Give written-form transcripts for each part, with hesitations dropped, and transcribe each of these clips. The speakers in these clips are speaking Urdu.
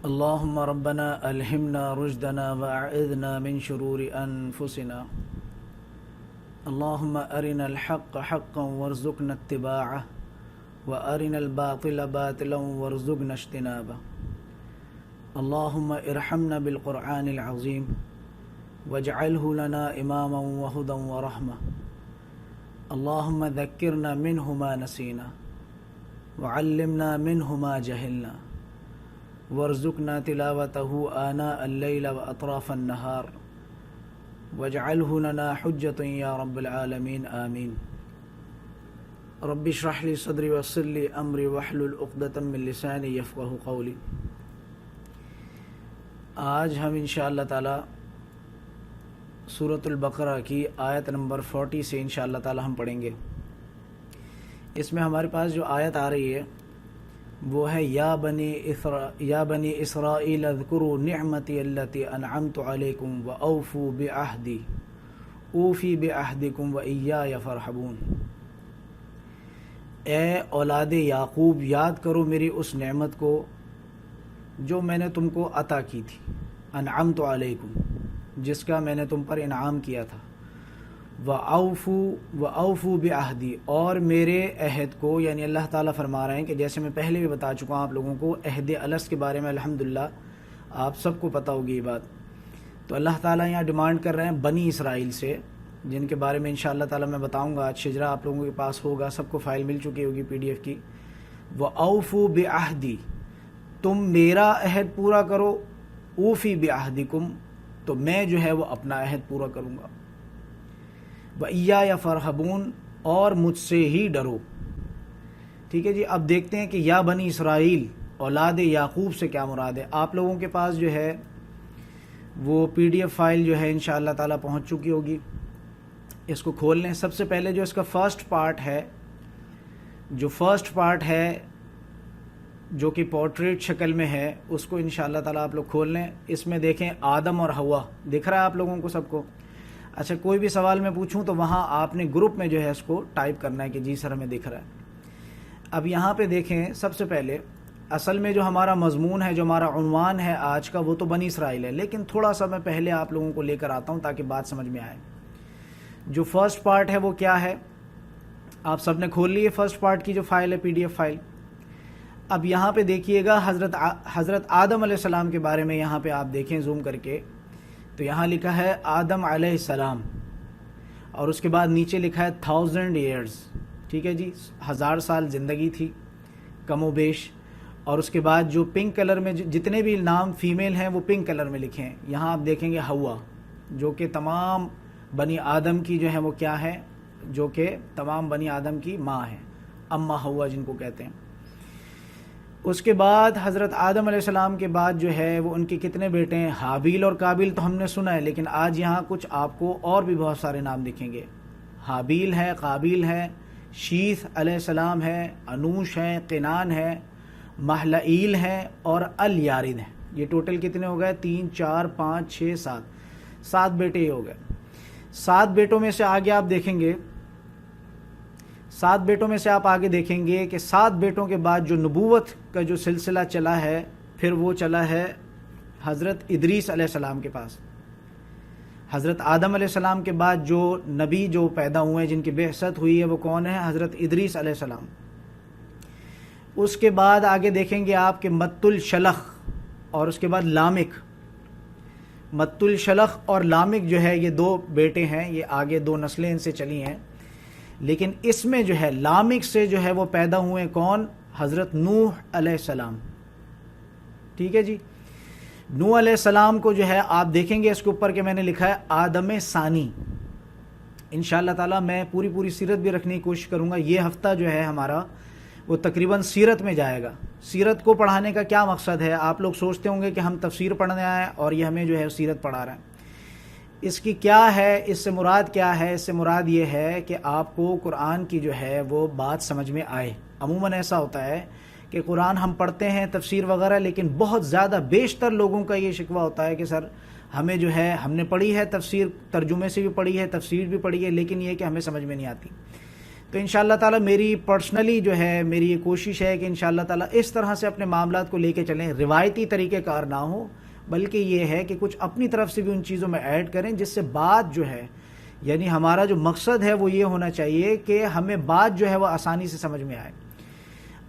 اللهم ربنا ألهمنا رشدنا وأعذنا من شرور أنفسنا. اللهم أرنا الحق حقا وارزقنا اتباعه وأرنا الباطل باطلا وارزقنا اجتنابه. اللهم ارحمنا بالقرآن العظيم واجعله لنا إماما وهدى ورحمة. اللهم ذكرنا منه ما نسينا وعلمنا منه ما جهلنا وارزقنا تلاوته آناء الليل وأطراف النهار واجعله لنا حجة يا رب العالمين آمين. رب اشرح لي صدري ويسر لي أمري واحلل عقدة من لساني يفقهوا قولي. آج ہم انشاءاللہ تعالی سورۃ البقرہ کی آیت نمبر 40 سے انشاءاللہ تعالی ہم پڑھیں گے. اس میں ہمارے پاس جو آیت آ رہی ہے وہ ہے یا بنی اسرائیل اذکروا نعمتی التی انعمت علیکم واوفوا بعہدی اوفی بعہدکم وایای فرحبون. اے اولاد یعقوب، یاد کرو میری اس نعمت کو جو میں نے تم کو عطا کی تھی. انعمت علیکم، جس کا میں نے تم پر انعام کیا تھا. وَأَوْفُوا بِعَهْدِي، اور میرے عہد کو، یعنی اللہ تعالیٰ فرما رہے ہیں کہ جیسے میں پہلے بھی بتا چکا ہوں آپ لوگوں کو عہد الست کے بارے میں، الحمدللہ آپ سب کو پتہ ہوگی یہ بات. تو اللہ تعالیٰ یہاں ڈیمانڈ کر رہے ہیں بنی اسرائیل سے، جن کے بارے میں انشاءاللہ تعالیٰ میں بتاؤں گا. آج شجرہ آپ لوگوں کے پاس ہوگا، سب کو فائل مل چکی ہوگی PDF کی. وَأَوْفُوا بِعَهْدِي، تم میرا عہد پورا کرو. اوفی بعہدکم، تو میں جو ہے وہ اپنا عہد پورا کروں گا. وایای فرحبون، اور مجھ سے ہی ڈرو. ٹھیک ہے جی. اب دیکھتے ہیں کہ یا بنی اسرائیل اولاد یعقوب سے کیا مراد ہے. آپ لوگوں کے پاس جو ہے وہ PDF فائل جو ہے انشاءاللہ تعالیٰ پہنچ چکی ہوگی. اس کو کھول لیں. سب سے پہلے جو اس کا فرسٹ پارٹ ہے جو کہ پورٹریٹ شکل میں ہے، اس کو انشاءاللہ تعالیٰ آپ لوگ کھول لیں. اس میں دیکھیں آدم اور حوا دکھ رہا ہے آپ لوگوں کو سب کو. اچھا، کوئی بھی سوال میں پوچھوں تو وہاں آپ نے گروپ میں جو ہے اس کو ٹائپ کرنا ہے کہ جی سر ہمیں دکھ رہا ہے. اب یہاں پہ دیکھیں، سب سے پہلے اصل میں جو ہمارا مضمون ہے، جو ہمارا عنوان ہے آج کا، وہ تو بنی اسرائیل ہے، لیکن تھوڑا سا میں پہلے آپ لوگوں کو لے کر آتا ہوں تاکہ بات سمجھ میں آئے. جو فرسٹ پارٹ ہے وہ کیا ہے، آپ سب نے کھول لی ہے فرسٹ پارٹ کی جو فائل ہے PDF فائل. اب یہاں پہ دیکھیے گا حضرت آدم علیہ السلام کے بارے میں. یہاں پہ آپ دیکھیں زوم کر کے، تو یہاں لکھا ہے آدم علیہ السلام، اور اس کے بعد نیچے لکھا ہے 1000 years. ٹھیک ہے جی، 1000 سال زندگی تھی کم و بیش. اور اس کے بعد جو پنک کلر میں جتنے بھی نام فیمیل ہیں وہ پنک کلر میں لکھے ہیں. یہاں آپ دیکھیں گے ہوا، جو کہ تمام بنی آدم کی جو ہے وہ کیا ہے، جو کہ تمام بنی آدم کی ماں ہے، اما ہوا جن کو کہتے ہیں. اس کے بعد حضرت آدم علیہ السلام کے بعد جو ہے وہ ان کے کتنے بیٹے ہیں، حابیل اور قابیل تو ہم نے سنا ہے، لیکن آج یہاں کچھ آپ کو اور بھی بہت سارے نام دکھیں گے. حابیل ہے، قابیل ہے، شیث علیہ السلام ہے، انوش ہے، قنان ہے، محلئیل ہے اور الیارد ہے. یہ ٹوٹل کتنے ہو گئے؟ 3 4 5 6 7 بیٹے ہی ہو گئے. 7 بیٹوں میں سے آگے آپ دیکھیں گے، 7 بیٹوں میں سے آپ آگے دیکھیں گے کہ 7 بیٹوں کے بعد جو نبوت کا جو سلسلہ چلا ہے، پھر وہ چلا ہے حضرت ادریس علیہ السلام کے پاس. حضرت آدم علیہ السلام کے بعد جو نبی جو پیدا ہوئے ہیں، جن کی بعثت ہوئی ہے، وہ کون ہے؟ حضرت ادریس علیہ السلام. اس کے بعد آگے دیکھیں گے آپ کہ مت الشلخ، اور اس کے بعد لامک. مت الشلخ اور لامک جو ہے یہ 2 بیٹے ہیں، یہ آگے 2 نسلیں ان سے چلی ہیں. لیکن اس میں جو ہے لامک سے جو ہے وہ پیدا ہوئے کون؟ حضرت نوح علیہ السلام. ٹھیک ہے جی. نوح علیہ السلام کو جو ہے آپ دیکھیں گے اس کے اوپر کہ میں نے لکھا ہے آدم ثانی. انشاءاللہ تعالی میں پوری سیرت بھی رکھنے کی کوشش کروں گا. یہ ہفتہ جو ہے ہمارا وہ تقریباً سیرت میں جائے گا. سیرت کو پڑھانے کا کیا مقصد ہے؟ آپ لوگ سوچتے ہوں گے کہ ہم تفسیر پڑھنے آئے اور یہ ہمیں جو ہے سیرت پڑھا رہا ہے. اس کی کیا ہے، اس سے مراد کیا ہے؟ اس سے مراد یہ ہے کہ آپ کو قرآن کی جو ہے وہ بات سمجھ میں آئے. عموماً ایسا ہوتا ہے کہ قرآن ہم پڑھتے ہیں تفسیر وغیرہ، لیکن بہت زیادہ بیشتر لوگوں کا یہ شکوہ ہوتا ہے کہ سر ہمیں جو ہے ہم نے پڑھی ہے تفسیر، ترجمے سے بھی پڑھی ہے، تفسیر بھی پڑھی ہے، لیکن یہ کہ ہمیں سمجھ میں نہیں آتی. تو تو انشاءاللہ تعالیٰ میری پرسنلی جو ہے میری یہ کوشش ہے کہ انشاءاللہ تعالیٰ اس طرح سے اپنے معاملات کو لے کے چلیں، روایتی طریقہ کار نہ ہو، بلکہ یہ ہے کہ کچھ اپنی طرف سے بھی ان چیزوں میں ایڈ کریں، جس سے بات جو ہے یعنی ہمارا جو مقصد ہے وہ یہ ہونا چاہیے کہ ہمیں بات جو ہے وہ آسانی سے سمجھ میں آئے۔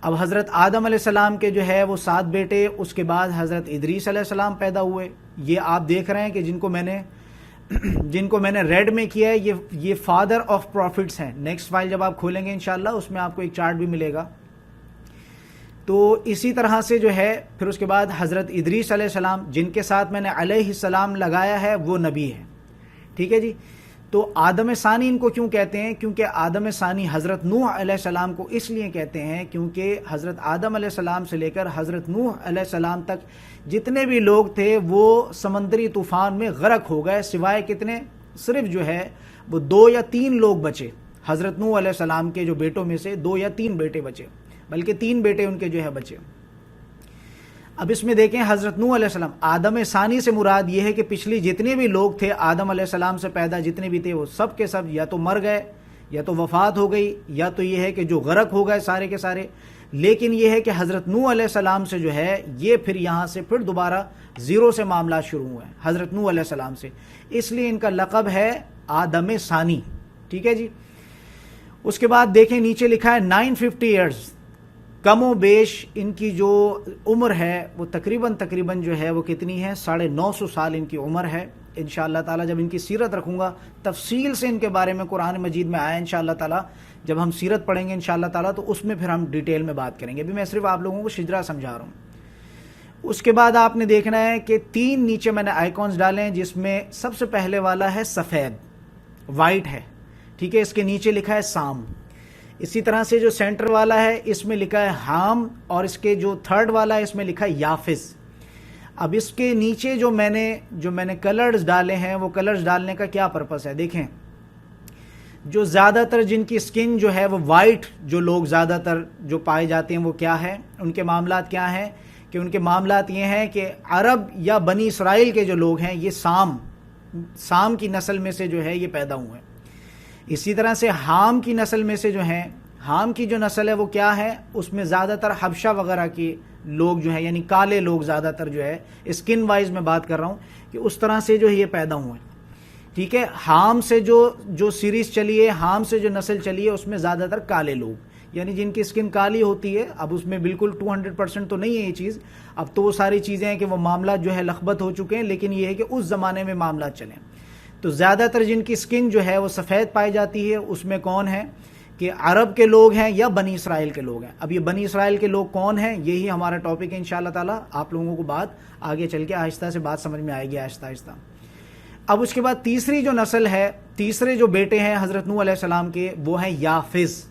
اب حضرت آدم علیہ السلام کے جو ہے وہ 7 بیٹے، اس کے بعد حضرت ادریس علیہ السلام پیدا ہوئے۔ یہ آپ دیکھ رہے ہیں کہ جن کو میں نے ریڈ میں کیا ہے یہ فادر آف پروفٹس ہیں۔ نیکسٹ فائل جب آپ کھولیں گے انشاءاللہ اس میں آپ کو ایک چارٹ بھی ملے گا۔ تو اسی طرح سے جو ہے پھر اس کے بعد حضرت ادریس علیہ السلام، جن کے ساتھ میں نے علیہ السلام لگایا ہے، وہ نبی ہے، ٹھیک ہے جی۔ تو آدم ثانی ان کو کیوں کہتے ہیں؟ کیونکہ آدم ثانی حضرت نوح علیہ السلام کو اس لیے کہتے ہیں کیونکہ حضرت آدم علیہ السلام سے لے کر حضرت نوح علیہ السلام تک جتنے بھی لوگ تھے وہ سمندری طوفان میں غرق ہو گئے، سوائے کتنے؟ صرف جو ہے وہ 2 یا 3 لوگ بچے۔ حضرت نوح علیہ السلام کے جو بیٹوں میں سے 2 یا 3 بیٹے بچے، بلکہ 3 بیٹے ان کے جو ہے بچے۔ اب اس میں دیکھیں حضرت نوح علیہ السلام، آدم ثانی سے مراد یہ ہے کہ پچھلی جتنے بھی لوگ تھے آدم علیہ السلام سے پیدا جتنے بھی تھے وہ سب کے سب یا تو مر گئے، یا تو وفات ہو گئی، یا تو یہ ہے کہ جو غرق ہو گئے سارے کے سارے۔ لیکن یہ ہے کہ حضرت نوح علیہ السلام سے جو ہے یہ پھر یہاں سے پھر دوبارہ زیرو سے معاملات شروع ہوئے ہیں حضرت نوح علیہ السلام سے، اس لیے ان کا لقب ہے آدم ثانی، ٹھیک ہے جی۔ اس کے بعد دیکھیں نیچے لکھا ہے 950 ایئرز، کم و بیش ان کی جو عمر ہے وہ تقریباً جو ہے وہ کتنی ہے؟ 950 سال ان کی عمر ہے۔ انشاءاللہ تعالیٰ جب ان کی سیرت رکھوں گا تفصیل سے ان کے بارے میں قرآن مجید میں آیا انشاءاللہ تعالیٰ، جب ہم سیرت پڑھیں گے انشاءاللہ تعالیٰ تو اس میں پھر ہم ڈیٹیل میں بات کریں گے، ابھی میں صرف آپ لوگوں کو شجرا سمجھا رہا ہوں۔ اس کے بعد آپ نے دیکھنا ہے کہ 3 نیچے میں نے آئیکونز ڈالے ہیں، جس میں سب سے پہلے والا ہے سفید، وائٹ ہے، ٹھیک ہے، اس کے نیچے لکھا ہے سام۔ اسی طرح سے جو سینٹر والا ہے اس میں لکھا ہے حام، اور اس کے جو تھرڈ والا ہے اس میں لکھا ہے یافز۔ اب اس کے نیچے جو میں نے کلرز ڈالے ہیں وہ کلرز ڈالنے کا کیا پرپس ہے؟ دیکھیں جو زیادہ تر جن کی سکن جو ہے وہ وائٹ جو لوگ زیادہ تر جو پائے جاتے ہیں وہ کیا ہے؟ ان کے معاملات کیا ہیں؟ کہ ان کے معاملات یہ ہیں کہ عرب یا بنی اسرائیل کے جو لوگ ہیں یہ سام کی نسل میں سے جو ہے یہ پیدا ہوئے ہیں۔ اسی طرح سے حام کی نسل میں سے جو ہیں، حام کی جو نسل ہے وہ کیا ہے؟ اس میں زیادہ تر حبشہ وغیرہ کی لوگ جو ہیں یعنی کالے لوگ زیادہ تر جو ہے، اسکن وائز میں بات کر رہا ہوں کہ اس طرح سے جو ہے یہ پیدا ہوئے ہیں، ٹھیک ہے۔ حام سے جو سیریز چلی ہے، حام سے جو نسل چلی ہے اس میں زیادہ تر کالے لوگ یعنی جن کی اسکن کالی ہوتی ہے۔ اب اس میں بالکل 200% تو نہیں ہے یہ چیز، اب تو وہ ساری چیزیں ہیں کہ وہ معاملات جو ہے لخبط ہو چکے ہیں، لیکن یہ ہے کہ اس زمانے میں معاملات چلیں تو زیادہ تر جن کی اسکن جو ہے وہ سفید پائی جاتی ہے، اس میں کون ہے کہ عرب کے لوگ ہیں یا بنی اسرائیل کے لوگ ہیں۔ اب یہ بنی اسرائیل کے لوگ کون ہیں؟ یہی ہمارا ٹاپک ہے انشاءاللہ تعالیٰ، آپ لوگوں کو بات آگے چل کے آہستہ سے بات سمجھ میں آئے گی آہستہ آہستہ۔ اب اس کے بعد تیسری جو نسل ہے، تیسرے جو بیٹے ہیں حضرت نوح علیہ السلام کے وہ ہیں یافز۔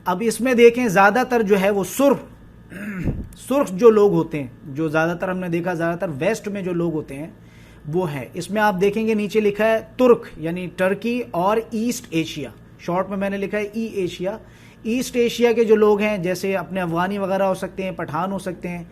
اب اس میں دیکھیں زیادہ تر جو ہے وہ سرخ جو لوگ ہوتے ہیں، جو زیادہ تر ہم نے دیکھا زیادہ تر ویسٹ میں جو لوگ ہوتے ہیں وہ ہے، اس میں آپ دیکھیں گے نیچے لکھا ہے ترک یعنی ٹرکی اور ایسٹ ایشیا، شارٹ میں نے لکھا ہے ای ایشیا۔ ایسٹ ایشیا کے جو لوگ ہیں جیسے اپنے افغانی وغیرہ ہو سکتے ہیں، پٹھان ہو سکتے ہیں،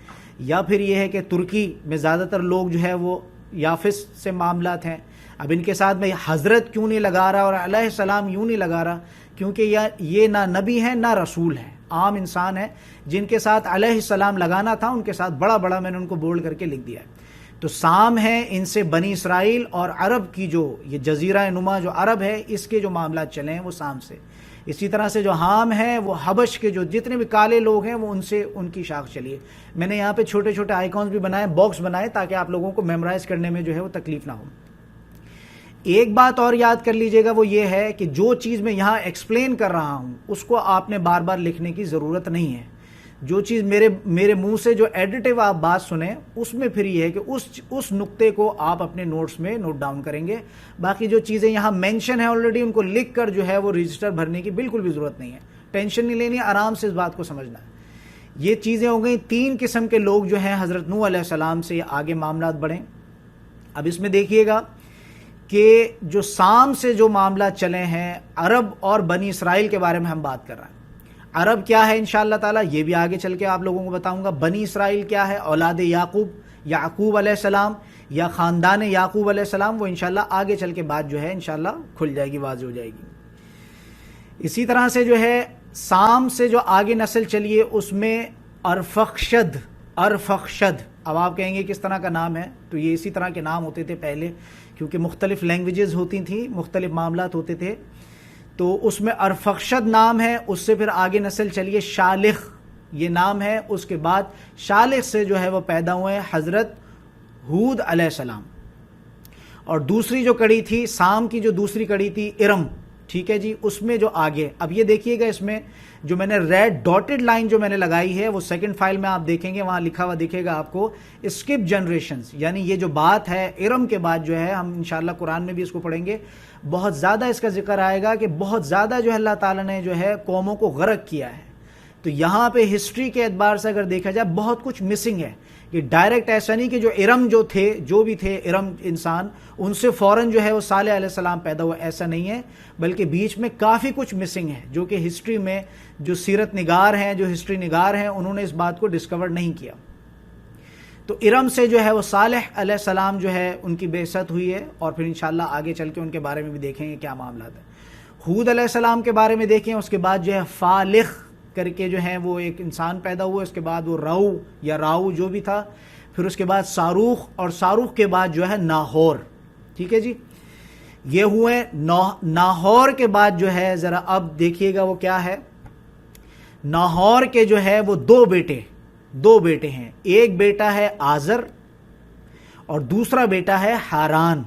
یا پھر یہ ہے کہ ترکی میں زیادہ تر لوگ جو ہے وہ یافس سے معاملات ہیں۔ اب ان کے ساتھ میں حضرت کیوں نہیں لگا رہا اور علیہ السلام یوں نہیں لگا رہا؟ کیونکہ یہ نہ نبی ہیں نہ رسول ہیں، عام انسان ہیں۔ جن کے ساتھ علیہ السلام لگانا تھا ان کے ساتھ بڑا میں نے ان کو بولڈ کر کے لکھ دیا ہے۔ تو سام ہے، ان سے بنی اسرائیل اور عرب کی جو یہ جزیرہ نما جو عرب ہے اس کے جو معاملات چلے ہیں وہ سام سے۔ اسی طرح سے جو حام ہے وہ حبش کے جو جتنے بھی کالے لوگ ہیں وہ ان سے ان کی شاخ چلیے۔ میں نے یہاں پہ چھوٹے چھوٹے آئیکونز بھی بنائے، باکس بنائے تاکہ آپ لوگوں کو میمورائز کرنے میں جو ہے وہ تکلیف نہ ہو۔ ایک بات اور یاد کر لیجئے گا وہ یہ ہے کہ جو چیز میں یہاں ایکسپلین کر رہا ہوں اس کو آپ نے بار بار لکھنے کی ضرورت نہیں ہے۔ جو چیز میرے منہ سے جو ایڈیٹو آپ بات سنیں اس میں پھر یہ ہے کہ اس نقطے کو آپ اپنے نوٹس میں نوٹ ڈاؤن کریں گے۔ باقی جو چیزیں یہاں مینشن ہیں آلریڈی ان کو لکھ کر جو ہے وہ رجسٹر بھرنے کی بالکل بھی ضرورت نہیں ہے، ٹینشن نہیں لینی، آرام سے اس بات کو سمجھنا ہے۔ یہ چیزیں ہو گئیں 3 قسم کے لوگ جو ہیں حضرت نوح علیہ السلام سے آگے معاملات بڑھیں۔ اب اس میں دیکھیے گا کہ جو سام سے جو معاملات چلے ہیں عرب اور بنی اسرائیل کے بارے میں ہم بات کر رہے ہیں۔ عرب کیا ہے انشاءاللہ تعالیٰ یہ بھی آگے چل کے آپ لوگوں کو بتاؤں گا۔ بنی اسرائیل کیا ہے؟ اولاد یعقوب علیہ السلام یا خاندان یعقوب علیہ السلام، وہ انشاءاللہ آگے چل کے بات جو ہے انشاءاللہ کھل جائے گی، واضح ہو جائے گی۔ اسی طرح سے جو ہے سام سے جو آگے نسل چلیے اس میں ارفخشد، ارفخشد، اب آپ کہیں گے کس طرح کا نام ہے، تو یہ اسی طرح کے نام ہوتے تھے پہلے، کیونکہ مختلف لینگویجز ہوتی تھیں، مختلف معاملات ہوتے تھے، تو اس میں ارفخشد نام ہے. اس سے پھر آگے نسل چلیے شالخ یہ نام ہے. اس کے بعد شالخ سے جو ہے وہ پیدا ہوئے حضرت ہود علیہ السلام. اور دوسری جو کڑی تھی سام کی، جو دوسری کڑی تھی ارم، ٹھیک ہے جی، اس میں جو آگے، اب یہ دیکھیے گا اس میں جو میں نے ریڈ ڈاٹڈ لائن جو میں نے لگائی ہے وہ سیکنڈ فائل میں آپ دیکھیں گے، وہاں لکھا ہوا دکھے گا آپ کو اسکپ جنریشنز، یعنی یہ جو بات ہے ارم کے بعد جو ہے، ہم انشاءاللہ قرآن میں بھی اس کو پڑھیں گے، بہت زیادہ اس کا ذکر آئے گا کہ بہت زیادہ جو ہے اللہ تعالیٰ نے جو ہے قوموں کو غرق کیا ہے. تو یہاں پہ ہسٹری کے اعتبار سے اگر دیکھا جائے بہت کچھ مسنگ ہے. یہ ڈائریکٹ ایسا نہیں کہ جو ارم جو تھے، جو بھی تھے ارم انسان، ان سے فوراً جو ہے وہ صالح علیہ السلام پیدا ہوا، ایسا نہیں ہے، بلکہ بیچ میں کافی کچھ مسنگ ہے جو کہ ہسٹری میں جو سیرت نگار ہیں، جو ہسٹری نگار ہیں، انہوں نے اس بات کو ڈسکور نہیں کیا. تو ارم سے جو ہے وہ صالح علیہ السلام جو ہے ان کی بعثت ہوئی ہے، اور پھر انشاءاللہ آگے چل کے ان کے بارے میں بھی دیکھیں گے کیا معاملات ہیں. ہود علیہ السلام کے بارے میں دیکھیں، اس کے بعد جو ہے فالخ کر کے جو ہے وہ ایک انسان پیدا ہوا، اس کے بعد وہ رو یا راؤ جو بھی تھا، پھر اس کے بعد صاروخ، اور صاروخ کے بعد جو ہے ناہور. ٹھیک ہے جی، یہ ہوئے ناہور کے بعد جو ہے ذرا اب دیکھیے گا وہ کیا ہے. ناہور کے جو ہے وہ دو بیٹے ہیں، ایک بیٹا ہے آزر اور دوسرا بیٹا ہے ہاران.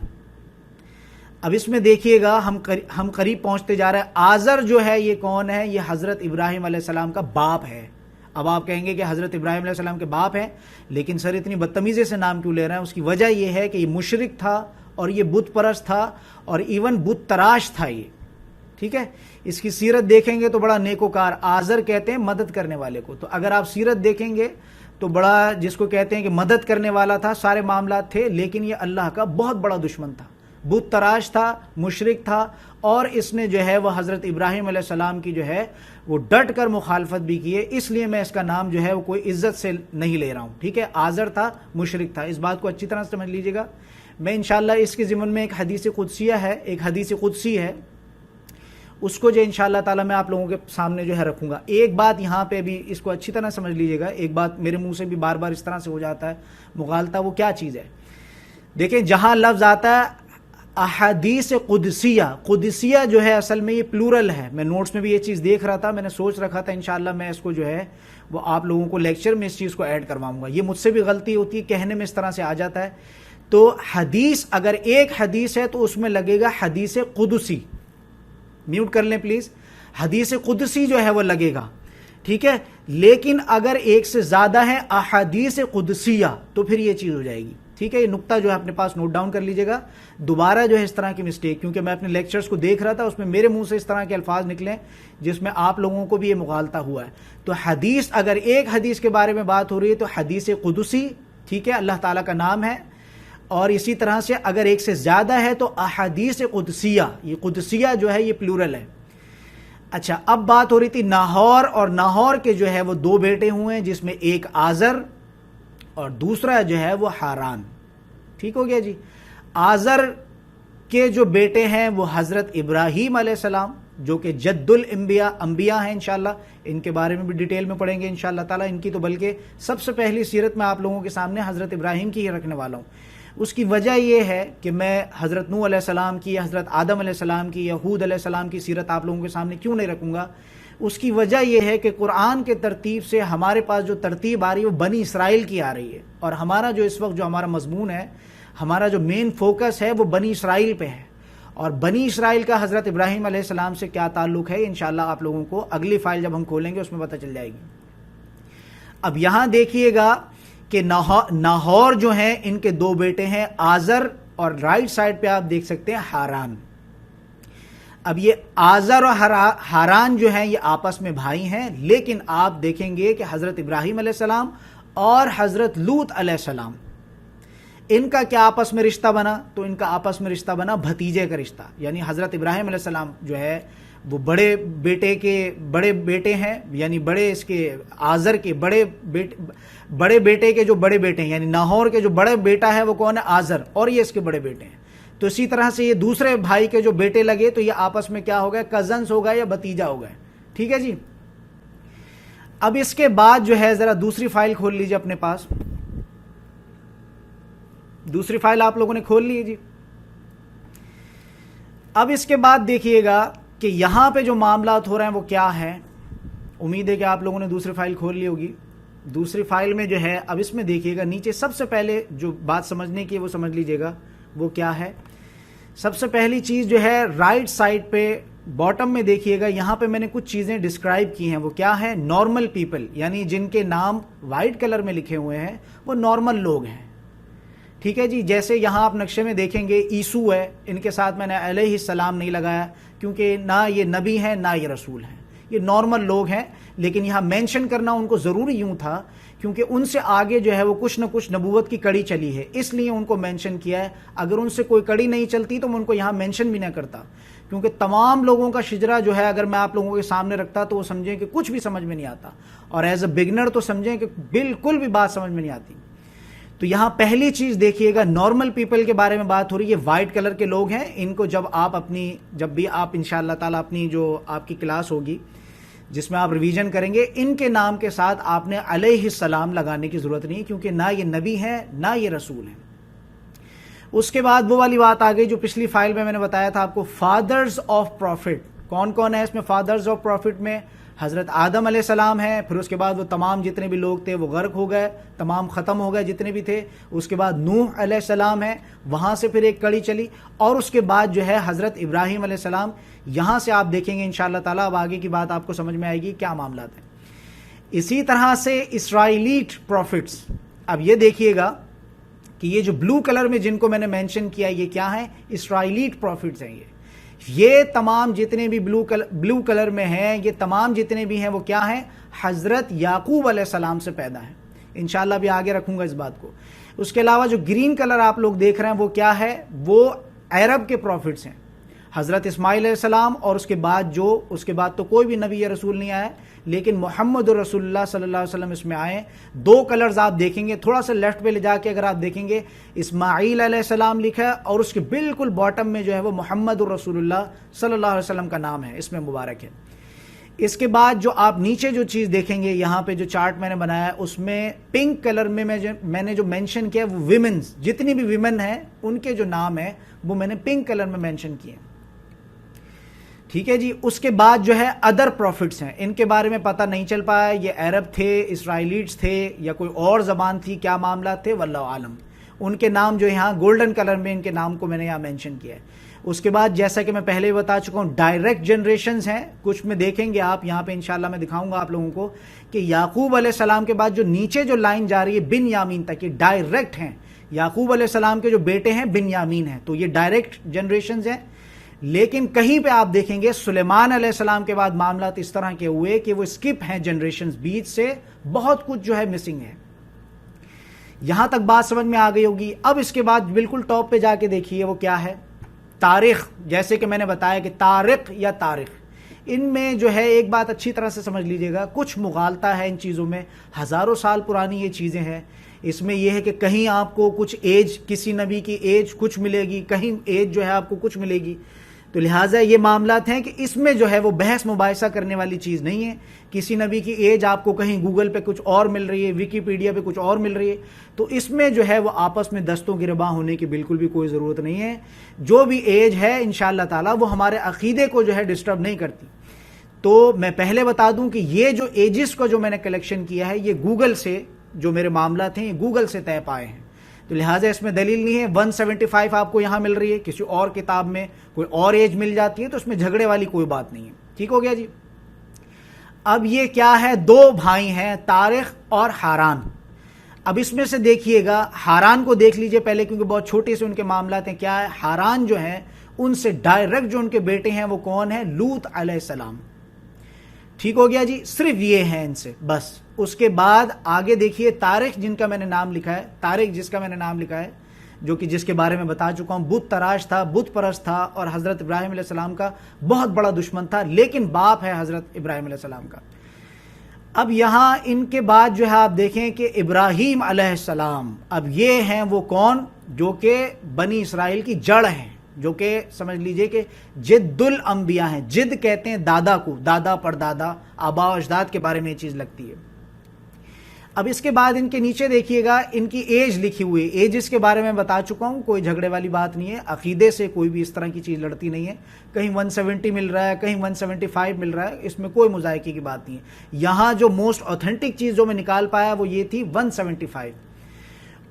اب اس میں دیکھیے گا ہم قریب پہنچتے جا رہے ہیں. آزر جو ہے یہ کون ہے؟ یہ حضرت ابراہیم علیہ السلام کا باپ ہے. اب آپ کہیں گے کہ حضرت ابراہیم علیہ السلام کے باپ ہیں، لیکن سر اتنی بدتمیزی سے نام کیوں لے رہے ہیں؟ اس کی وجہ یہ ہے کہ یہ مشرک تھا اور یہ بت پرست تھا اور ایون بت تراش تھا یہ. ٹھیک ہے، اس کی سیرت دیکھیں گے تو بڑا نیکوکار، آزر کہتے ہیں مدد کرنے والے کو. تو اگر آپ سیرت دیکھیں گے تو بڑا جس کو کہتے ہیں کہ مدد کرنے والا تھا، سارے معاملات تھے، لیکن یہ اللہ کا بہت بڑا دشمن تھا، بت تراش تھا، مشرک تھا، اور اس نے جو ہے وہ حضرت ابراہیم علیہ السلام کی جو ہے وہ ڈٹ کر مخالفت بھی کی ہے. اس لیے میں اس کا نام جو ہے وہ کوئی عزت سے نہیں لے رہا ہوں. ٹھیک ہے، آزر تھا، مشرک تھا، اس بات کو اچھی طرح سمجھ لیجیے گا. میں انشاءاللہ اس کے ضمن میں ایک حدیث قدسیہ ہے، ایک حدیث قدسی ہے، اس کو جو انشاءاللہ تعالی میں آپ لوگوں کے سامنے جو ہے رکھوں گا. ایک بات یہاں پہ بھی اس کو اچھی طرح سمجھ لیجیے گا، ایک بات میرے منہ سے بھی بار بار اس طرح سے ہو جاتا ہے مغالطہ، وہ کیا چیز ہے؟ دیکھیں جہاں لفظ آتا ہے احادیث قدسیہ، قدسیہ جو ہے اصل میں یہ پلورل ہے. میں نوٹس میں بھی یہ چیز دیکھ رہا تھا، میں نے سوچ رکھا تھا انشاءاللہ میں اس کو جو ہے وہ آپ لوگوں کو لیکچر میں اس چیز کو ایڈ کرواؤں گا. یہ مجھ سے بھی غلطی ہوتی ہے، کہنے میں اس طرح سے آ جاتا ہے. تو حدیث اگر ایک حدیث ہے تو اس میں لگے گا حدیث قدسی. میوٹ کر لیں پلیز، حدیث قدسی جو ہے وہ لگے گا. ٹھیک ہے، لیکن اگر ایک سے زیادہ ہے احادیث قدسیہ تو پھر یہ چیز ہو جائے گی. ٹھیک ہے، یہ نقطہ جو ہے اپنے پاس نوٹ ڈاؤن کر لیجیے گا. دوبارہ جو ہے اس طرح کی مسٹیک، کیونکہ میں اپنے لیکچرز کو دیکھ رہا تھا، اس میں میرے منہ سے اس طرح کے الفاظ نکلے جس میں آپ لوگوں کو بھی یہ مغالطہ ہوا ہے. تو حدیث اگر ایک حدیث کے بارے میں بات ہو رہی ہے تو حدیث قدسی، ٹھیک ہے، اللہ تعالیٰ کا نام ہے. اور اسی طرح سے اگر ایک سے زیادہ ہے تو احادیث قدسیہ، یہ قدسیہ جو ہے یہ پلورل ہے. اچھا، اب بات ہو رہی تھی ناہور، اور ناہور کے جو ہے وہ دو بیٹے ہوئے ہیں، جس میں ایک آزر اور دوسرا جو ہے وہ ہاران. ٹھیک ہو گیا جی. آزر کے جو بیٹے ہیں وہ حضرت ابراہیم علیہ السلام، جو کہ جد الانبیاء ہیں. انشاءاللہ ان کے بارے میں بھی ڈیٹیل میں پڑھیں گے انشاءاللہ تعالیٰ. ان کی تو بلکہ سب سے پہلی سیرت میں آپ لوگوں کے سامنے حضرت ابراہیم کی ہی رکھنے والا ہوں. اس کی وجہ یہ ہے کہ میں حضرت نوح علیہ السلام کی، حضرت آدم علیہ السلام کی، یہود علیہ السلام کی سیرت آپ لوگوں کے سامنے کیوں نہیں رکھوں گا؟ اس کی وجہ یہ ہے کہ قرآن کے ترتیب سے ہمارے پاس جو ترتیب آ رہی ہے وہ بنی اسرائیل کی آ رہی ہے، اور ہمارا جو اس وقت جو ہمارا مضمون ہے، ہمارا جو مین فوکس ہے وہ بنی اسرائیل پہ ہے. اور بنی اسرائیل کا حضرت ابراہیم علیہ السلام سے کیا تعلق ہے انشاءاللہ آپ لوگوں کو اگلی فائل جب ہم کھولیں گے اس میں پتہ چل جائے گی. اب یہاں دیکھیے گا کہ ناہور جو ہیں ان کے دو بیٹے ہیں آزر، اور رائٹ سائڈ پہ آپ دیکھ سکتے ہیں ہاران. اب یہ آزر اور ہاران جو ہیں یہ آپس میں بھائی ہیں، لیکن آپ دیکھیں گے کہ حضرت ابراہیم علیہ السلام اور حضرت لوط علیہ السلام، ان کا کیا آپس میں رشتہ بنا؟ تو ان کا آپس میں رشتہ بنا بھتیجے کا رشتہ. یعنی حضرت ابراہیم علیہ السلام جو ہے وہ بڑے بیٹے ہیں، یعنی بڑے اس کے آزر کے بڑے بیٹے کے جو بڑے بیٹے ہیں، یعنی ناہور کے جو بڑے بیٹا ہے وہ کون ہے؟ آزر، اور یہ اس کے بڑے بیٹے ہیں. تو اسی طرح سے یہ دوسرے بھائی کے جو بیٹے لگے تو یہ آپس میں کیا ہو گئے؟ کزنس ہو گئے یا بتیجا ہو گئے. ٹھیک ہے جی. اب اس کے بعد جو ہے ذرا دوسری فائل کھول لیجیے اپنے پاس. دوسری فائل آپ لوگوں نے کھول لی جی. اب اس کے بعد دیکھیے گا کہ یہاں پہ جو معاملات ہو رہے ہیں وہ کیا ہے. امید ہے کہ آپ لوگوں نے دوسری فائل کھول لی ہوگی. دوسری فائل میں جو ہے اب اس میں دیکھیے گا نیچے سب سے پہلے جو بات سمجھنے کی وہ سمجھ لیجیے گا وہ کیا ہے. سب سے پہلی چیز جو ہے رائٹ سائڈ پہ باٹم میں دیکھیے گا, یہاں پہ میں نے کچھ چیزیں ڈسکرائب کی ہیں. وہ کیا ہے؟ نارمل پیپل, یعنی جن کے نام وائٹ کلر میں لکھے ہوئے ہیں وہ نارمل لوگ ہیں. ٹھیک ہے جی. جیسے یہاں آپ نقشے میں دیکھیں گے عیسو ہے, ان کے ساتھ میں نے علیہ السلام نہیں لگایا کیونکہ نہ یہ نبی ہیں نہ یہ رسول ہیں, یہ نارمل لوگ ہیں. لیکن یہاں مینشن کرنا ان کو ضروری یوں تھا کیونکہ ان سے آگے جو ہے وہ کچھ نہ کچھ نبوت کی کڑی چلی ہے, اس لیے ان کو مینشن کیا ہے. اگر ان سے کوئی کڑی نہیں چلتی تو میں ان کو یہاں مینشن بھی نہ کرتا, کیونکہ تمام لوگوں کا شجرا جو ہے اگر میں آپ لوگوں کے سامنے رکھتا تو وہ سمجھیں کہ کچھ بھی سمجھ میں نہیں آتا, اور ایز اے بگنر تو سمجھیں کہ بالکل بھی بات سمجھ میں نہیں آتی. تو یہاں پہلی چیز دیکھیے گا نارمل پیپل کے بارے میں بات ہو رہی ہے. وائٹ کلر کے لوگ ہیں, ان کو جب بھی آپ انشاءاللہ تعالیٰ اپنی جو آپ کی کلاس ہوگی جس میں آپ ریویژن کریں گے, ان کے نام کے ساتھ آپ نے علیہ السلام لگانے کی ضرورت نہیں, کیونکہ نہ یہ نبی ہیں نہ یہ رسول ہیں. اس کے بعد وہ والی بات آ گئی جو پچھلی فائل میں نے بتایا تھا آپ کو, فادرز آف پروفٹ. کون کون ہے اس میں فادرز آف پروفٹ میں؟ حضرت آدم علیہ السلام ہیں, پھر اس کے بعد وہ تمام جتنے بھی لوگ تھے وہ غرق ہو گئے, تمام ختم ہو گئے جتنے بھی تھے. اس کے بعد نوح علیہ السلام ہے, وہاں سے پھر ایک کڑی چلی, اور اس کے بعد جو ہے حضرت ابراہیم علیہ السلام. یہاں سے آپ دیکھیں گے انشاءاللہ تعالیٰ اب آگے کی بات آپ کو سمجھ میں آئے گی کیا معاملات ہیں. اسی طرح سے اسرائیلیٹ پروفٹس. اب یہ دیکھیے گا کہ یہ جو بلو کلر میں جن کو میں نے مینشن کیا یہ کیا ہیں؟ اسرائیلیٹ پروفٹس ہیں. یہ تمام جتنے بھی بلو کلر میں ہیں, یہ تمام جتنے بھی ہیں وہ کیا ہیں؟ حضرت یعقوب علیہ السلام سے پیدا ہیں. انشاءاللہ بھی آگے رکھوں گا اس بات کو. اس کے علاوہ جو گرین کلر آپ لوگ دیکھ رہے ہیں وہ کیا ہے؟ وہ عرب کے پروفٹس ہیں, حضرت اسماعیل علیہ السلام, اور اس کے بعد تو کوئی بھی نبی یا رسول نہیں آیا, لیکن محمد رسول اللہ صلی اللہ علیہ وسلم اس میں آئے. دو کلرز آپ دیکھیں گے, تھوڑا سا لیفٹ پہ لے جا کے اگر آپ دیکھیں گے اسماعیل علیہ السلام لکھا ہے, اور اس کے بالکل باٹم میں جو ہے وہ محمد رسول اللہ صلی اللہ علیہ وسلم کا نام ہے, اس میں مبارک ہے. اس کے بعد جو آپ نیچے جو چیز دیکھیں گے یہاں پہ جو چارٹ میں نے بنایا ہے اس میں پنک کلر میں میں نے جو مینشن کیا وہ ویمنز, جتنی بھی ویمن ہیں ان کے جو نام ہیں وہ میں نے پنک کلر میں مینشن کیے. ٹھیک ہے جی. اس کے بعد جو ہے ادر پروفٹس ہیں, ان کے بارے میں پتہ نہیں چل پایا یہ عرب تھے, اسرائیلیٹس تھے, یا کوئی اور زبان تھی, کیا معاملات تھے, واللہ عالم. ان کے نام جو یہاں گولڈن کلر میں ان کے نام کو میں نے یہاں مینشن کیا ہے. اس کے بعد جیسا کہ میں پہلے بتا چکا ہوں ڈائریکٹ جنریشنز ہیں. کچھ میں دیکھیں گے آپ یہاں پہ انشاءاللہ میں دکھاؤں گا آپ لوگوں کو کہ یعقوب علیہ السلام کے بعد جو نیچے جو لائن جا رہی ہے بن یامین تک, یہ ڈائریکٹ ہیں. یعقوب علیہ السلام کے جو بیٹے ہیں بن یامین ہیں, تو یہ ڈائریکٹ جنریشنز ہیں. لیکن کہیں پہ آپ دیکھیں گے سلیمان علیہ السلام کے بعد معاملات اس طرح کے ہوئے کہ وہ اسکپ ہیں جنریشنز, بیچ سے بہت کچھ جو ہے مسنگ ہے. یہاں تک بات سمجھ میں آ گئی ہوگی. اب اس کے بعد بالکل ٹاپ پہ جا کے دیکھیے وہ کیا ہے؟ تاریخ. جیسے کہ میں نے بتایا کہ تاریخ یا تاریخ, ان میں جو ہے ایک بات اچھی طرح سے سمجھ لیجئے گا, کچھ مغالطہ ہے ان چیزوں میں, ہزاروں سال پرانی یہ چیزیں ہیں. اس میں یہ ہے کہ کہیں آپ کو کچھ ایج, کسی نبی کی ایج کچھ ملے گی, کہیں ایج جو ہے آپ کو کچھ ملے گی. تو لہٰذا یہ معاملات ہیں کہ اس میں جو ہے وہ بحث مباحثہ کرنے والی چیز نہیں ہے. کسی نبی کی ایج آپ کو کہیں گوگل پہ کچھ اور مل رہی ہے, ویکیپیڈیا پہ کچھ اور مل رہی ہے, تو اس میں جو ہے وہ آپس میں دستوں گرباں ہونے کی بالکل بھی کوئی ضرورت نہیں ہے. جو بھی ایج ہے انشاءاللہ تعالیٰ وہ ہمارے عقیدے کو جو ہے ڈسٹرب نہیں کرتی. تو میں پہلے بتا دوں کہ یہ جو ایجز کو جو میں نے کلیکشن کیا ہے یہ گوگل سے, جو میرے معاملات ہیں یہ گوگل سے طے پائے ہیں. تو لہٰذا اس میں دلیل نہیں ہے. 175 آپ کو یہاں مل رہی ہے, کسی اور کتاب میں کوئی اور ایج مل جاتی ہے, تو اس میں جھگڑے والی کوئی بات نہیں ہے. ٹھیک ہو گیا جی. اب یہ کیا ہے؟ دو بھائی ہیں تاریخ اور حاران. اب اس میں سے دیکھیے گا, حاران کو دیکھ لیجئے پہلے کیونکہ بہت چھوٹے سے ان کے معاملات ہیں. کیا ہے؟ حاران جو ہیں ان سے ڈائریکٹ جو ان کے بیٹے ہیں وہ کون ہیں؟ لوط علیہ السلام. ٹھیک ہو گیا جی. صرف یہ ہیں ان سے بس. اس کے بعد آگے دیکھیے تاریخ جن کا میں نے نام لکھا ہے, تاریخ جس کا میں نے نام لکھا ہے, جو کہ جس کے بارے میں بتا چکا ہوں, بت تراش تھا, بت پرست تھا, اور حضرت ابراہیم علیہ السلام کا بہت بڑا دشمن تھا, لیکن باپ ہے حضرت ابراہیم علیہ السلام کا. اب یہاں ان کے بعد جو ہے آپ دیکھیں کہ ابراہیم علیہ السلام, اب یہ ہیں وہ کون جو کہ بنی اسرائیل کی جڑ ہیں. جو کہ سمجھ لیجئے کہ جد الانبیاء ہیں. جد کہتے ہیں دادا کو، دادا پر دادا، آبا و اجداد کے بارے میں یہ چیز لگتی ہے. اب اس کے بعد ان کے نیچے دیکھیے گا ان کی ایج لکھی ہوئی ہے. ایجز کے بارے میں بتا چکا ہوں، کوئی جھگڑے والی بات نہیں ہے، عقیدے سے کوئی بھی اس طرح کی چیز لڑتی نہیں ہے. کہیں 170 مل رہا ہے، کہیں 175 مل رہا ہے، اس میں کوئی مذائقے کی بات نہیں ہے. یہاں جو موسٹ اوتھینٹک چیز جو میں نکال پایا وہ یہ تھی 175.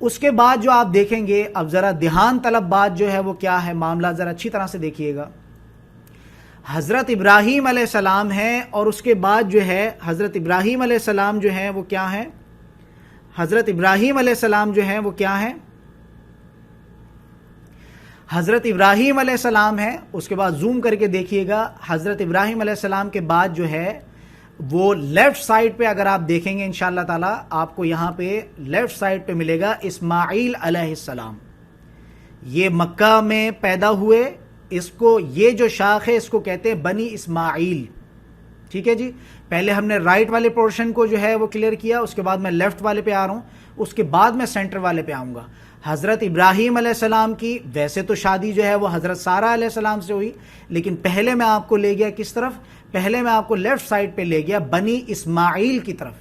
اس کے بعد جو آپ دیکھیں گے، اب ذرا دھیان طلب بات جو ہے وہ کیا ہے، معاملہ ذرا اچھی طرح سے دیکھیے گا. حضرت ابراہیم علیہ السلام ہیں، اور اس کے بعد جو ہے حضرت ابراہیم علیہ السلام جو ہیں وہ کیا ہیں، حضرت ابراہیم علیہ السلام جو ہیں وہ کیا ہیں، حضرت ابراہیم علیہ السلام ہے. اس کے بعد زوم کر کے دیکھیے گا، حضرت ابراہیم علیہ السلام کے بعد جو ہے وہ لیفٹ سائڈ پہ اگر آپ دیکھیں گے انشاءاللہ تعالی آپ کو یہاں پہ لیفٹ سائڈ پہ ملے گا اسماعیل علیہ السلام. یہ مکہ میں پیدا ہوئے، اس کو یہ جو شاخ ہے اس کو کہتے ہیں بنی اسماعیل. ٹھیک ہے جی، پہلے ہم نے رائٹ والے پورشن کو جو ہے وہ کلیئر کیا، اس کے بعد میں لیفٹ والے پہ آ رہا ہوں، اس کے بعد میں سینٹر والے پہ آؤں گا. حضرت ابراہیم علیہ السلام کی ویسے تو شادی جو ہے وہ حضرت سارہ علیہ السلام سے ہوئی، لیکن پہلے میں آپ کو لے گیا کس طرف، پہلے میں آپ کو لیفٹ سائڈ پہ لے گیا بنی اسماعیل کی طرف.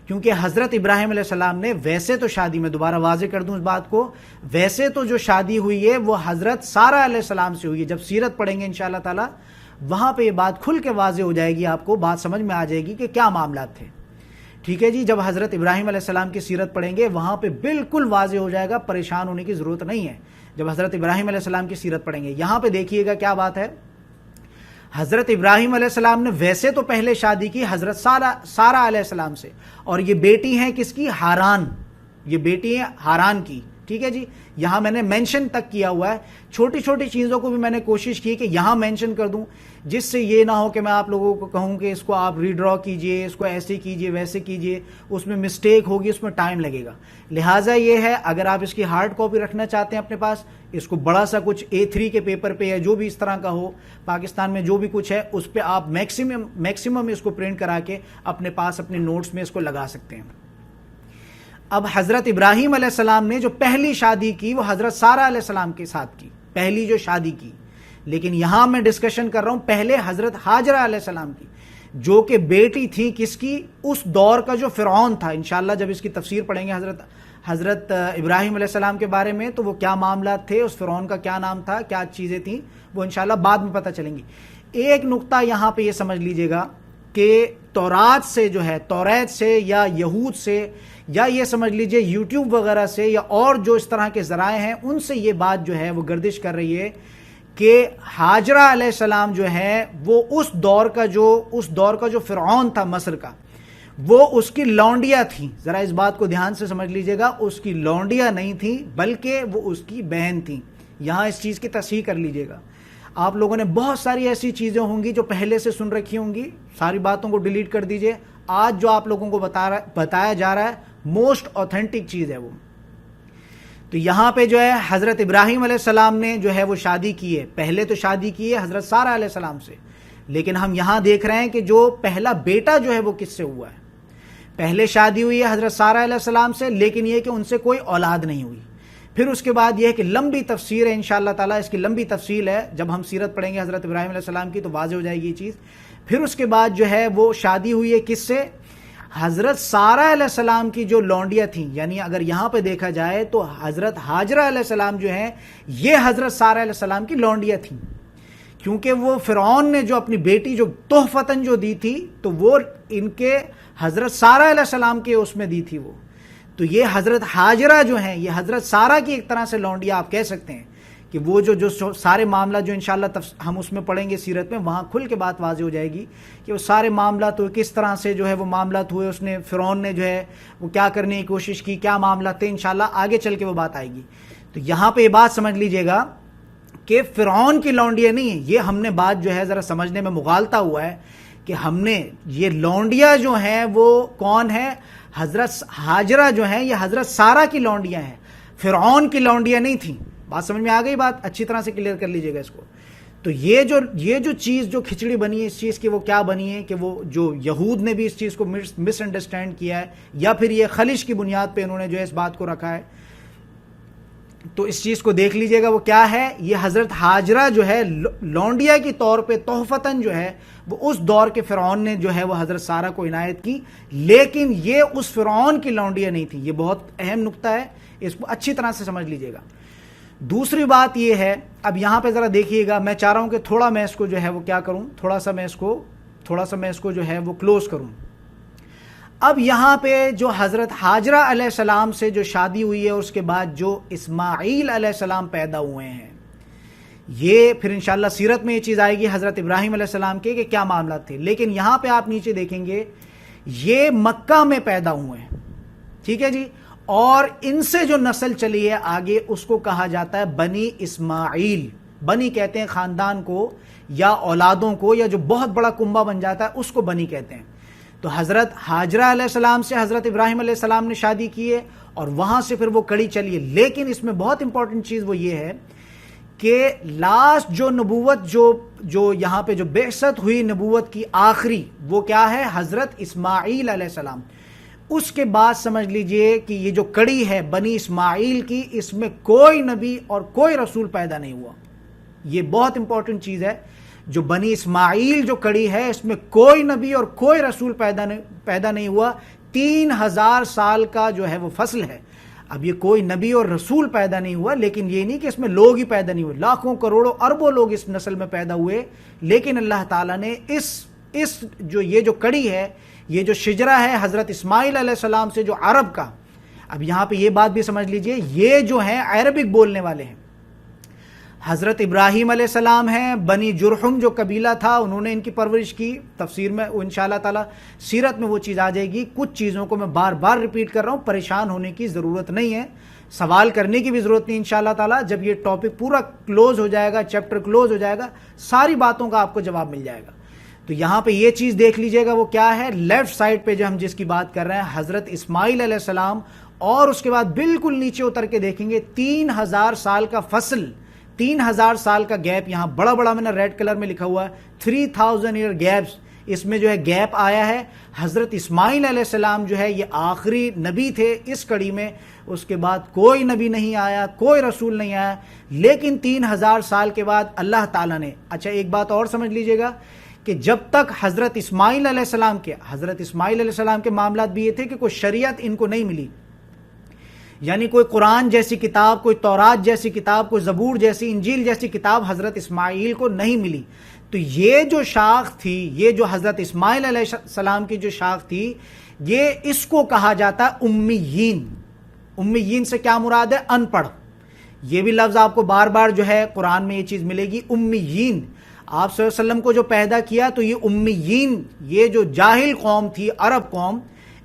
کیونکہ حضرت ابراہیم علیہ السلام نے ویسے تو شادی، میں دوبارہ واضح کر دوں اس بات کو، ویسے تو جو شادی ہوئی ہے وہ حضرت سارہ علیہ السلام سے ہوئی ہے. جب سیرت پڑھیں گے انشاءاللہ تعالی وہاں پہ یہ بات کھل کے واضح ہو جائے گی، آپ کو بات سمجھ میں آ جائے گی کہ کیا معاملات تھے. ٹھیک ہے جی، جب حضرت ابراہیم علیہ السلام کی سیرت پڑھیں گے وہاں پہ بالکل واضح ہو جائے گا، پریشان ہونے کی ضرورت نہیں ہے. جب حضرت ابراہیم علیہ السلام کی سیرت پڑھیں گے یہاں پہ دیکھیے گا کیا بات ہے. حضرت ابراہیم علیہ السلام نے ویسے تو پہلے شادی کی حضرت سارہ علیہ السلام سے، اور یہ بیٹی ہیں کس کی، ہاران، یہ بیٹی ہیں ہاران کی. ٹھیک ہے جی، یہاں میں نے مینشن تک کیا ہوا ہے. چھوٹی چھوٹی چیزوں کو بھی میں نے کوشش کی کہ یہاں مینشن کر دوں، جس سے یہ نہ ہو کہ میں آپ لوگوں کو کہوں کہ اس کو آپ ریڈرا کیجئے، اس کو ایسے کیجئے ویسے کیجئے، اس میں مسٹیک ہوگی، اس میں ٹائم لگے گا. لہٰذا یہ ہے اگر آپ اس کی ہارڈ کاپی رکھنا چاہتے ہیں اپنے پاس، اس کو بڑا سا کچھ A3 کے پیپر پہ یا جو بھی اس طرح کا ہو پاکستان میں جو بھی کچھ ہے اس پہ آپ میکسیمم اس کو پرنٹ کرا کے اپنے پاس اپنے نوٹس میں اس کو لگا سکتے ہیں. اب حضرت ابراہیم علیہ السلام نے جو پہلی شادی کی وہ حضرت سارہ علیہ السلام کے ساتھ کی، پہلی جو شادی کی. لیکن یہاں میں ڈسکشن کر رہا ہوں پہلے حضرت ہاجرہ علیہ السلام کی، جو کہ بیٹی تھی کس کی، اس دور کا جو فرعون تھا. انشاءاللہ جب اس کی تفسیر پڑھیں گے حضرت ابراہیم علیہ السلام کے بارے میں تو وہ کیا معاملات تھے، اس فرعون کا کیا نام تھا، کیا چیزیں تھیں، وہ انشاءاللہ بعد میں پتہ چلیں گی. ایک نقطہ یہاں پہ یہ سمجھ لیجئے گا کہ تورات سے جو ہے، توریت سے یا یہود سے یا یہ سمجھ لیجئے یوٹیوب وغیرہ سے یا اور جو اس طرح کے ذرائع ہیں ان سے یہ بات جو ہے وہ گردش کر رہی ہے کہ ہاجرہ علیہ السلام جو ہے وہ اس دور کا جو فرعون تھا مصر کا، وہ اس کی لونڈیاں تھیں. ذرا اس بات کو دھیان سے سمجھ لیجئے گا، اس کی لونڈیاں نہیں تھیں بلکہ وہ اس کی بہن تھیں. یہاں اس چیز کی تصحیح کر لیجئے گا. آپ لوگوں نے بہت ساری ایسی چیزیں ہوں گی جو پہلے سے سن رکھی ہوں گی، ساری باتوں کو ڈیلیٹ کر دیجئے. آج جو آپ لوگوں کو بتایا جا رہا ہے موسٹ اوتھینٹک چیز ہے وہ. تو یہاں پہ جو ہے حضرت ابراہیم علیہ السلام نے جو ہے وہ شادی کی ہے، پہلے تو شادی کی ہے حضرت سارہ علیہ السلام سے، لیکن ہم یہاں دیکھ رہے ہیں کہ جو پہلا بیٹا جو ہے وہ کس سے ہوا ہے. پہلے شادی ہوئی ہے حضرت سارہ علیہ السلام سے، لیکن یہ کہ ان سے کوئی اولاد نہیں ہوئی. پھر اس کے بعد یہ ہے کہ لمبی تفسیر ہے انشاءاللہ تعالیٰ، اس کی لمبی تفصیل ہے، جب ہم سیرت پڑھیں گے حضرت ابراہیم علیہ السلام کی تو واضح ہو جائے گی یہ چیز. پھر اس کے بعد جو ہے وہ شادی ہوئی ہے کس سے، حضرت سارہ علیہ السلام کی جو لونڈیاں تھیں. یعنی اگر یہاں پہ دیکھا جائے تو حضرت ہاجرہ علیہ السلام جو ہیں یہ حضرت سارہ علیہ السلام کی لونڈیاں تھیں، کیونکہ وہ فرعون نے جو اپنی بیٹی جو تحفتاً جو دی تھی تو وہ ان کے حضرت سارہ علیہ السلام کے اس میں دی تھی وہ. تو یہ حضرت ہاجرہ جو ہیں یہ حضرت سارہ کی ایک طرح سے لونڈیاں آپ کہہ سکتے ہیں کہ وہ جو سارے معاملہ جو انشاءاللہ ہم اس میں پڑھیں گے سیرت میں وہاں کھل کے بات واضح ہو جائے گی کہ وہ سارے معاملات ہوئے، کس طرح سے جو ہے وہ معاملات ہوئے، اس نے فرعون نے جو ہے وہ کیا کرنے کی کوشش کی، کیا معاملات تھے. انشاءاللہ آگے چل کے وہ بات آئے گی. تو یہاں پہ یہ بات سمجھ لیجئے گا کہ فرعون کی لونڈیاں نہیں ہیں. یہ ہم نے بات جو ہے ذرا سمجھنے میں مغالطہ ہوا ہے کہ ہم نے یہ لونڈیاں جو ہیں وہ کون ہیں، حضرت ہاجرہ جو ہیں یہ حضرت سارہ کی لونڈیاں ہیں، فرعون کی لونڈیاں نہیں تھیں. بات سمجھ میں آ گئی، بات اچھی طرح سے کلیئر کر لیجئے گا اس کو. تو یہ جو چیز جو کھچڑی بنی ہے اس چیز کی وہ کیا بنی ہے کہ وہ جو یہود نے بھی اس چیز کو مس انڈرسٹینڈ کیا ہے یا پھر یہ خلش کی بنیاد پہ انہوں نے جو ہے اس بات کو رکھا ہے. تو اس چیز کو دیکھ لیجئے گا وہ کیا ہے. یہ حضرت ہاجرہ جو ہے لونڈیا کی طور پہ تحفتاً جو ہے وہ اس دور کے فرعون نے جو ہے وہ حضرت سارہ کو عنایت کی، لیکن یہ اس فرعون کی لونڈیا نہیں تھی. یہ بہت اہم نقطہ ہے، اس کو اچھی طرح سے سمجھ لیجئے گا. دوسری بات یہ ہے، اب یہاں پہ ذرا دیکھیے گا، میں چاہ رہا ہوں کہ تھوڑا میں اس کو جو ہے وہ کیا کروں، تھوڑا سا میں اس کو جو ہے وہ کلوز کروں. اب یہاں پہ جو حضرت ہاجرہ علیہ السلام سے جو شادی ہوئی ہے، اس کے بعد جو اسماعیل علیہ السلام پیدا ہوئے ہیں، یہ پھر انشاءاللہ سیرت میں یہ چیز آئے گی حضرت ابراہیم علیہ السلام کے کہ کیا معاملات تھے. لیکن یہاں پہ آپ نیچے دیکھیں گے یہ مکہ میں پیدا ہوئے ہیں، ٹھیک ہے جی. اور ان سے جو نسل چلی ہے آگے اس کو کہا جاتا ہے بنی اسماعیل. بنی کہتے ہیں خاندان کو یا اولادوں کو، یا جو بہت بڑا کنبہ بن جاتا ہے اس کو بنی کہتے ہیں. تو حضرت ہاجرہ علیہ السلام سے حضرت ابراہیم علیہ السلام نے شادی کی ہے اور وہاں سے پھر وہ کڑی چلی ہے. لیکن اس میں بہت امپورٹنٹ چیز وہ یہ ہے کہ لاسٹ جو نبوت جو یہاں پہ جو بعثت ہوئی نبوت کی آخری، وہ کیا ہے؟ حضرت اسماعیل علیہ السلام. اس کے بعد سمجھ لیجئے کہ یہ جو کڑی ہے بنی اسماعیل کی، اس میں کوئی نبی اور کوئی رسول پیدا نہیں ہوا. یہ بہت امپورٹنٹ چیز ہے. جو بنی اسماعیل جو کڑی ہے اس میں کوئی نبی اور کوئی رسول پیدا نہیں ہوا. 3000 سال کا جو ہے وہ فصل ہے. اب یہ کوئی نبی اور رسول پیدا نہیں ہوا، لیکن یہ نہیں کہ اس میں لوگ ہی پیدا نہیں ہوئے، لاکھوں کروڑوں اربوں لوگ اس نسل میں پیدا ہوئے. لیکن اللہ تعالیٰ نے اس جو یہ جو کڑی ہے، یہ جو شجرہ ہے حضرت اسماعیل علیہ السلام سے جو عرب کا، اب یہاں پہ یہ بات بھی سمجھ لیجئے، یہ جو ہیں عربک بولنے والے ہیں. حضرت ابراہیم علیہ السلام ہیں، بنی جرحم جو قبیلہ تھا انہوں نے ان کی پرورش کی. تفسیر میں انشاءاللہ تعالی سیرت میں وہ چیز آ جائے گی. کچھ چیزوں کو میں بار بار ریپیٹ کر رہا ہوں، پریشان ہونے کی ضرورت نہیں ہے، سوال کرنے کی بھی ضرورت نہیں. انشاءاللہ تعالی جب یہ ٹاپک پورا کلوز ہو جائے گا، چیپٹر کلوز ہو جائے گا، ساری باتوں کا آپ کو جواب مل جائے گا. تو یہاں پہ یہ چیز دیکھ لیجئے گا وہ کیا ہے. لیفٹ سائڈ پہ جو ہم جس کی بات کر رہے ہیں حضرت اسماعیل علیہ السلام، اور اس کے بعد بالکل نیچے اتر کے دیکھیں گے 3000 سال کا فصل، 3000 سال کا گیپ. یہاں بڑا بڑا میں نے ریڈ کلر میں لکھا ہوا ہے 3000 ایئر گیپس، اس میں جو ہے گیپ آیا ہے. حضرت اسماعیل علیہ السلام جو ہے یہ آخری نبی تھے اس کڑی میں. اس کے بعد کوئی نبی نہیں آیا، کوئی رسول نہیں آیا. لیکن 3000 سال کے بعد اللہ تعالیٰ نے، اچھا ایک بات اور سمجھ لیجئے گا کہ جب تک حضرت اسماعیل علیہ السلام کے معاملات بھی یہ تھے کہ کوئی شریعت ان کو نہیں ملی، یعنی کوئی قرآن جیسی کتاب، کوئی تورات جیسی کتاب، کوئی زبور جیسی، انجیل جیسی کتاب حضرت اسماعیل کو نہیں ملی. تو یہ جو شاخ تھی، یہ جو حضرت اسماعیل علیہ السلام کی جو شاخ تھی، یہ اس کو کہا جاتا ہے امیین. امیین سے کیا مراد ہے؟ ان پڑھ. یہ بھی لفظ آپ کو بار بار جو ہے قرآن میں یہ چیز ملے گی، امیین. آپ صلی اللہ علیہ وسلم کو جو پیدا کیا تو یہ امیین، یہ جو جاہل قوم تھی، عرب قوم،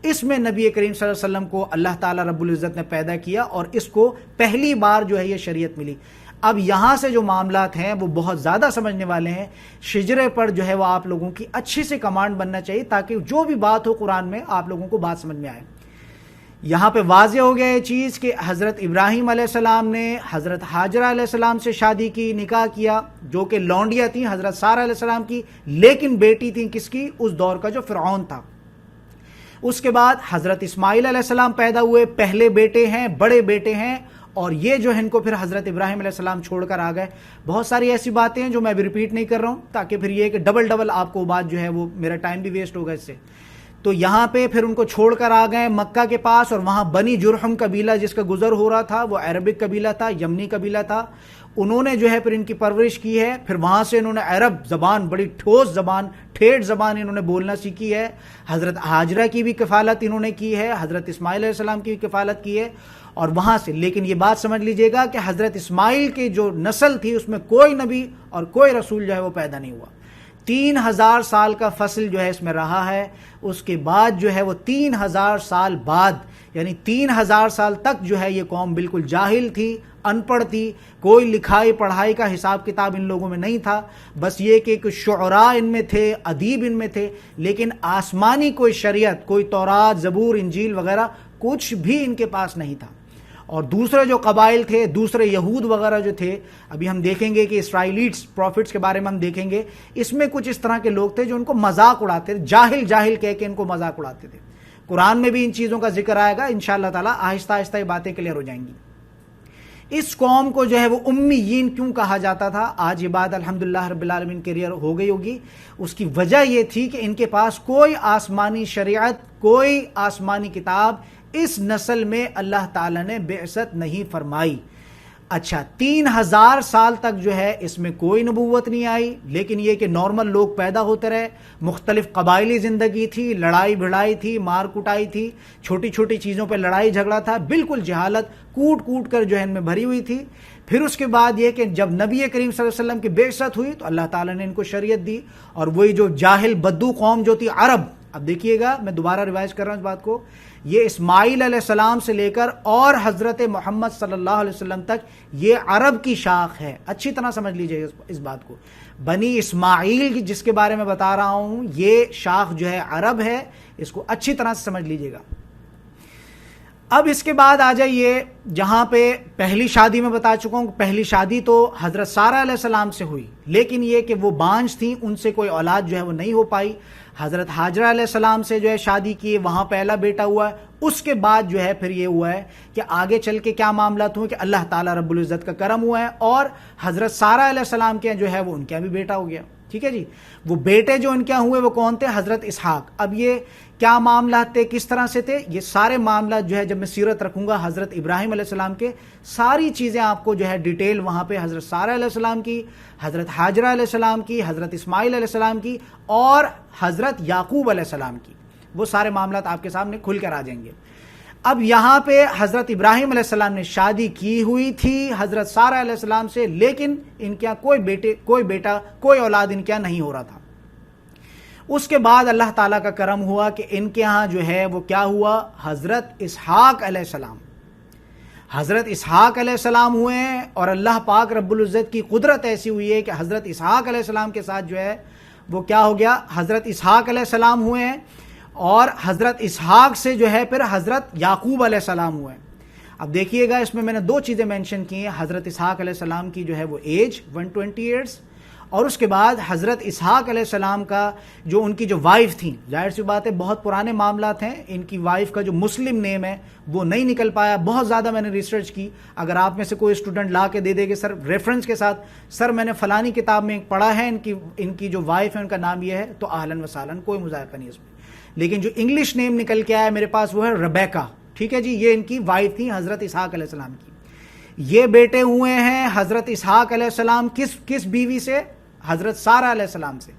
اس میں نبی کریم صلی اللہ علیہ وسلم کو اللہ تعالیٰ رب العزت نے پیدا کیا اور اس کو پہلی بار جو ہے یہ شریعت ملی. اب یہاں سے جو معاملات ہیں وہ بہت زیادہ سمجھنے والے ہیں. شجرے پر جو ہے وہ آپ لوگوں کی اچھی سے کمانڈ بننا چاہیے تاکہ جو بھی بات ہو قرآن میں آپ لوگوں کو بات سمجھ میں آئے. یہاں پہ واضح ہو گیا یہ چیز کہ حضرت ابراہیم علیہ السلام نے حضرت ہاجرہ علیہ السلام سے شادی کی، نکاح کیا، جو کہ لونڈیا تھیں حضرت سارہ علیہ السلام کی، لیکن بیٹی تھیں کس کی؟ اس دور کا جو فرعون تھا. اس کے بعد حضرت اسماعیل علیہ السلام پیدا ہوئے، پہلے بیٹے ہیں، بڑے بیٹے ہیں، اور یہ جو ہے ان کو پھر حضرت ابراہیم علیہ السلام چھوڑ کر آ گئے. بہت ساری ایسی باتیں ہیں جو میں ابھی ریپیٹ نہیں کر رہا ہوں تاکہ پھر یہ کہ ڈبل آپ کو بات جو ہے وہ میرا ٹائم بھی ویسٹ ہوگا اس سے. تو یہاں پہ پھر ان کو چھوڑ کر آ گئے مکہ کے پاس، اور وہاں بنی جرحم قبیلہ جس کا گزر ہو رہا تھا وہ عربک قبیلہ تھا، یمنی قبیلہ تھا. انہوں نے جو ہے پھر ان کی پرورش کی ہے. پھر وہاں سے انہوں نے عرب زبان، بڑی ٹھوس زبان، ٹھیٹھ زبان انہوں نے بولنا سیکھی ہے. حضرت ہاجرہ کی بھی کفالت انہوں نے کی ہے، حضرت اسماعیل علیہ السلام کی بھی کفالت کی ہے. اور وہاں سے لیکن یہ بات سمجھ لیجئے گا کہ حضرت اسماعیل کی جو نسل تھی اس میں کوئی نبی اور کوئی رسول جو ہے وہ پیدا نہیں ہوا. 3000 سال کا فصل جو ہے اس میں رہا ہے. اس کے بعد جو ہے وہ 3000 سال بعد، یعنی 3000 سال تک جو ہے یہ قوم بالکل جاہل تھی، ان پڑھ تھی، کوئی لکھائی پڑھائی کا حساب کتاب ان لوگوں میں نہیں تھا. بس یہ کہ کچھ شعراء ان میں تھے، ادیب ان میں تھے، لیکن آسمانی کوئی شریعت، کوئی تورات، زبور، انجیل وغیرہ کچھ بھی ان کے پاس نہیں تھا. اور دوسرے جو قبائل تھے، دوسرے یہود وغیرہ جو تھے، ابھی ہم دیکھیں گے کہ اسرائیلیٹس پروفٹس کے بارے میں ہم دیکھیں گے، اس میں کچھ اس طرح کے لوگ تھے جو ان کو مذاق اڑاتے تھے، جاہل کہہ کے ان کو مذاق اڑاتے تھے. قرآن میں بھی ان چیزوں کا ذکر آئے گا انشاءاللہ تعالی، آہستہ آہستہ یہ باتیں کلیئر ہو جائیں گی. اس قوم کو جو ہے وہ امیین کیوں کہا جاتا تھا؟ آج یہ بات الحمدللہ رب العالمین کلیئر ہو گئی ہوگی. اس کی وجہ یہ تھی کہ ان کے پاس کوئی آسمانی شریعت، کوئی آسمانی کتاب اس نسل میں اللہ تعالیٰ نے بعثت نہیں فرمائی. اچھا 3000 سال تک جو ہے اس میں کوئی نبوت نہیں آئی، لیکن یہ کہ نارمل لوگ پیدا ہوتے رہے، مختلف قبائلی زندگی تھی، لڑائی بھڑائی تھی، مار کٹائی تھی، چھوٹی چھوٹی چیزوں پہ لڑائی جھگڑا تھا، بالکل جہالت کوٹ کوٹ کر جو ہے ان میں بھری ہوئی تھی. پھر اس کے بعد یہ کہ جب نبی کریم صلی اللہ علیہ وسلم کی بعثت ہوئی تو اللہ تعالیٰ نے ان کو شریعت دی، اور وہی جو جاہل بدو قوم جو تھی عرب، اب دیکھیے گا میں دوبارہ ریوائز کر رہا ہوں اس بات کو، یہ اسماعیل علیہ السلام سے لے کر اور حضرت محمد صلی اللہ علیہ وسلم تک یہ عرب کی شاخ ہے. اچھی طرح سمجھ لیجئے اس بات کو. بنی اسماعیل جس کے بارے میں بتا رہا ہوں یہ شاخ جو ہے عرب ہے، اس کو اچھی طرح سے سمجھ لیجئے گا. اب اس کے بعد آ جائیے جہاں پہ پہلی شادی میں بتا چکا ہوں. پہلی شادی تو حضرت سارہ علیہ السلام سے ہوئی، لیکن یہ کہ وہ بانجھ تھیں، ان سے کوئی اولاد جو ہے وہ نہیں ہو پائی. حضرت حاجرہ علیہ السلام سے جو ہے شادی کی، وہاں پہلا بیٹا ہوا ہے. اس کے بعد جو ہے پھر یہ ہوا ہے کہ آگے چل کے کیا معاملات ہوئے کہ اللہ تعالیٰ رب العزت کا کرم ہوا ہے، اور حضرت سارہ علیہ السلام کے جو ہے وہ ان کا بھی بیٹا ہو گیا. ٹھیک ہے جی. وہ بیٹے جو ان کے ہوئے وہ کون تھے؟ حضرت اسحاق. اب یہ کیا معاملات تھے، کس طرح سے تھے، یہ سارے معاملات جو ہے جب میں سیرت رکھوں گا حضرت ابراہیم علیہ السلام کے، ساری چیزیں آپ کو جو ہے ڈیٹیل وہاں پہ حضرت سارہ علیہ السلام کی، حضرت حاجرہ علیہ السلام کی، حضرت اسماعیل علیہ السلام کی، اور حضرت یعقوب علیہ السلام کی، وہ سارے معاملات آپ کے سامنے کھل کر آ جائیں گے. اب یہاں پہ حضرت ابراہیم علیہ السلام نے شادی کی ہوئی تھی حضرت سارہ علیہ السلام سے، لیکن ان کے کوئی بیٹا کوئی اولاد ان کے یہاں نہیں ہو رہا تھا. اس کے بعد اللہ تعالیٰ کا کرم ہوا کہ ان کے ہاں جو ہے وہ کیا ہوا، حضرت اسحاق علیہ السلام، حضرت اسحاق علیہ السلام ہوئے ہیں. اور اللہ پاک رب العزت کی قدرت ایسی ہوئی ہے کہ حضرت اسحاق علیہ السلام کے ساتھ جو ہے وہ کیا ہو گیا، حضرت اسحاق علیہ السلام ہوئے ہیں، اور حضرت اسحاق سے جو ہے پھر حضرت یعقوب علیہ السلام ہوئے ہیں. اب دیکھیے گا اس میں نے دو چیزیں مینشن کی ہیں. حضرت اسحاق علیہ السلام کی جو ہے وہ ایج 120 ایئرس، اور اس کے بعد حضرت اسحاق علیہ السلام کا جو ان کی جو وائف تھیں، ظاہر سی بات ہے بہت پرانے معاملات ہیں، ان کی وائف کا جو مسلم نیم ہے وہ نہیں نکل پایا. بہت زیادہ میں نے ریسرچ کی. اگر آپ میں سے کوئی اسٹوڈنٹ لا کے دے دے کہ سر ریفرنس کے ساتھ، سر میں نے فلانی کتاب میں پڑھا ہے ان کی جو وائف ہے ان کا نام یہ ہے، تو اہلاً و سہلاً، کوئی مذائقہ نہیں اس میں. لیکن جو انگلش نیم نکل کے آیا میرے پاس وہ ہے ربیکا. ٹھیک ہے جی. یہ ان کی وائف تھی حضرت اسحاق علیہ السلام کی. یہ بیٹے ہوئے ہیں حضرت اسحاق علیہ السلام کس بیوی سے؟ حضرت سارہ علیہ السلام سے.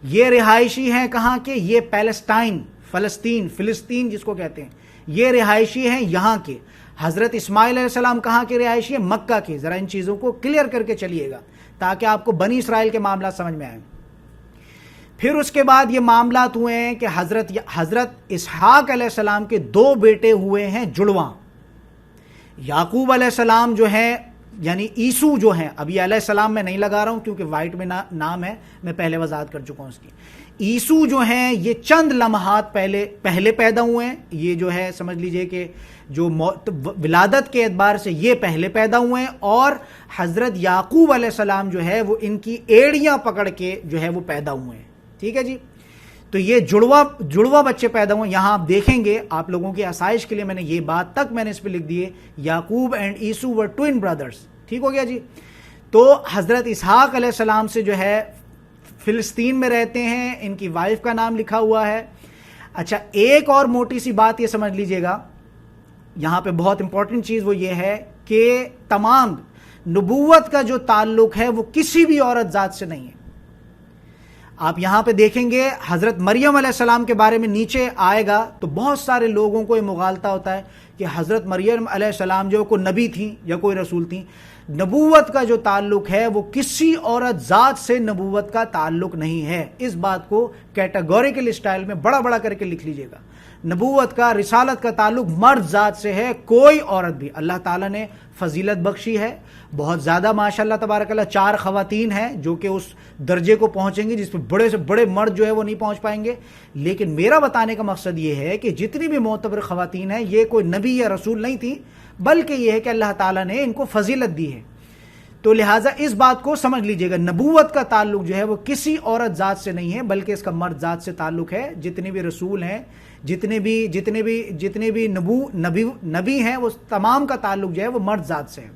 یہ رہائشی ہیں کہاں کے؟ یہ پیلسٹائن، فلسطین جس کو کہتے ہیں، یہ رہائشی ہیں یہاں کے. حضرت اسماعیل علیہ السلام کہاں کے رہائشی ہیں؟ مکہ کے. ذرا ان چیزوں کو کلیئر کر کے چلیے گا تاکہ آپ کو بنی اسرائیل کے معاملات سمجھ میں آئیں. پھر اس کے بعد یہ معاملات ہوئے ہیں کہ حضرت اسحاق علیہ السلام کے دو بیٹے ہوئے ہیں جڑواں. یعقوب علیہ السلام جو ہیں، یعنی عیسو جو ہیں، ابھی علیہ السلام میں نہیں لگا رہا ہوں کیونکہ وائٹ میں نام ہے، میں پہلے وضاحت کر چکا ہوں اس کی. عیسو جو ہیں یہ چند لمحات پہلے پیدا ہوئے ہیں. یہ جو ہے سمجھ لیجئے کہ جو ولادت کے اعتبار سے یہ پہلے پیدا ہوئے ہیں، اور حضرت یعقوب علیہ السلام جو ہے وہ ان کی ایڑیاں پکڑ کے جو ہے وہ پیدا ہوئے ہیں. ٹھیک ہے جی. تو یہ جڑوا بچے پیدا ہوئے. یہاں آپ دیکھیں گے، آپ لوگوں کی آسائش کے لیے میں نے یہ بات تک میں نے اس پہ لکھ دی ہے، یعقوب اینڈ عیسو ور ٹوین برادرز. ٹھیک ہو گیا جی. تو حضرت اسحاق علیہ السلام سے جو ہے فلسطین میں رہتے ہیں، ان کی وائف کا نام لکھا ہوا ہے. اچھا ایک اور موٹی سی بات یہ سمجھ لیجئے گا یہاں پہ، بہت امپورٹنٹ چیز وہ یہ ہے کہ تمام نبوت کا جو تعلق ہے وہ کسی بھی عورت ذات سے نہیں ہے. آپ یہاں پہ دیکھیں گے حضرت مریم علیہ السلام کے بارے میں نیچے آئے گا تو بہت سارے لوگوں کو یہ مغالطہ ہوتا ہے کہ حضرت مریم علیہ السلام جو کوئی نبی تھیں یا کوئی رسول تھیں. نبوت کا جو تعلق ہے وہ کسی عورت ذات سے نبوت کا تعلق نہیں ہے. اس بات کو کیٹاگوریکل اسٹائل میں بڑا بڑا کر کے لکھ لیجئے گا. نبوت کا، رسالت کا تعلق مرد ذات سے ہے، کوئی عورت بھی. اللہ تعالیٰ نے فضیلت بخشی ہے بہت زیادہ، ماشاءاللہ تبارک اللہ. 4 خواتین ہیں جو کہ اس درجے کو پہنچیں گی جس پہ بڑے سے بڑے مرد جو ہے وہ نہیں پہنچ پائیں گے. لیکن میرا بتانے کا مقصد یہ ہے کہ جتنی بھی معتبر خواتین ہیں یہ کوئی نبی یا رسول نہیں تھی، بلکہ یہ ہے کہ اللہ تعالیٰ نے ان کو فضیلت دی ہے. تو لہٰذا اس بات کو سمجھ لیجئے گا، نبوت کا تعلق جو ہے وہ کسی عورت ذات سے نہیں ہے بلکہ اس کا مرد ذات سے تعلق ہے. جتنے بھی رسول ہیں، جتنے بھی نبی ہیں، وہ تمام کا تعلق جو ہے وہ مرد ذات سے ہے.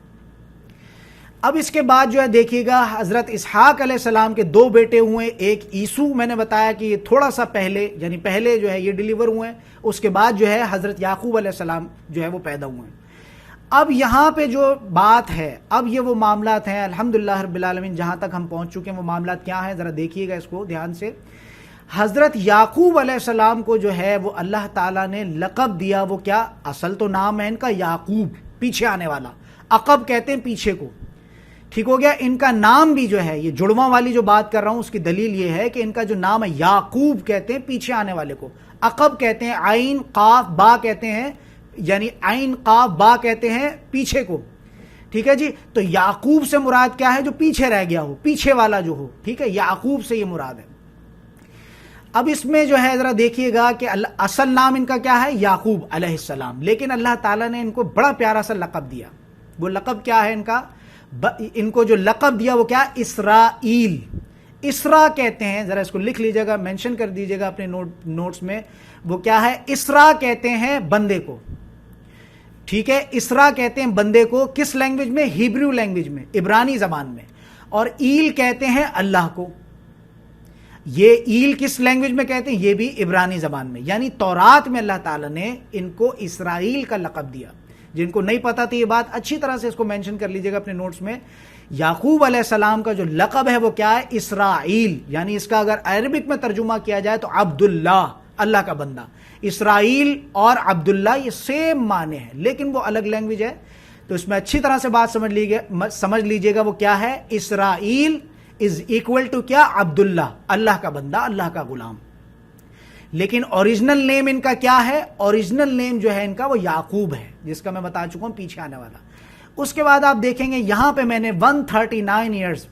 اب اس کے بعد جو ہے دیکھیے گا حضرت اسحاق علیہ السلام کے 2 بیٹے ہوئے، ایک عیسو، میں نے بتایا کہ یہ تھوڑا سا پہلے، یعنی پہلے جو ہے یہ ڈیلیور ہوئے ہیں، اس کے بعد جو ہے حضرت یعقوب علیہ السلام جو ہے وہ پیدا ہوئے ہیں۔ اب یہاں پہ جو بات ہے، اب یہ وہ معاملات ہیں الحمدللہ رب العالمین جہاں تک ہم پہنچ چکے ہیں، وہ معاملات کیا ہیں ذرا دیکھیے گا اس کو دھیان سے۔ حضرت یعقوب علیہ السلام کو جو ہے وہ اللہ تعالیٰ نے لقب دیا، وہ کیا؟ اصل تو نام ہے ان کا یعقوب، پیچھے آنے والا، عقب کہتے ہیں پیچھے کو، ٹھیک ہو گیا۔ ان کا نام بھی جو ہے، یہ جڑواں والی جو بات کر رہا ہوں اس کی دلیل یہ ہے کہ ان کا جو نام ہے یعقوب کہتے ہیں پیچھے آنے والے کو، عقب کہتے ہیں عین قاف با کہتے ہیں، یعنی عین قاف با کہتے ہیں پیچھے کو، ٹھیک ہے جی۔ تو یعقوب سے مراد کیا ہے؟ جو پیچھے رہ گیا ہو، پیچھے والا جو ہو، ٹھیک ہے، یعقوب سے یہ مراد ہے۔ اب اس میں جو ہے ذرا دیکھیے گا کہ اصل نام ان کا کیا ہے؟ یعقوب علیہ السلام، لیکن اللہ تعالیٰ نے ان کو بڑا پیارا سا لقب دیا۔ وہ لقب کیا ہے ان کا؟ ان کو جو لقب دیا وہ کیا؟ اسرائیل۔ اسرا کہتے ہیں، ذرا اس کو لکھ لیجیے گا، مینشن کر دیجیے گا اپنے نوٹس میں، وہ کیا ہے؟ اسرا کہتے ہیں بندے کو، ٹھیک ہے، اسرا کہتے ہیں بندے کو، کس لینگویج میں؟ ہیبریو لینگویج میں، عبرانی زبان میں۔ اور ایل کہتے ہیں اللہ کو۔ یہ ایل کس لینگویج میں کہتے ہیں؟ یہ بھی عبرانی زبان میں، یعنی تورات میں اللہ تعالیٰ نے ان کو اسرائیل کا لقب دیا۔ جن کو نہیں پتا تھی یہ بات، اچھی طرح سے اس کو مینشن کر لیجیے گا اپنے نوٹس میں۔ یعقوب علیہ السلام کا جو لقب ہے وہ کیا ہے؟ اسرائیل، یعنی اس کا اگر عربک میں ترجمہ کیا جائے تو عبداللہ، اللہ کا بندہ۔ اسرائیل اور عبداللہ یہ سیم معنی ہے، لیکن وہ الگ لینگویج ہے، تو اس میں اچھی طرح سے بات سمجھ لیجیے گا وہ کیا ہے؟ اسرائیل از ایکول ٹو کیا؟ عبداللہ، اللہ کا بندہ، اللہ کا غلام۔ لیکن اوریجنل نیم ان کا کیا ہے؟ اوریجنل نیم جو ہے ان کا وہ یعقوب ہے، جس کا میں بتا چکا ہوں پیچھے آنے والا۔ اس کے بعد آپ دیکھیں گے یہاں پہ میں نے 139 ایئرز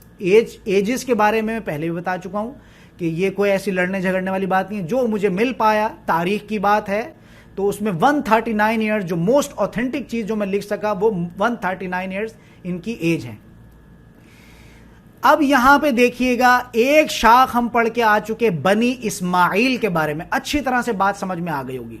ایجز کے بارے میں پہلے بھی بتا چکا ہوں کہ یہ کوئی ایسی لڑنے جھگڑنے والی بات نہیں ہے، جو مجھے مل پایا تاریخ کی بات ہے، تو اس میں 139 ایئرز جو موسٹ اوتھینٹک چیز جو میں لکھ سکا وہ 139 ایئرز ان کی ایج ہے۔ اب یہاں پہ دیکھیے گا ایک شاخ ہم پڑھ کے آ چکے بنی اسماعیل کے بارے میں، اچھی طرح سے بات سمجھ میں آ گئی ہوگی۔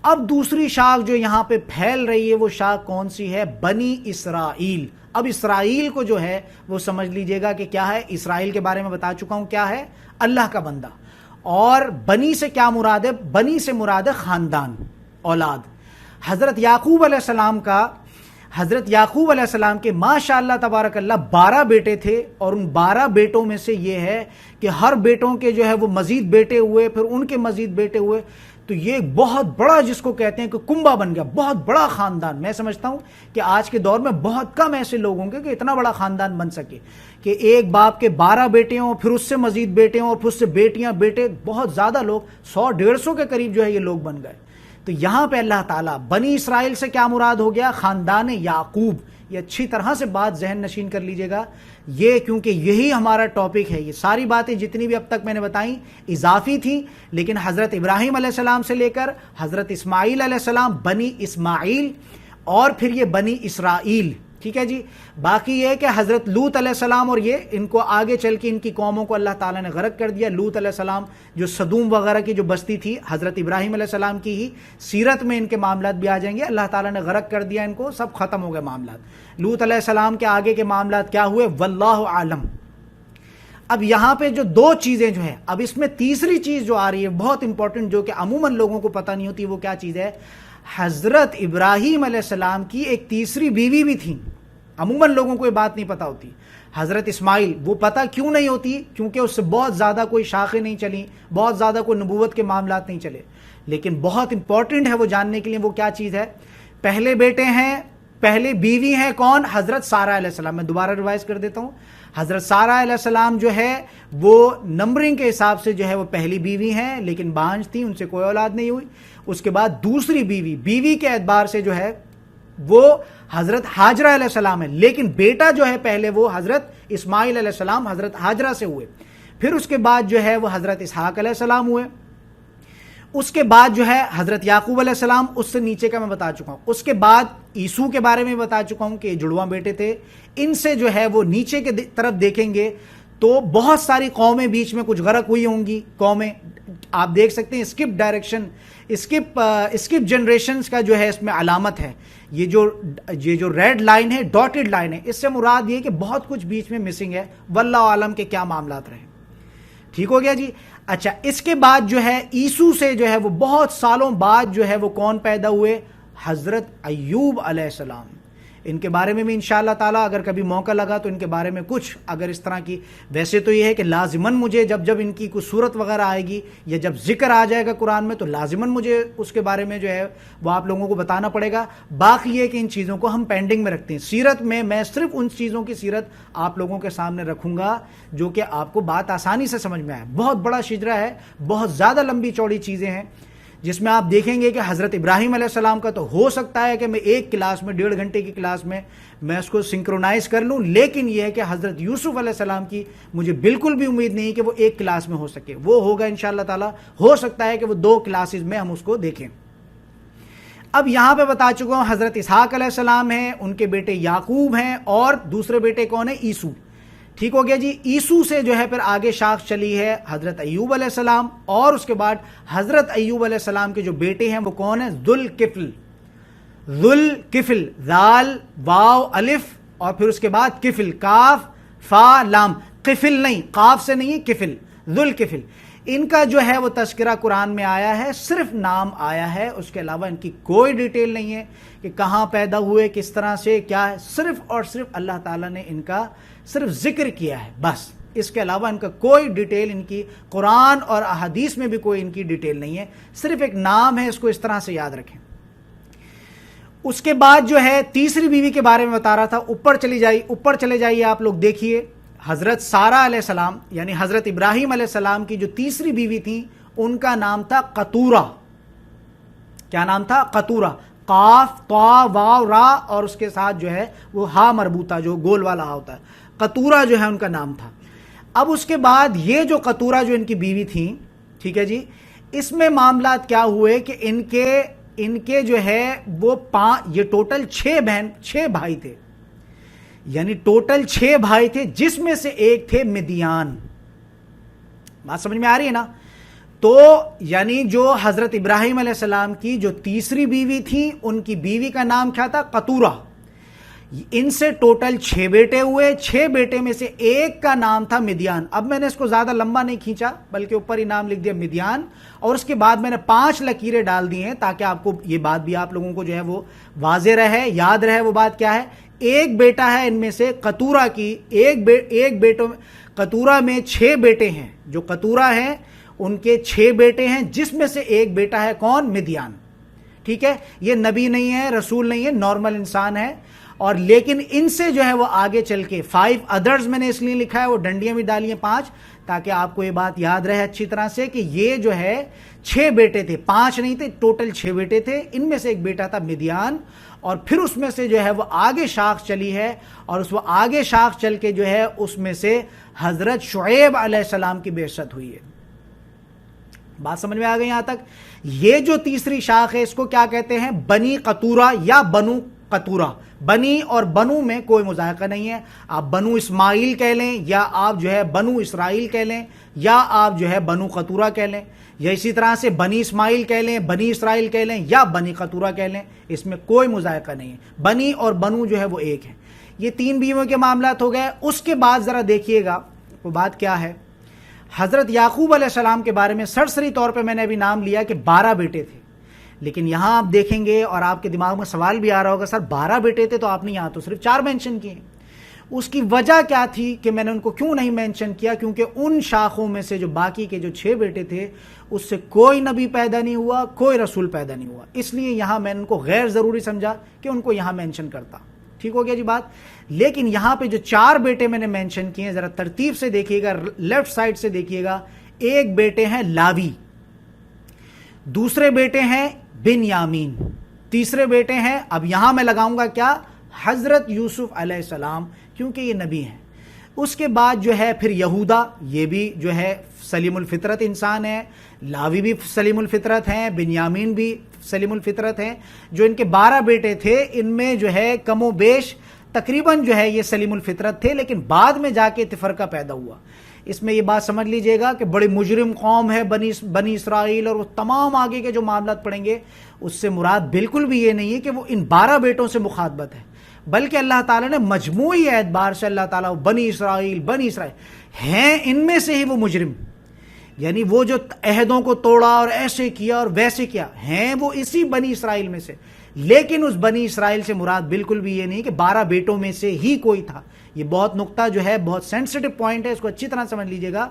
اب دوسری شاخ جو یہاں پہ پھیل رہی ہے وہ شاخ کون سی ہے؟ بنی اسرائیل۔ اب اسرائیل کو جو ہے وہ سمجھ لیجئے گا کہ کیا ہے۔ اسرائیل کے بارے میں بتا چکا ہوں کیا ہے؟ اللہ کا بندہ۔ اور بنی سے کیا مراد ہے؟ بنی سے مراد ہے خاندان، اولاد۔ حضرت یعقوب علیہ السلام کے ماشاء اللہ تبارک اللہ 12 بیٹے تھے، اور ان 12 بیٹوں میں سے یہ ہے کہ ہر بیٹوں کے جو ہے وہ مزید بیٹے ہوئے، پھر ان کے مزید بیٹے ہوئے، تو یہ بہت بڑا جس کو کہتے ہیں کہ کنبہ بن گیا، بہت بڑا خاندان۔ میں سمجھتا ہوں کہ آج کے دور میں بہت کم ایسے لوگ ہوں گے کہ اتنا بڑا خاندان بن سکے، کہ ایک باپ کے 12 بیٹے ہوں، پھر اس سے مزید بیٹے ہوں، اور پھر اس سے بیٹیاں بیٹے، بہت زیادہ لوگ، 100-150 کے قریب جو ہے یہ لوگ بن گئے۔ تو یہاں پہ اللہ تعالیٰ بنی اسرائیل سے کیا مراد ہو گیا؟ خاندان یعقوب۔ یہ اچھی طرح سے بات ذہن نشین کر لیجئے گا، یہ کیونکہ یہی ہمارا ٹاپک ہے۔ یہ ساری باتیں جتنی بھی اب تک میں نے بتائیں اضافی تھیں، لیکن حضرت ابراہیم علیہ السلام سے لے کر حضرت اسماعیل علیہ السلام، بنی اسماعیل، اور پھر یہ بنی اسرائیل، ٹھیک ہے جی۔ باقی یہ ہے کہ حضرت لوط علیہ السلام، اور یہ ان کو آگے چل کے ان کی قوموں کو اللہ تعالیٰ نے غرق کر دیا۔ لوط علیہ السلام جو صدوم وغیرہ کی جو بستی تھی، حضرت ابراہیم علیہ السلام کی ہی سیرت میں ان کے معاملات بھی آ جائیں گے۔ اللہ تعالیٰ نے غرق کر دیا ان کو، سب ختم ہو گئے معاملات۔ لوط علیہ السلام کے آگے کے معاملات کیا ہوئے؟ واللہ عالم۔ اب یہاں پہ جو 2 چیزیں جو ہیں، اب اس میں تیسری چیز جو آ رہی ہے بہت امپورٹنٹ، جو کہ عموماً لوگوں کو پتہ نہیں ہوتی، وہ کیا چیز ہے؟ حضرت ابراہیم علیہ السلام کی ایک تیسری بیوی بھی تھی۔ عموماً لوگوں کو یہ بات نہیں پتہ ہوتی۔ حضرت اسماعیل، وہ پتہ کیوں نہیں ہوتی؟ کیونکہ اس سے بہت زیادہ کوئی شاخیں نہیں چلیں، بہت زیادہ کوئی نبوت کے معاملات نہیں چلے، لیکن بہت امپورٹنٹ ہے وہ جاننے کے لیے۔ وہ کیا چیز ہے؟ پہلے بیٹے ہیں، پہلے بیوی ہیں کون؟ حضرت سارہ علیہ السلام۔ میں دوبارہ ریوائز کر دیتا ہوں، حضرت سارہ علیہ السلام جو ہے وہ نمبرنگ کے حساب سے جو ہے وہ پہلی بیوی ہیں، لیکن بانجھ تھی، ان سے کوئی اولاد نہیں ہوئی۔ اس کے بعد دوسری بیوی کے اعتبار سے جو ہے وہ حضرت ہاجرہ علیہ السلام ہے، لیکن بیٹا جو ہے پہلے وہ حضرت اسماعیل علیہ السلام حضرت ہاجرہ سے ہوئے۔ پھر اس کے بعد جو ہے وہ حضرت اسحاق علیہ السلام ہوئے۔ اس کے بعد جو ہے حضرت یعقوب علیہ السلام، اس سے نیچے کا میں بتا چکا ہوں۔ اس کے بعد عیسو کے بارے میں بتا چکا ہوں کہ جڑواں بیٹے تھے۔ ان سے جو ہے وہ نیچے کے طرف دیکھیں گے تو بہت ساری قومیں بیچ میں کچھ غرق ہوئی ہوں گی، قومیں آپ دیکھ سکتے ہیں اسکپ ڈائریکشن، اسکپ جنریشنز کا جو ہے اس میں علامت ہے، یہ جو ریڈ لائن ہے، ڈاٹڈ لائن ہے، اس سے مراد یہ کہ بہت کچھ بیچ میں مسنگ ہے، واللہ عالم کے کیا معاملات رہے. ٹھیک ہو گیا جی. اچھا، اس کے بعد جو ہے عیسو سے جو ہے وہ بہت سالوں بعد جو ہے وہ کون پیدا ہوئے؟ حضرت ایوب علیہ السلام. ان کے بارے میں بھی انشاءاللہ تعالیٰ اگر کبھی موقع لگا تو ان کے بارے میں کچھ اگر اس طرح کی، ویسے تو یہ ہے کہ لازماً مجھے جب ان کی کوئی صورت وغیرہ آئے گی یا جب ذکر آ جائے گا قرآن میں تو لازماً مجھے اس کے بارے میں جو ہے وہ آپ لوگوں کو بتانا پڑے گا. باقی یہ کہ ان چیزوں کو ہم پینڈنگ میں رکھتے ہیں. سیرت میں صرف ان چیزوں کی سیرت آپ لوگوں کے سامنے رکھوں گا جو کہ آپ کو بات آسانی سے سمجھ میں آئے. بہت بڑا شجرہ ہے، بہت زیادہ لمبی چوڑی چیزیں ہیں جس میں آپ دیکھیں گے کہ حضرت ابراہیم علیہ السلام کا تو ہو سکتا ہے کہ میں ایک کلاس میں 1.5 گھنٹے کی کلاس میں اس کو سنکرونائز کر لوں، لیکن یہ ہے کہ حضرت یوسف علیہ السلام کی مجھے بالکل بھی امید نہیں کہ وہ ایک کلاس میں ہو سکے. وہ ہوگا انشاءاللہ تعالی، ہو سکتا ہے کہ وہ 2 کلاسز میں ہم اس کو دیکھیں. اب یہاں پہ بتا چکا ہوں حضرت اسحاق علیہ السلام ہیں، ان کے بیٹے یعقوب ہیں، اور دوسرے بیٹے کون ہیں؟ عیسو. ٹھیک ہو گیا جی. عیسو سے جو ہے پھر آگے شاخ چلی ہے حضرت ایوب علیہ السلام، اور اس کے بعد حضرت ایوب علیہ السلام کے جو بیٹے ہیں وہ کون ہیں؟ ذوالکفل. ذال واو الف اور پھر اس کے بعد کفل، کاف فا لام. قفل نہیں، قاف سے نہیں ہے، کفل، ذوالکفل. ان کا جو ہے وہ تذکرہ قرآن میں آیا ہے، صرف نام آیا ہے، اس کے علاوہ ان کی کوئی ڈیٹیل نہیں ہے کہ کہاں پیدا ہوئے، کس طرح سے، کیا ہے. صرف اور صرف اللہ تعالیٰ نے ان کا صرف ذکر کیا ہے بس. اس کے علاوہ ان کا کوئی ڈیٹیل، ان کی قرآن اور احادیث میں بھی کوئی ان کی ڈیٹیل نہیں ہے، صرف ایک نام ہے. اس کو اس طرح سے یاد رکھیں. اس کے بعد جو ہے تیسری بیوی کے بارے میں بتا رہا تھا. اوپر چلے جائیے آپ لوگ، دیکھیے حضرت سارہ علیہ السلام یعنی حضرت ابراہیم علیہ السلام کی جو تیسری بیوی تھی ان کا نام تھا قطورہ. کیا نام تھا؟ قطورہ. قاف طا واو را اور اس کے ساتھ جو ہے وہ ہا مربوطہ جو گول والا ہا ہوتا ہے. قطورہ جو ہے ان کا نام تھا. اب اس کے بعد یہ جو قطورہ جو ان کی بیوی تھی، ٹھیک ہے جی، اس میں معاملات کیا ہوئے کہ ان کے جو ہے وہ یہ ٹوٹل 6 بھائی تھے، یعنی ٹوٹل 6 بھائی تھے، جس میں سے ایک تھے مدیان. بات سمجھ میں آ رہی ہے نا؟ تو یعنی جو حضرت ابراہیم علیہ السلام کی جو تیسری بیوی تھی ان کی بیوی کا نام کیا تھا؟ قطورہ. ان سے ٹوٹل 6 بیٹے ہوئے. 6 بیٹے میں سے ایک کا نام تھا مدیان. اب میں نے اس کو زیادہ لمبا نہیں کھینچا بلکہ اوپر ہی نام لکھ دیا مدیان، اور اس کے بعد میں نے 5 لکیریں ڈال دی ہیں تاکہ آپ کو یہ بات بھی آپ لوگوں کو جو ہے وہ واضح رہے، یاد رہے. وہ بات کیا ہے؟ ایک بیٹا ہے ان میں سے قطورہ کی، قطورہ میں 6 بیٹے ہیں. جو قطورہ ہیں ان کے 6 بیٹے ہیں، جس میں سے ایک بیٹا ہے کون؟ مدیان. ٹھیک ہے، یہ نبی نہیں ہے، رسول نہیں ہے، نارمل انسان ہے. اور لیکن ان سے جو ہے وہ آگے چل کے 5 ادرز میں نے اس لیے لکھا ہے، وہ ڈنڈیاں بھی ڈالی ہیں 5، تاکہ آپ کو یہ بات یاد رہے اچھی طرح سے کہ یہ جو ہے 6 بیٹے تھے، 5 نہیں تھے، ٹوٹل 6 بیٹے تھے. ان میں سے ایک بیٹا تھا مدیان، اور پھر اس میں سے جو ہے وہ آگے شاخ چلی ہے، اور اس وہ آگے شاخ چل کے جو ہے اس میں سے حضرت شعیب علیہ السلام کی بعثت ہوئی ہے. بات سمجھ میں آ گئی یہاں تک؟ یہ جو تیسری شاخ ہے اس کو کیا کہتے ہیں؟ بنی قطورہ یا بنو قطورہ. بنی اور بنو میں کوئی مذائقہ نہیں ہے. آپ بنو اسماعیل کہہ لیں، یا آپ جو ہے بنو اسرائیل کہہ لیں، یا آپ جو ہے بنو قطورہ کہہ لیں، یا اسی طرح سے بنی اسماعیل کہہ لیں، بنی اسرائیل کہہ لیں، یا بنی قطورہ کہہ لیں. اس میں کوئی مذائقہ نہیں ہے. بنی اور بنو جو ہے وہ ایک ہے. یہ 3 بیویوں کے معاملات ہو گئے. اس کے بعد ذرا دیکھیے گا وہ بات کیا ہے. حضرت یعقوب علیہ السلام کے بارے میں سرسری طور پہ میں نے ابھی نام لیا کہ 12 بیٹے تھے، لیکن یہاں آپ دیکھیں گے اور آپ کے دماغ میں سوال بھی آ رہا ہوگا، سر 12 بیٹے تھے تو آپ نے یہاں تو صرف 4 مینشن کیے. اس کی وجہ کیا تھی کہ میں نے ان کو کیوں نہیں مینشن کیا؟ کیونکہ ان شاخوں میں سے جو باقی کے جو 6 بیٹے تھے اس سے کوئی نبی پیدا نہیں ہوا، کوئی رسول پیدا نہیں ہوا. اس لیے یہاں میں ان کو غیر ضروری سمجھا کہ ان کو یہاں مینشن کرتا. ٹھیک ہو گیا جی بات؟ لیکن یہاں پہ جو 4 بیٹے میں نے مینشن کیے ہیں، ذرا ترتیب سے دیکھیے گا، لیفٹ سائڈ سے دیکھیے گا. ایک بیٹے ہیں لاوی، دوسرے بیٹے ہیں بنیامین، تیسرے بیٹے ہیں، اب یہاں میں لگاؤں گا کیا؟ حضرت یوسف علیہ السلام، کیونکہ یہ نبی ہیں. اس کے بعد جو ہے پھر یہودا، یہ بھی جو ہے سلیم الفطرت انسان ہے. لاوی بھی سلیم الفطرت ہیں، بنیامین بھی سلیم الفطرت ہیں. جو ان کے 12 بیٹے تھے ان میں جو ہے کم و بیش تقریباً جو ہے یہ سلیم الفطرت تھے، لیکن بعد میں جا کے تفرقہ پیدا ہوا. اس میں یہ بات سمجھ لیجئے گا کہ بڑی مجرم قوم ہے بنی اسرائیل، اور وہ تمام آگے کے جو معاملات پڑھیں گے اس سے مراد بالکل بھی یہ نہیں ہے کہ وہ ان 12 بیٹوں سے مخاطبت ہے، بلکہ اللہ تعالیٰ نے مجموعی اعتبار سے اللہ تعالیٰ بنی اسرائیل ہیں، ان میں سے ہی وہ مجرم، یعنی وہ جو عہدوں کو توڑا اور ایسے کیا اور ویسے کیا، ہیں وہ اسی بنی اسرائیل میں سے، لیکن اس بنی اسرائیل سے مراد بالکل بھی یہ نہیں کہ 12 بیٹوں میں سے ہی کوئی تھا۔ یہ بہت نقطہ جو ہے بہت سینسٹیو پوائنٹ ہے، اس کو اچھی طرح سمجھ لیجئے گا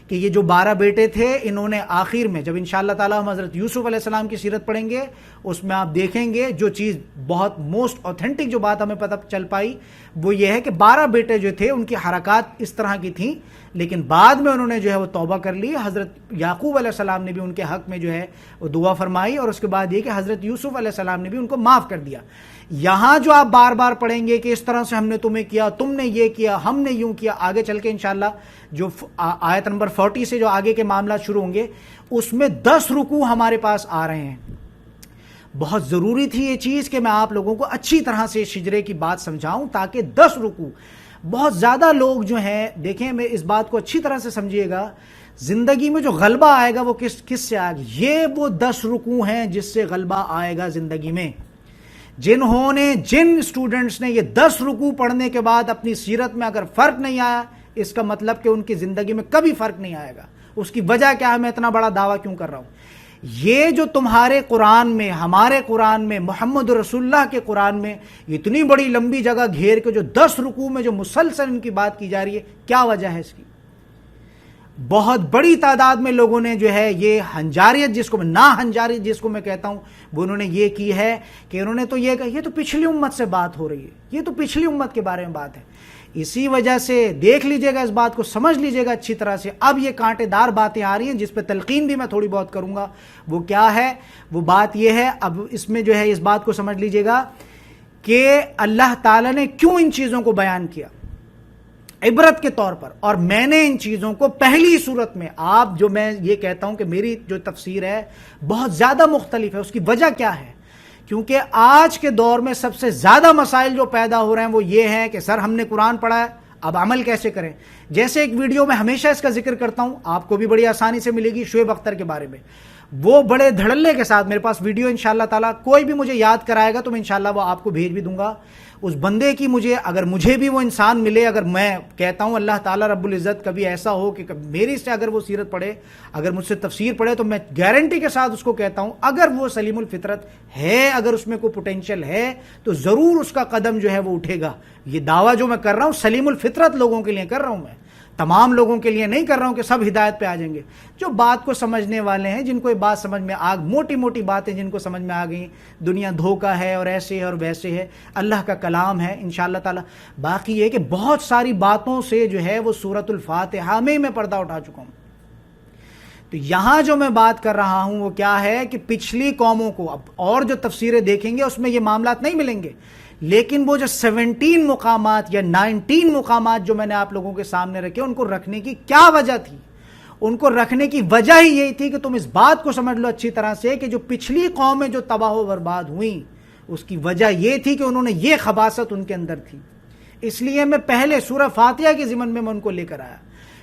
کہ یہ جو 12 بیٹے تھے انہوں نے آخر میں جب انشاءاللہ تعالی ہم حضرت یوسف علیہ السلام کی سیرت پڑھیں گے اس میں آپ دیکھیں گے جو چیز بہت موسٹ اوتھینٹک جو بات ہمیں پتہ چل پائی وہ یہ ہے کہ 12 بیٹے جو تھے ان کی حرکات اس طرح کی تھیں، لیکن بعد میں انہوں نے جو ہے وہ توبہ کر لی۔ حضرت یعقوب علیہ السلام نے بھی ان کے حق میں جو ہے وہ دعا فرمائی، اور اس کے بعد یہ کہ حضرت یوسف علیہ السلام نے بھی ان کو معاف کر دیا۔ یہاں جو آپ بار بار پڑھیں گے کہ اس طرح سے ہم نے تمہیں کیا، تم نے یہ کیا، ہم نے یوں کیا، آگے چل کے انشاءاللہ جو آیت نمبر 40 سے جو آگے کے معاملات شروع ہوں گے اس میں 10 رکوع ہمارے پاس آ رہے ہیں۔ بہت ضروری تھی یہ چیز کہ میں آپ لوگوں کو اچھی طرح سے شجرے کی بات سمجھاؤں تاکہ 10 رکوع، بہت زیادہ لوگ جو ہیں دیکھیں میں اس بات کو اچھی طرح سے سمجھیے گا، زندگی میں جو غلبہ آئے گا وہ کس سے آئے گا؟ یہ وہ 10 رکوع ہیں جس سے غلبہ آئے گا زندگی میں۔ جن اسٹوڈنٹس نے یہ 10 رکوع پڑھنے کے بعد اپنی سیرت میں اگر فرق نہیں آیا، اس کا مطلب کہ ان کی زندگی میں کبھی فرق نہیں آئے گا۔ اس کی وجہ کیا ہے؟ میں اتنا بڑا دعویٰ کیوں کر رہا ہوں؟ یہ جو تمہارے قرآن میں، ہمارے قرآن میں، محمد رسول اللہ کے قرآن میں اتنی بڑی لمبی جگہ گھیر کے جو 10 رکوع میں جو مسلسل ان کی بات کی جا رہی ہے، کیا وجہ ہے اس کی؟ بہت بڑی تعداد میں لوگوں نے جو ہے یہ ہنجاریت جس کو میں نا ہنجاریت جس کو میں کہتا ہوں وہ انہوں نے یہ کی ہے کہ انہوں نے تو یہ کہا یہ تو پچھلی امت سے بات ہو رہی ہے، یہ تو پچھلی امت کے بارے میں بات ہے۔ اسی وجہ سے دیکھ لیجئے گا، اس بات کو سمجھ لیجئے گا اچھی طرح سے۔ اب یہ کانٹے دار باتیں آ رہی ہیں جس پہ تلقین بھی میں تھوڑی بہت کروں گا۔ وہ کیا ہے؟ وہ بات یہ ہے، اب اس میں جو ہے اس بات کو سمجھ لیجئے گا کہ اللہ تعالیٰ نے کیوں ان چیزوں کو بیان کیا عبرت کے طور پر، اور میں نے ان چیزوں کو پہلی صورت میں آپ جو میں یہ کہتا ہوں کہ میری جو تفسیر ہے بہت زیادہ مختلف ہے۔ اس کی وجہ کیا ہے؟ کیونکہ آج کے دور میں سب سے زیادہ مسائل جو پیدا ہو رہے ہیں وہ یہ ہیں کہ سر ہم نے قرآن پڑھا ہے، اب عمل کیسے کریں؟ جیسے ایک ویڈیو میں ہمیشہ اس کا ذکر کرتا ہوں، آپ کو بھی بڑی آسانی سے ملے گی، شعیب اختر کے بارے میں۔ وہ بڑے دھڑلے کے ساتھ میرے پاس ویڈیو انشاءاللہ تعالیٰ کوئی بھی مجھے یاد کرائے گا تو میں انشاءاللہ وہ آپ کو بھیج بھی دوں گا۔ اس بندے کی اگر مجھے بھی وہ انسان ملے، اگر میں کہتا ہوں اللہ تعالیٰ رب العزت کبھی ایسا ہو کہ میری سے اگر وہ سیرت پڑھے، اگر مجھ سے تفسیر پڑھے، تو میں گارنٹی کے ساتھ اس کو کہتا ہوں اگر وہ سلیم الفطرت ہے، اگر اس میں کوئی پوٹینشیل ہے تو ضرور اس کا قدم جو ہے وہ اٹھے گا۔ یہ دعویٰ جو میں کر رہا ہوں سلیم الفطرت لوگوں کے لیے کر رہا ہوں، میں تمام لوگوں کے لیے نہیں کر رہا ہوں کہ سب ہدایت پہ آ جائیں گے۔ جو بات کو سمجھنے والے ہیں، جن کو یہ بات سمجھ میں موٹی موٹی باتیں جن کو سمجھ میں آ گئی، دنیا دھوکہ ہے اور ایسے ہے اور ویسے ہے، اللہ کا کلام ہے انشاءاللہ تعالی۔ باقی یہ کہ بہت ساری باتوں سے جو ہے وہ سورۃ الفاتحہ میں پردہ اٹھا چکا ہوں۔ تو یہاں جو میں بات کر رہا ہوں وہ کیا ہے کہ پچھلی قوموں کو، اب اور جو تفسیریں دیکھیں گے اس میں یہ معاملات نہیں ملیں گے، لیکن وہ جو 17 مقامات یا 19 مقامات جو میں نے آپ لوگوں کے سامنے رکھے، ان کو رکھنے کی کیا وجہ تھی؟ ان کو رکھنے کی وجہ ہی یہی تھی کہ تم اس بات کو سمجھ لو اچھی طرح سے کہ جو پچھلی قومیں جو تباہ و برباد ہوئیں اس کی وجہ یہ تھی کہ انہوں نے یہ خباثت ان کے اندر تھی۔ اس لیے میں پہلے سورہ فاتحہ کے ضمن میں ان کو لے کر آیا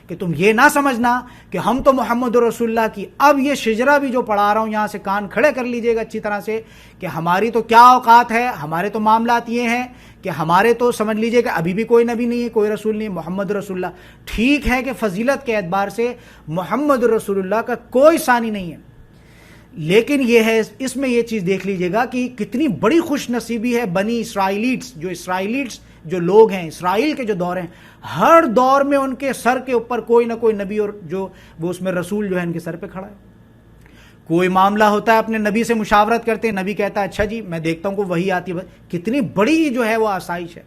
کہ تم یہ نہ سمجھنا کہ ہم تو محمد رسول اللہ کی، اب یہ شجرہ بھی جو پڑھا رہا ہوں یہاں سے کان کھڑے کر لیجئے گا اچھی طرح سے کہ ہماری تو کیا اوقات ہے، ہمارے تو معاملات یہ ہیں کہ ہمارے تو سمجھ لیجئے کہ ابھی بھی کوئی نبی نہیں ہے، کوئی رسول نہیں، محمد رسول اللہ۔ ٹھیک ہے کہ فضیلت کے اعتبار سے محمد رسول اللہ کا کوئی ثانی نہیں ہے، لیکن یہ ہے اس میں یہ چیز دیکھ لیجئے گا کہ کتنی بڑی خوش نصیبی ہے بنی اسرائیلیٹس جو لوگ ہیں، اسرائیل کے جو دور ہیں، ہر دور میں ان کے سر کے اوپر کوئی نہ کوئی نبی اور جو وہ اس میں رسول جو ہے ان کے سر پہ کھڑا ہے۔ کوئی معاملہ ہوتا ہے اپنے نبی سے مشاورت کرتے ہیں، نبی کہتا ہے اچھا جی میں دیکھتا ہوں کہ وہی آتی ہے۔ کتنی بڑی جو ہے وہ آسائش ہے۔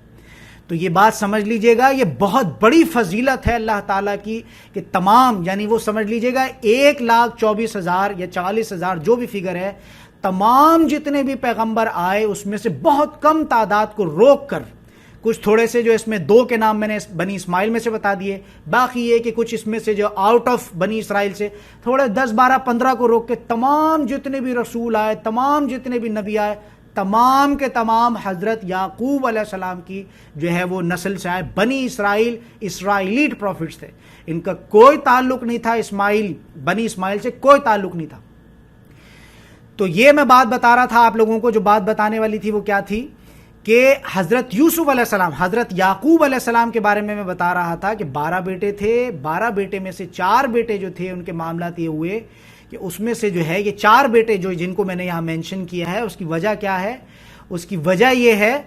تو یہ بات سمجھ لیجئے گا، یہ بہت بڑی فضیلت ہے اللہ تعالیٰ کی کہ تمام، یعنی وہ سمجھ لیجئے گا 1,24,000 یا 40,000 جو بھی فگر ہے، تمام جتنے بھی پیغمبر آئے اس میں سے بہت کم تعداد کو روک کر، کچھ تھوڑے سے جو اس میں 2 کے نام میں نے بنی اسماعیل میں سے بتا دیے، باقی یہ کہ کچھ اس میں سے جو آؤٹ آف بنی اسرائیل سے تھوڑے 10 12 15 کو روک کے تمام جتنے بھی رسول آئے، تمام جتنے بھی نبی آئے، تمام کے تمام حضرت یعقوب علیہ السلام کی جو ہے وہ نسل سے آئے. بنی اسرائیل اسرائیلیٹ پروفٹس تھے, ان کا کوئی تعلق نہیں تھا بنی اسماعیل سے کوئی تعلق نہیں تھا. تو یہ میں بات بتا رہا تھا آپ لوگوں کو, جو بات بتانے والی تھی وہ کیا تھی کہ حضرت یوسف علیہ السلام, حضرت یعقوب علیہ السلام کے بارے میں بتا رہا تھا کہ 12 بیٹے تھے. 12 بیٹے میں سے 4 بیٹے جو تھے ان کے معاملات یہ ہوئے کہ اس میں سے جو ہے یہ 4 بیٹے جو جن کو میں نے یہاں مینشن کیا ہے, اس کی وجہ کیا ہے؟ اس کی وجہ یہ ہے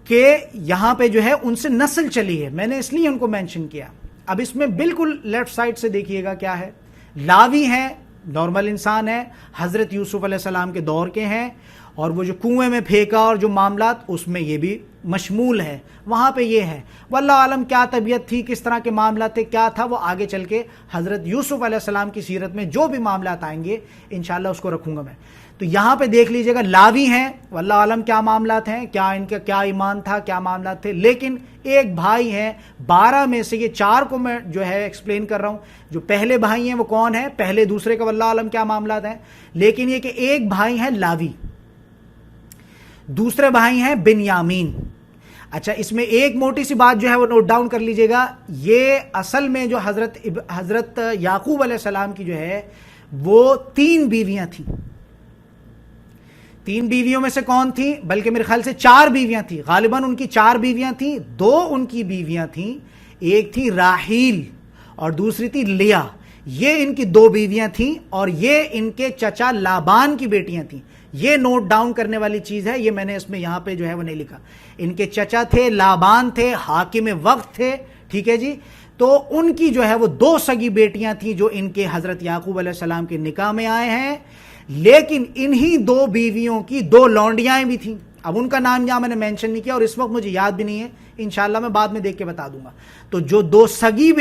کہ یہاں پہ جو ہے ان سے نسل چلی ہے, میں نے اس لیے ان کو مینشن کیا. اب اس میں بالکل لیفٹ سائڈ سے دیکھیے گا کیا ہے. لاوی ہیں, نارمل انسان ہے, حضرت یوسف علیہ السلام کے دور کے ہیں, اور وہ جو کنویں میں پھینکا اور جو معاملات اس میں یہ بھی مشمول ہے, وہاں پہ یہ ہے. واللہ عالم کیا طبیعت تھی, کس طرح کے معاملات تھے, کیا تھا, وہ آگے چل کے حضرت یوسف علیہ السلام کی سیرت میں جو بھی معاملات آئیں گے انشاءاللہ اس کو رکھوں گا میں. تو یہاں پہ دیکھ لیجئے گا لاوی ہیں, واللہ عالم کیا معاملات ہیں, کیا ان کا کیا ایمان تھا, کیا معاملات تھے. لیکن ایک بھائی ہیں 12 میں سے, یہ 4 کو میں جو ہے ایکسپلین کر رہا ہوں. جو پہلے بھائی ہیں وہ کون ہیں, پہلے دوسرے کا واللہ عالم کیا معاملات ہیں, لیکن یہ کہ ایک بھائی ہیں لاوی, دوسرے بھائی ہیں بنیامین. اچھا, اس میں ایک موٹی سی بات جو ہے وہ نوٹ ڈاؤن کر لیجئے گا. یہ اصل میں جو حضرت یعقوب علیہ السلام کی جو ہے وہ 3 بیویاں تھیں. 3 بیویوں میں سے کون تھیں, بلکہ میرے خیال سے 4 بیویاں تھیں. غالباً ان کی 4 بیویاں تھیں. 2 ان کی بیویاں تھیں, ایک تھی راحیل اور دوسری تھی لیا. یہ ان کی 2 بیویاں تھیں اور یہ ان کے چچا لابان کی بیٹیاں تھیں. یہ نوٹ ڈاؤن کرنے والی چیز ہے, یہ میں نے اس میں یہاں پہ جو ہے وہ نہیں لکھا. ان کے چچا تھے, لابان تھے, حاکم وقت تھے, ٹھیک ہے جی. تو ان کی جو ہے وہ 2 سگی بیٹیاں تھیں جو ان کے حضرت یعقوب علیہ السلام کے نکاح میں آئے ہیں. لیکن انہی 2 بیویوں کی 2 لونڈیاں بھی تھیں. اب ان کا نام یہاں میں نے مینشن نہیں کیا اور اس وقت مجھے یاد بھی نہیں ہے, انشاءاللہ میں بعد میں دیکھ کے بتا دوں گا. تو جو 2 سگی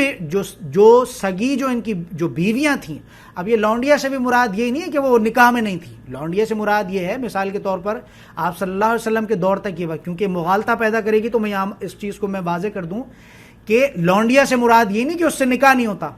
جو ان کی جو بیویاں تھیں, اب یہ لونڈیا سے بھی مراد یہ نہیں ہے کہ وہ نکاح میں نہیں تھی. لونڈیا سے مراد یہ ہے, مثال کے طور پر آپ صلی اللہ علیہ وسلم کے دور تک یہ بات, کیونکہ مغالطہ پیدا کرے گی تو میں یہاں اس چیز کو میں واضح کر دوں کہ لونڈیا سے مراد یہ نہیں کہ اس سے نکاح نہیں ہوتا,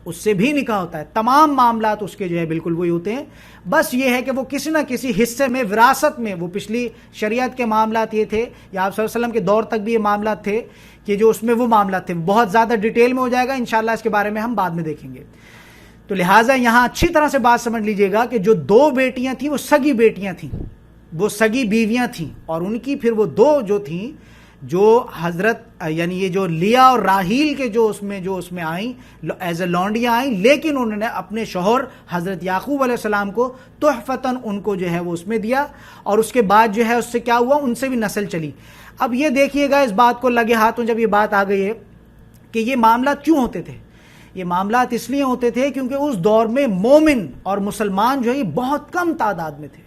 اس سے بھی نکاح ہوتا ہے. تمام معاملات اس کے جو ہے بالکل وہی ہوتے ہیں. بس یہ ہے کہ وہ کسی نہ کسی حصے میں وراثت میں, وہ پچھلی شریعت کے معاملات یہ تھے یا آپ صلی اللہ علیہ وسلم کے دور تک بھی یہ معاملات تھے کہ جو اس میں وہ معاملات تھے. بہت زیادہ ڈیٹیل میں ہو جائے گا انشاءاللہ, اس کے بارے میں ہم بعد میں دیکھیں گے. تو لہٰذا یہاں اچھی طرح سے بات سمجھ لیجئے گا کہ جو 2 بیٹیاں تھیں وہ سگی بیٹیاں تھیں, وہ سگی بیویاں تھیں, اور ان کی پھر وہ 2 جو تھیں جو حضرت یعنی یہ جو لیا اور راحیل کے جو اس میں آئیں ایز اے لونڈیاں آئیں, لیکن انہوں نے اپنے شوہر حضرت یعقوب علیہ السلام کو تحفتاً ان کو جو ہے وہ اس میں دیا, اور اس کے بعد جو ہے اس سے کیا ہوا, ان سے بھی نسل چلی. اب یہ دیکھیے گا اس بات کو لگے ہاتھوں جب یہ بات آ گئی ہے کہ یہ معاملات کیوں ہوتے تھے. یہ معاملات اس لیے ہوتے تھے کیونکہ اس دور میں مومن اور مسلمان جو ہے یہ بہت کم تعداد میں تھے.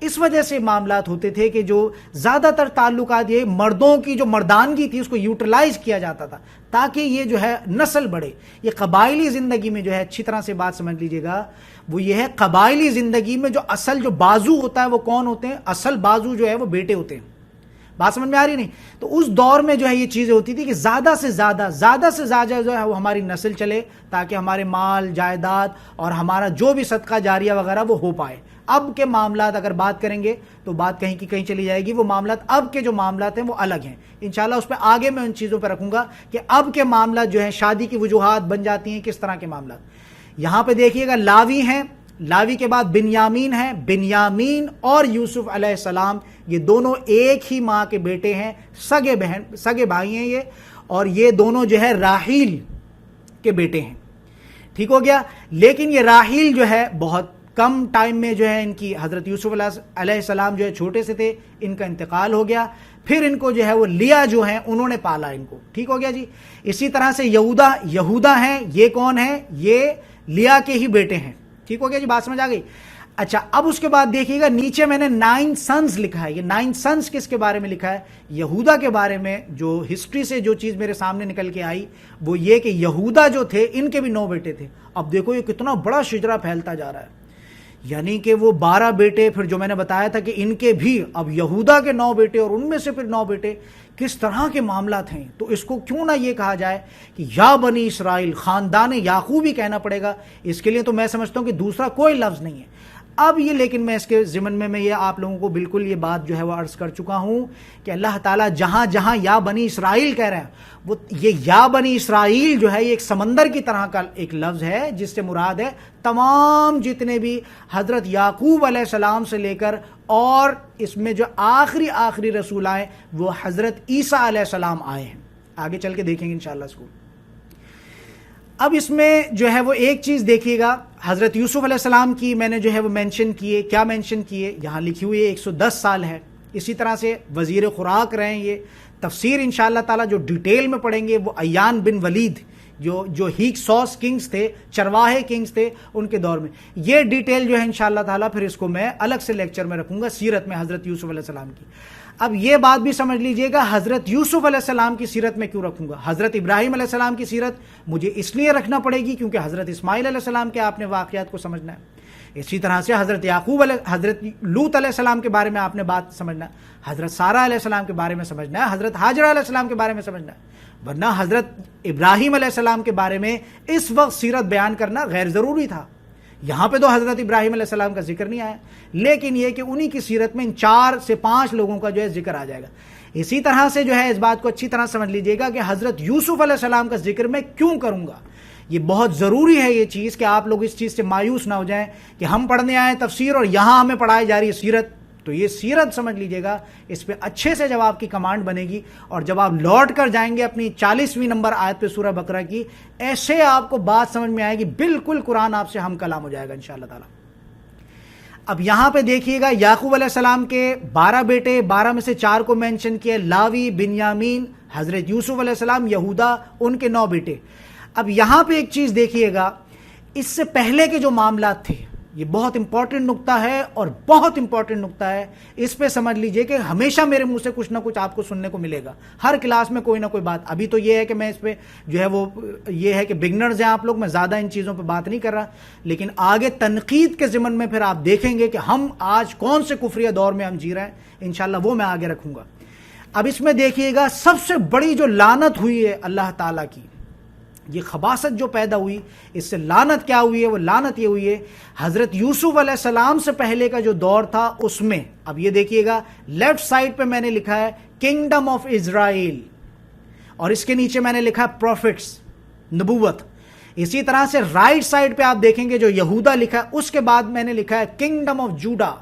اس وجہ سے معاملات ہوتے تھے کہ جو زیادہ تر تعلقات یہ مردوں کی جو مردانگی تھی اس کو یوٹیلائز کیا جاتا تھا تاکہ یہ جو ہے نسل بڑھے. یہ قبائلی زندگی میں جو ہے اچھی طرح سے بات سمجھ لیجئے گا, وہ یہ ہے قبائلی زندگی میں جو اصل جو بازو ہوتا ہے وہ کون ہوتے ہیں, اصل بازو جو ہے وہ بیٹے ہوتے ہیں. بات سمجھ میں آ رہی نہیں؟ تو اس دور میں جو ہے یہ چیزیں ہوتی تھی کہ زیادہ سے زیادہ جو ہے وہ ہماری نسل چلے تاکہ ہمارے مال جائیداد اور ہمارا جو بھی صدقہ جاریہ وغیرہ وہ ہو پائے. اب کے معاملات اگر بات کریں گے تو بات کہیں کی کہیں چلی جائے گی. وہ معاملات اب کے جو معاملات ہیں وہ الگ ہیں. انشاءاللہ اس پہ آگے میں ان چیزوں پہ رکھوں گا کہ اب کے معاملات جو ہیں شادی کی وجوہات بن جاتی ہیں کس طرح کے معاملات. یہاں پہ دیکھیے گا لاوی ہیں, لاوی کے بعد بنیامین ہیں. بنیامین اور یوسف علیہ السلام یہ دونوں ایک ہی ماں کے بیٹے ہیں, سگے بھائی ہیں یہ, اور یہ دونوں جو ہے راحیل کے بیٹے ہیں. ٹھیک ہو گیا. لیکن یہ راحیل جو ہے بہت کم ٹائم میں جو ہے ان کی حضرت یوسف علیہ السلام جو ہے چھوٹے سے تھے, ان کا انتقال ہو گیا. پھر ان کو جو ہے وہ لیا جو ہیں انہوں نے پالا ان کو. ٹھیک ہو گیا جی. اسی طرح سے یہودا ہیں, یہ کون ہیں, یہ لیا کے ہی بیٹے ہیں. ٹھیک ہو گیا جی, بات سمجھ آ گئی. اچھا, اب اس کے بعد دیکھیے گا نیچے میں نے 9 سنز لکھا ہے. یہ 9 سنز کس کے بارے میں لکھا ہے, یہودا کے بارے میں. جو ہسٹری سے جو چیز میرے سامنے نکل کے آئی وہ یہ کہ یہودا جو تھے ان کے بھی 9 بیٹے تھے. اب دیکھو یہ کتنا بڑا شجرہ پھیلتا جا رہا ہے, یعنی کہ وہ 12 بیٹے, پھر جو میں نے بتایا تھا کہ ان کے بھی اب یہودا کے 9 بیٹے اور ان میں سے پھر 9 بیٹے. کس طرح کے معاملات ہیں. تو اس کو کیوں نہ یہ کہا جائے کہ یا بنی اسرائیل, خاندان یعقوب ہی کہنا پڑے گا. اس کے لیے تو میں سمجھتا ہوں کہ دوسرا کوئی لفظ نہیں ہے. اب یہ لیکن میں اس کے ضمن میں یہ آپ لوگوں کو بالکل یہ بات جو ہے وہ عرض کر چکا ہوں کہ اللہ تعالیٰ جہاں جہاں یا بنی اسرائیل کہہ رہے ہیں، وہ یہ یا بنی اسرائیل جو ہے یہ ایک سمندر کی طرح کا ایک لفظ ہے، جس سے مراد ہے تمام جتنے بھی حضرت یعقوب علیہ السلام سے لے کر اور اس میں جو آخری رسول آئے وہ حضرت عیسیٰ علیہ السلام آئے ہیں. آگے چل کے دیکھیں گے انشاءاللہ اس کو. اب اس میں جو ہے وہ ایک چیز دیکھیے گا، حضرت یوسف علیہ السلام کی میں نے جو ہے وہ مینشن کیے. کیا مینشن کیے؟ یہاں لکھی ہوئی ہے 110 سال ہے. اسی طرح سے وزیر خوراک رہے ہیں. یہ تفسیر انشاءاللہ تعالیٰ جو ڈیٹیل میں پڑھیں گے وہ عیان بن ولید جو ہیکسوس کنگز تھے، چرواہے کنگز تھے، ان کے دور میں. یہ ڈیٹیل جو ہے انشاءاللہ تعالیٰ پھر اس کو میں الگ سے لیکچر میں رکھوں گا سیرت میں حضرت یوسف علیہ السلام کی. اب یہ بات بھی سمجھ لیجئے گا حضرت یوسف علیہ السلام کی سیرت میں کیوں رکھوں گا. حضرت ابراہیم علیہ السلام کی سیرت مجھے اس لیے رکھنا پڑے گی کیونکہ حضرت اسماعیل علیہ السلام کے آپ نے واقعات کو سمجھنا ہے. اسی طرح سے حضرت لوط علیہ السلام کے بارے میں آپ نے بات سمجھنا ہے، حضرت سارہ علیہ السلام کے بارے میں سمجھنا ہے، حضرت ہاجرہ علیہ السلام کے بارے میں سمجھنا ہے. ورنہ حضرت ابراہیم علیہ السلام کے بارے میں اس وقت سیرت بیان کرنا غیر ضروری تھا. یہاں پہ تو حضرت ابراہیم علیہ السلام کا ذکر نہیں آیا، لیکن یہ کہ انہی کی سیرت میں ان 4 سے 5 لوگوں کا جو ہے ذکر آ جائے گا. اسی طرح سے جو ہے اس بات کو اچھی طرح سمجھ لیجئے گا کہ حضرت یوسف علیہ السلام کا ذکر میں کیوں کروں گا. یہ بہت ضروری ہے یہ چیز کہ آپ لوگ اس چیز سے مایوس نہ ہو جائیں کہ ہم پڑھنے آئے تفسیر اور یہاں ہمیں پڑھائی جا رہی ہے سیرت. تو یہ سیرت سمجھ لیجئے گا، اس پہ اچھے سے جب آپ کی کمانڈ بنے گی اور جب آپ لوٹ کر جائیں گے اپنی 40ویں نمبر آیت پہ سورہ بقرہ کی، ایسے آپ کو بات سمجھ میں آئے گی، بالکل قرآن آپ سے ہم کلام ہو جائے گا انشاءاللہ تعالی. اب یہاں پہ دیکھیے گا یعقوب علیہ السلام کے 12 بیٹے، 12 میں سے 4 کو مینشن کیا، لاوی، بنیامین، حضرت یوسف علیہ السلام، یہودا، ان کے 9 بیٹے. اب یہاں پہ ایک چیز دیکھیے گا، اس سے پہلے کے جو معاملات تھے، یہ بہت امپورٹنٹ نقطہ ہے اور بہت امپورٹنٹ نقطہ ہے. اس پہ سمجھ لیجئے کہ ہمیشہ میرے منہ سے کچھ نہ کچھ آپ کو سننے کو ملے گا، ہر کلاس میں کوئی نہ کوئی بات. ابھی تو یہ ہے کہ میں اس پہ جو ہے وہ یہ ہے کہ بگنرز ہیں آپ لوگ، میں زیادہ ان چیزوں پہ بات نہیں کر رہا، لیکن آگے تنقید کے ضمن میں پھر آپ دیکھیں گے کہ ہم آج کون سے کفریہ دور میں ہم جی رہے ہیں، انشاءاللہ وہ میں آگے رکھوں گا. اب اس میں دیکھیے گا سب سے بڑی جو لعنت ہوئی ہے اللہ تعالیٰ کی، یہ خباثت جو پیدا ہوئی، اس سے لعنت کیا ہوئی ہے؟ وہ لعنت یہ ہوئی ہے حضرت یوسف علیہ السلام سے پہلے کا جو دور تھا اس میں. اب یہ دیکھیے گا لیفٹ سائڈ پہ میں نے لکھا ہے کنگڈم آف اسرائیل اور اس کے نیچے میں نے لکھا ہے پروفٹس، نبوت. اسی طرح سے رائٹ سائڈ پہ آپ دیکھیں گے جو یہودا لکھا ہے، اس کے بعد میں نے لکھا ہے کنگڈم آف جوڈا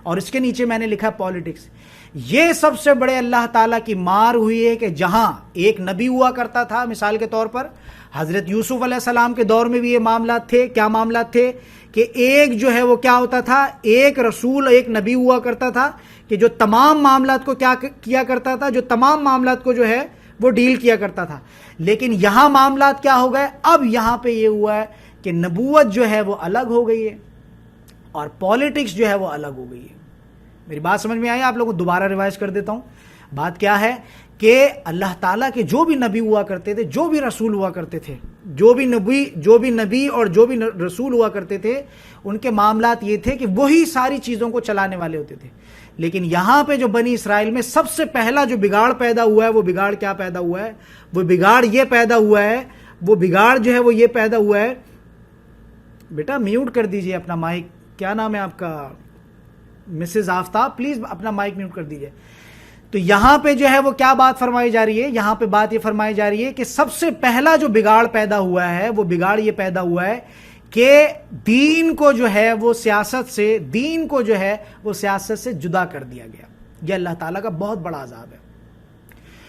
اور اس کے نیچے میں نے لکھا ہے پالیٹکس. یہ سب سے بڑے اللہ تعالیٰ کی مار ہوئی ہے کہ جہاں ایک نبی ہوا کرتا تھا، مثال کے طور پر حضرت یوسف علیہ السلام کے دور میں بھی یہ معاملات تھے. کیا معاملات تھے؟ کہ ایک جو ہے وہ کیا ہوتا تھا، ایک رسول، ایک نبی ہوا کرتا تھا کہ جو تمام معاملات کو کیا کیا کرتا تھا، جو تمام معاملات کو جو ہے وہ ڈیل کیا کرتا تھا. لیکن یہاں معاملات کیا ہو گئے؟ اب یہاں پہ یہ ہوا ہے کہ نبوت جو ہے وہ الگ ہو گئی ہے اور پالیٹکس جو ہے وہ الگ ہو گئی ہے. میری بات سمجھ میں آئی؟ آپ لوگوں کو دوبارہ ریوائز کر دیتا ہوں. بات کیا ہے کہ اللہ تعالیٰ کے جو بھی نبی ہوا کرتے تھے، جو بھی رسول ہوا کرتے تھے، جو بھی نبی اور جو بھی رسول ہوا کرتے تھے، ان کے معاملات یہ تھے کہ وہی ساری چیزوں کو چلانے والے ہوتے تھے. لیکن یہاں پہ جو بنی اسرائیل میں سب سے پہلا جو بگاڑ پیدا ہوا ہے، وہ بگاڑ کیا پیدا ہوا ہے؟ وہ بگاڑ یہ پیدا ہوا ہے، وہ بگاڑ جو ہے وہ یہ پیدا ہوا ہے. بیٹا میوٹ کر دیجئے اپنا مائک. کیا نام ہے آپ کا؟ مسز آفتاب، پلیز اپنا مائک میوٹ کر دیجئے. تو یہاں پہ جو ہے وہ کیا بات فرمائی جا رہی ہے؟ یہاں پہ بات یہ فرمائی جا رہی ہے کہ سب سے پہلا جو بگاڑ پیدا ہوا ہے، وہ بگاڑ یہ پیدا ہوا ہے کہ دین کو جو ہے وہ سیاست سے جدا کر دیا گیا. یہ اللہ تعالیٰ کا بہت بڑا عذاب ہے.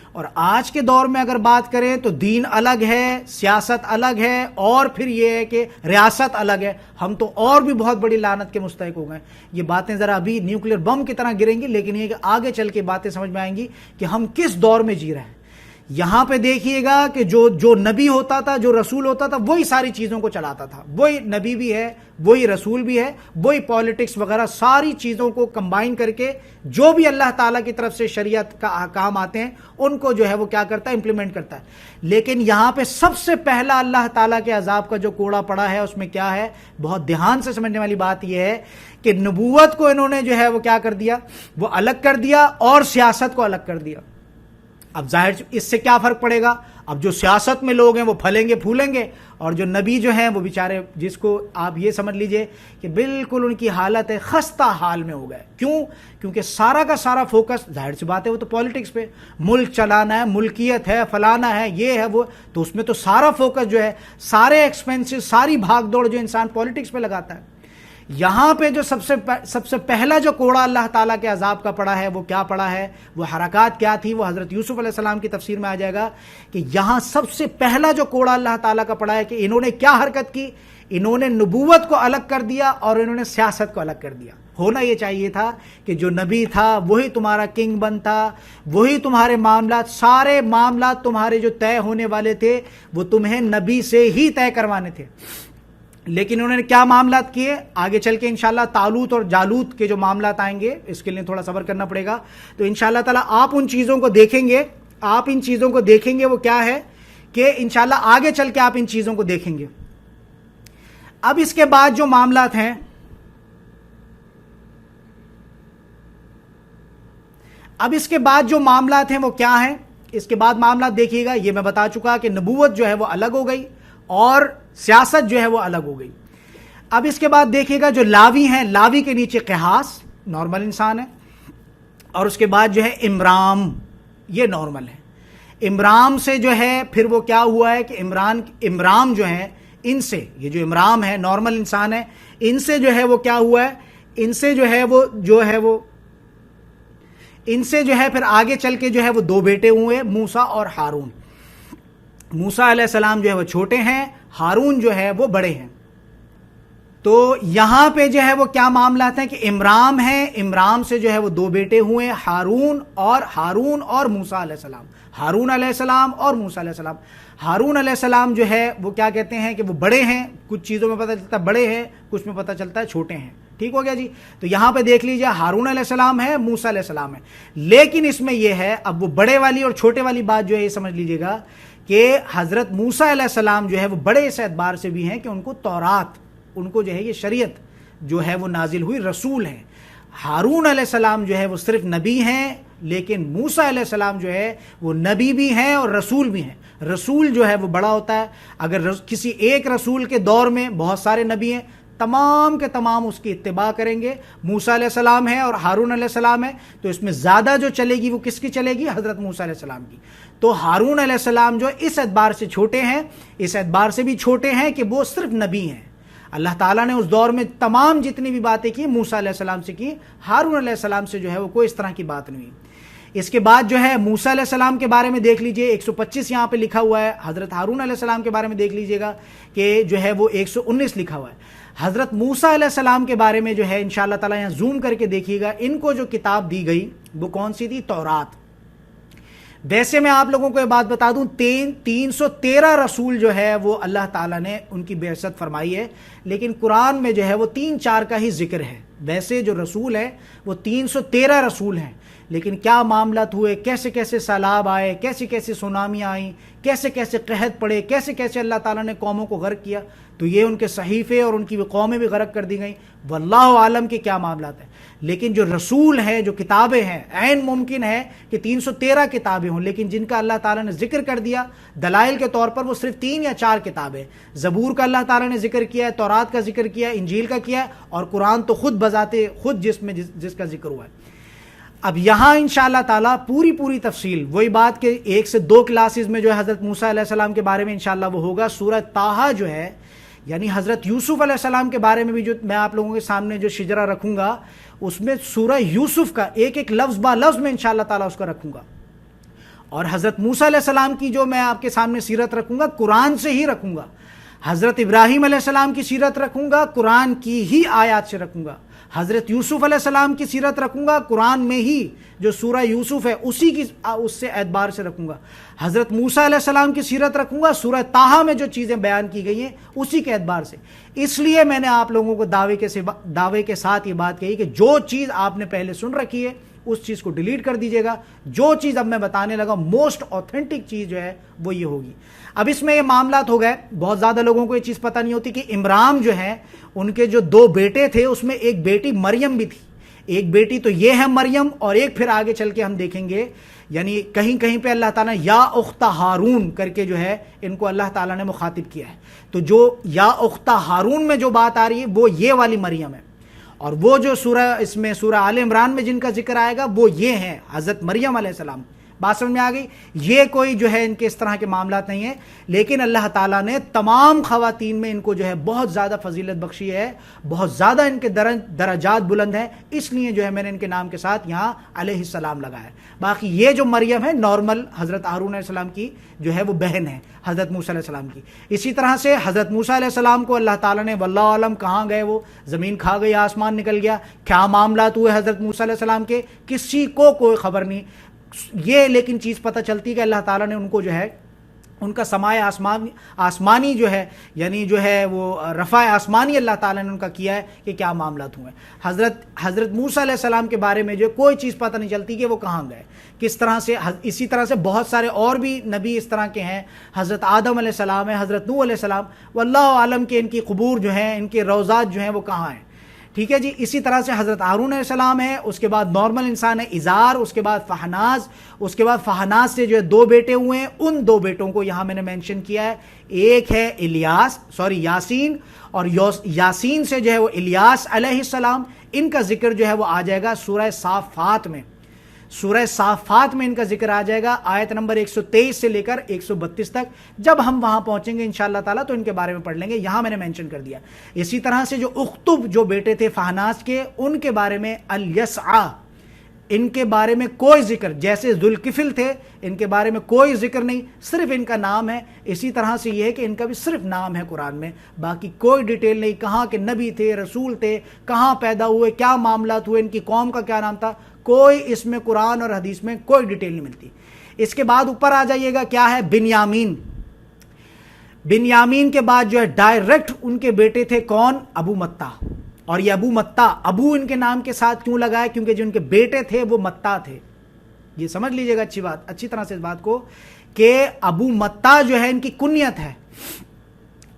اور آج کے دور میں اگر بات کریں تو دین الگ ہے، سیاست الگ ہے، اور پھر یہ ہے کہ ریاست الگ ہے. ہم تو اور بھی بہت بڑی لعنت کے مستحق ہو گئے. یہ باتیں ذرا ابھی نیوکلیر بم کی طرح گریں گی، لیکن یہ کہ آگے چل کے باتیں سمجھ میں آئیں گی کہ ہم کس دور میں جی رہے ہیں. یہاں پہ دیکھیے گا کہ جو نبی ہوتا تھا، جو رسول ہوتا تھا، وہی ساری چیزوں کو چلاتا تھا. وہی نبی بھی ہے، وہی رسول بھی ہے، وہی پالیٹکس وغیرہ ساری چیزوں کو کمبائن کر کے جو بھی اللہ تعالیٰ کی طرف سے شریعت کا احکام آتے ہیں ان کو جو ہے وہ کیا کرتا ہے؟ امپلیمنٹ کرتا ہے. لیکن یہاں پہ سب سے پہلا اللہ تعالیٰ کے عذاب کا جو کوڑا پڑا ہے اس میں کیا ہے؟ بہت دھیان سے سمجھنے والی بات یہ ہے کہ نبوت کو انہوں نے جو ہے وہ کیا کر دیا؟ وہ الگ کر دیا اور سیاست کو الگ کر دیا. اب ظاہر اس سے کیا فرق پڑے گا؟ اب جو سیاست میں لوگ ہیں وہ پھلیں گے پھولیں گے، اور جو نبی جو ہیں وہ بیچارے، جس کو آپ یہ سمجھ لیجئے کہ بالکل ان کی حالت ہے خستہ حال میں ہو گئے. کیوں؟ کیونکہ سارا کا سارا فوکس، ظاہر سی بات ہے وہ تو پالیٹکس پہ، ملک چلانا ہے، ملکیت ہے، فلانا ہے، یہ ہے وہ، تو اس میں تو سارا فوکس جو ہے، سارے ایکسپینسز، ساری بھاگ دوڑ جو انسان پالیٹکس پہ لگاتا ہے. یہاں پہ جو سب سے پہلا جو کوڑا اللہ تعالیٰ کے عذاب کا پڑا ہے وہ کیا پڑا ہے، وہ حرکات کیا تھی، وہ حضرت یوسف علیہ السلام کی تفسیر میں آ جائے گا کہ یہاں سب سے پہلا جو کوڑا اللہ تعالیٰ کا پڑا ہے کہ انہوں نے کیا حرکت کی، انہوں نے نبوت کو الگ کر دیا اور انہوں نے سیاست کو الگ کر دیا. ہونا یہ چاہیے تھا کہ جو نبی تھا وہی تمہارا کنگ بنتا، وہی تمہارے معاملات، سارے معاملات تمہارے جو طے ہونے والے تھے وہ تمہیں نبی سے ہی طے کروانے تھے. لیکن انہوں نے کیا معاملات کیے، آگے چل کے انشاءاللہ طالوت اور جالوت کے جو معاملات آئیں گے اس کے لیے تھوڑا صبر کرنا پڑے گا. تو انشاءاللہ تعالیٰ آپ ان چیزوں کو دیکھیں گے، آپ ان چیزوں کو دیکھیں گے وہ کیا ہے کہ انشاءاللہ آگے چل کے آپ ان چیزوں کو دیکھیں گے. اب اس کے بعد جو معاملات ہیں، اب اس کے بعد جو معاملات ہیں وہ کیا ہیں، اس کے بعد معاملات دیکھیے گا. یہ میں بتا چکا کہ نبوت جو ہے وہ الگ ہو گئی اور سیاست جو ہے وہ الگ ہو گئی. اب اس کے بعد دیکھیے گا جو لاوی ہیں، لاوی کے نیچے قیاس نارمل انسان ہے، اور اس کے بعد جو ہے امرام، یہ نارمل ہے. امرام سے جو ہے پھر وہ کیا ہوا ہے کہ امرام جو ہے ان سے، یہ جو امرام ہے نارمل انسان ہے، ان سے جو ہے وہ کیا ہوا ہے، ان سے جو ہے پھر آگے چل کے جو ہے وہ دو بیٹے ہوئے، موسیٰ اور ہارون. موسیٰ علیہ السلام جو ہے وہ چھوٹے ہیں، ہارون جو ہے وہ بڑے ہیں. تو یہاں پہ جو ہے وہ کیا معاملات ہیں کہ امرام ہیں، امرام سے جو ہے وہ دو بیٹے ہوئے، ہارون اور موسیٰ علیہ السلام، ہارون علیہ السلام اور موسیٰ علیہ السلام. ہارون علیہ السلام جو ہے وہ کیا کہتے ہیں کہ وہ بڑے ہیں، کچھ چیزوں میں پتہ چلتا ہے بڑے ہیں، کچھ میں پتہ چلتا ہے چھوٹے ہیں. ٹھیک ہو گیا جی. تو یہاں پہ دیکھ لیجیے ہارون علیہ السلام ہے، موسیٰ علیہ السلام ہے. لیکن اس میں یہ ہے، اب وہ بڑے والی اور چھوٹے والی بات جو ہے یہ سمجھ لیجیے گا کہ حضرت موسیٰ علیہ السلام جو ہے وہ بڑے اس اعتبار سے بھی ہیں کہ ان کو تورات، ان کو جو ہے یہ شریعت جو ہے وہ نازل ہوئی، رسول ہیں. ہارون علیہ السلام جو ہے وہ صرف نبی ہیں، لیکن موسیٰ علیہ السلام جو ہے وہ نبی بھی ہیں اور رسول بھی ہیں. رسول جو ہے وہ بڑا ہوتا ہے. اگر کسی ایک رسول کے دور میں بہت سارے نبی ہیں، تمام کے تمام اس کی اتباع کریں گے. موسیٰ علیہ السلام ہے اور ہارون علیہ السلام ہے، تو اس میں زیادہ جو چلے گی وہ کس کی چلے گی؟ حضرت موسیٰ علیہ السلام کی. تو ہارون علیہ السلام جو اس اعتبار سے چھوٹے ہیں، اس اعتبار سے بھی چھوٹے ہیں کہ وہ صرف نبی ہیں. اللہ تعالیٰ نے اس دور میں تمام جتنی بھی باتیں کی موسیٰ علیہ السلام سے کی، ہارون علیہ السلام سے جو ہے وہ کوئی اس طرح کی بات نہیں. اس کے بعد جو ہے موسیٰ علیہ السلام کے بارے میں دیکھ لیجئے، 125 یہاں پہ لکھا ہوا ہے. حضرت ہارون علیہ السلام کے بارے میں دیکھ لیجئے گا کہ جو ہے وہ 119 لکھا ہوا ہے. حضرت موسیٰ علیہ السلام کے بارے میں جو ہے انشاءاللہ تعالیٰ یہاں زوم کر کے دیکھیے گا، ان کو جو کتاب دی گئی وہ کون سی تھی؟ تورات. ویسے میں آپ لوگوں کو یہ بات بتا دوں، 313 رسول جو ہے وہ اللہ تعالیٰ نے ان کی بعثت فرمائی ہے، لیکن قرآن میں جو ہے وہ 3-4 کا ہی ذکر ہے. ویسے جو رسول ہے وہ 313 رسول ہیں، لیکن کیا معاملات ہوئے، کیسے کیسے سیلاب آئے، کیسے کیسے سونامیاں آئیں، کیسے کیسے قحط پڑے، کیسے کیسے اللہ تعالیٰ نے قوموں کو غرق کیا، تو یہ ان کے صحیفے اور ان کی قومیں بھی غرق کر دی گئیں. واللہ عالم کے کیا معاملات ہیں. لیکن جو رسول ہیں، جو کتابیں ہیں، عین ممکن ہے کہ 313 کتابیں ہوں، لیکن جن کا اللہ تعالیٰ نے ذکر کر دیا دلائل کے طور پر وہ صرف 3 یا 4 کتابیں. زبور کا اللہ تعالیٰ نے ذکر کیا ہے، تورات کا ذکر کیا ہے، انجیل کا کیا ہے، اور قرآن تو خود بذاتے خود جس کا ذکر ہوا ہے. اب یہاں انشاءاللہ تعالیٰ پوری تفصیل، وہی بات کہ 1 سے 2 کلاسز میں جو ہے حضرت موسیٰ علیہ السلام کے بارے میں انشاءاللہ وہ ہوگا. سورہ طٰہٰ جو ہے، یعنی حضرت یوسف علیہ السلام کے بارے میں بھی جو میں آپ لوگوں کے سامنے جو شجرہ رکھوں گا، اس میں سورہ یوسف کا ایک لفظ با لفظ میں انشاءاللہ تعالیٰ اس کا رکھوں گا. اور حضرت موسیٰ علیہ السلام کی جو میں آپ کے سامنے سیرت رکھوں گا، قرآن سے ہی رکھوں گا. حضرت ابراہیم علیہ السلام کی سیرت رکھوں گا، قرآن کی ہی آیات سے رکھوں گا. حضرت یوسف علیہ السلام کی سیرت رکھوں گا، قرآن میں ہی جو سورہ یوسف ہے اس سے اعتبار سے رکھوں گا. حضرت موسیٰ علیہ السلام کی سیرت رکھوں گا، سورہ طٰہٰ میں جو چیزیں بیان کی گئی ہیں اسی کے اعتبار سے. اس لیے میں نے آپ لوگوں کو دعوے کے ساتھ یہ بات کہی کہ جو چیز آپ نے پہلے سن رکھی ہے اس چیز کو ڈیلیٹ کر دیجیے گا. جو چیز اب میں بتانے لگا موسٹ اوتھینٹک چیز جو ہے وہ یہ ہوگی. اب اس میں یہ معاملات ہو گئے، بہت زیادہ لوگوں کو یہ چیز پتہ نہیں ہوتی کہ عمران جو ہیں ان کے جو 2 بیٹے تھے، اس میں ایک بیٹی مریم بھی تھی. ایک بیٹی تو یہ ہے مریم، اور ایک پھر آگے چل کے ہم دیکھیں گے یعنی کہیں کہیں پہ اللہ تعالیٰ نے یا اخت ہارون کر کے جو ہے ان کو اللہ تعالیٰ نے مخاطب کیا ہے. تو جو یا اخت ہارون میں جو بات آ رہی ہے وہ یہ والی مریم ہے، اور وہ جو سورہ آل عمران میں جن کا ذکر آئے گا وہ یہ ہیں حضرت مریم علیہ السلام. بات سمجھ میں آ گئی؟ یہ کوئی جو ہے ان کے اس طرح کے معاملات نہیں ہیں، لیکن اللہ تعالیٰ نے تمام خواتین میں ان کو جو ہے بہت زیادہ فضیلت بخشی ہے، بہت زیادہ ان کے درجات بلند ہیں، اس لیے جو ہے میں نے ان کے نام کے ساتھ یہاں علیہ السلام لگایا. باقی یہ جو مریم ہے نارمل حضرت ہارون علیہ السلام کی جو ہے وہ بہن ہے حضرت موسیٰ علیہ السلام کی. اسی طرح سے حضرت موسیٰ علیہ السلام کو اللہ تعالیٰ نے واللہ عالم کہاں گئے، وہ زمین کھا گئی، آسمان نکل گیا، کیا معاملات ہوئے حضرت موسیٰ علیہ السلام کے، کسی کو کوئی خبر نہیں. یہ لیکن چیز پتہ چلتی کہ اللہ تعالیٰ نے ان کو جو ہے ان کا سماع آسمانی جو ہے یعنی جو ہے وہ رفع آسمانی اللہ تعالیٰ نے ان کا کیا ہے کہ کیا معاملات ہوئے. حضرت موسیٰ علیہ السلام کے بارے میں جو کوئی چیز پتہ نہیں چلتی کہ وہ کہاں گئے کس طرح سے. اسی طرح سے بہت سارے اور بھی نبی اس طرح کے ہیں، حضرت آدم علیہ السلام ہے، حضرت نوح علیہ السلام، واللہ عالم کے ان کی قبور جو ہیں، ان کے روضات جو ہیں وہ کہاں ہیں. ٹھیک ہے جی. اسی طرح سے حضرت ہارون علیہ السلام ہے، اس کے بعد نارمل انسان ہے ازار، اس کے بعد فہناز، اس کے بعد فہناز سے جو ہے 2 بیٹے ہوئے ہیں. ان 2 بیٹوں کو یہاں میں نے مینشن کیا ہے. ایک ہے یاسین، اور یاسین سے جو ہے وہ الیاس علیہ السلام. ان کا ذکر جو ہے وہ آ جائے گا سورہ صافات میں. سورہ صافات میں ان کا ذکر آ جائے گا آیت نمبر 123 سے لے کر 132 تک. جب ہم وہاں پہنچیں گے انشاءاللہ تعالیٰ تو ان کے بارے میں پڑھ لیں گے، یہاں میں نے مینشن کر دیا. اسی طرح سے جو اختب جو بیٹے تھے فہناز کے، ان کے بارے میں الیسع، ان کے بارے میں کوئی ذکر، جیسے ذوالکفل تھے ان کے بارے میں کوئی ذکر نہیں، صرف ان کا نام ہے. اسی طرح سے یہ ہے کہ ان کا بھی صرف نام ہے قرآن میں، باقی کوئی ڈیٹیل نہیں، کہاں کے نبی تھے، رسول تھے، کہاں پیدا ہوئے، کیا معاملات ہوئے، ان کی قوم کا کیا نام تھا، کوئی اس میں قرآن اور حدیث میں کوئی ڈیٹیل نہیں ملتی. اس کے بعد اوپر آ جائیے گا کیا ہے بنیامین. بنیامین کے بعد جو ہے ڈائریکٹ ان کے بیٹے تھے کون؟ ابو متہ. اور یہ ابو متہ ابو ان کے نام کے ساتھ کیوں لگا ہے؟ کیونکہ جو ان کے بیٹے تھے وہ متہ تھے. یہ سمجھ لیجئے گا اچھی طرح سے اس بات کو کہ ابو متہ جو ہے ان کی کنیت ہے.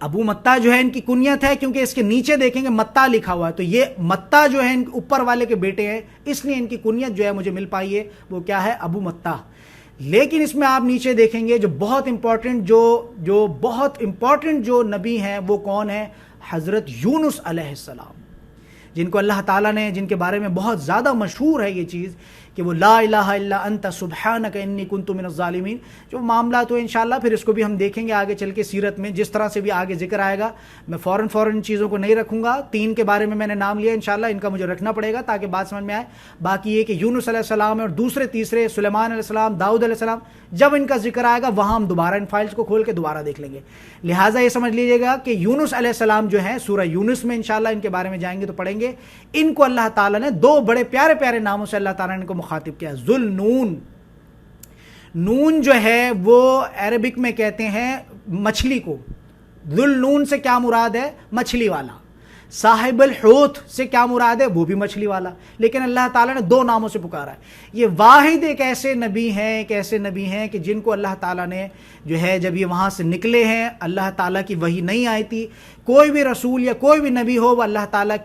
ابو متہ جو ہے ان کی کنیت ہے، کیونکہ اس کے نیچے دیکھیں گے متہ لکھا ہوا ہے، تو یہ متہ جو ہے ان اوپر والے کے بیٹے ہیں، اس لیے ان کی کنیت جو ہے مجھے مل پائی ہے وہ کیا ہے؟ ابو متہ. لیکن اس میں آپ نیچے دیکھیں گے جو بہت امپورٹنٹ جو نبی ہیں وہ کون ہیں؟ حضرت یونس علیہ السلام، جن کو اللہ تعالیٰ نے، جن کے بارے میں بہت زیادہ مشہور ہے یہ چیز کہ وہ لا الہ الا انت سبحانک انی کنت من الظالمین. جو معاملات ہوئے انشاءاللہ پھر اس کو بھی ہم دیکھیں گے آگے چل کے سیرت میں، جس طرح سے بھی آگے ذکر آئے گا. میں فوراً ان چیزوں کو نہیں رکھوں گا. 3 کے بارے میں نے نام لیا، انشاءاللہ ان کا مجھے رکھنا پڑے گا تاکہ بات سمجھ میں آئے. باقی یہ کہ یونس علیہ السلام اور دوسرے تیسرے سلیمان علیہ السلام، داؤد علیہ السلام، جب ان کا ذکر آئے گا وہاں ہم دوبارہ ان فائلز کو کھول کے دوبارہ دیکھ لیں گے. لہٰذا یہ سمجھ لیجیے گا کہ یونس علیہ السلام جو ہیں سورہ یونس میں انشاءاللہ ان کے بارے میں جائیں گے تو پڑھیں گے. ان کو اللہ تعالیٰ نے 2 بڑے پیارے پیارے ناموں سے اللہ تعالیٰ نے ان کو مخاطب کیا. ذوالنون، نون جو ہے وہ عربک میں کہتے ہیں مچھلی کو. ذوالنون سے کیا مراد ہے؟ مچھلی والا. صاحب الحوت سے کیا مراد ہے؟ وہ بھی مچھلی والا. لیکن اللہ تعالیٰ نے 2 ناموں سے پکارا ہے. یہ واحد ایک ایسے نبی ہیں کہ جن کو اللہ تعالیٰ نے جو ہے جب یہ وہاں سے نکلے ہیں، اللہ تعالیٰ کی وحی نہیں آئی تھی. کوئی بھی رسول یا کوئی بھی نبی ہو وہ اللہ تعالیٰ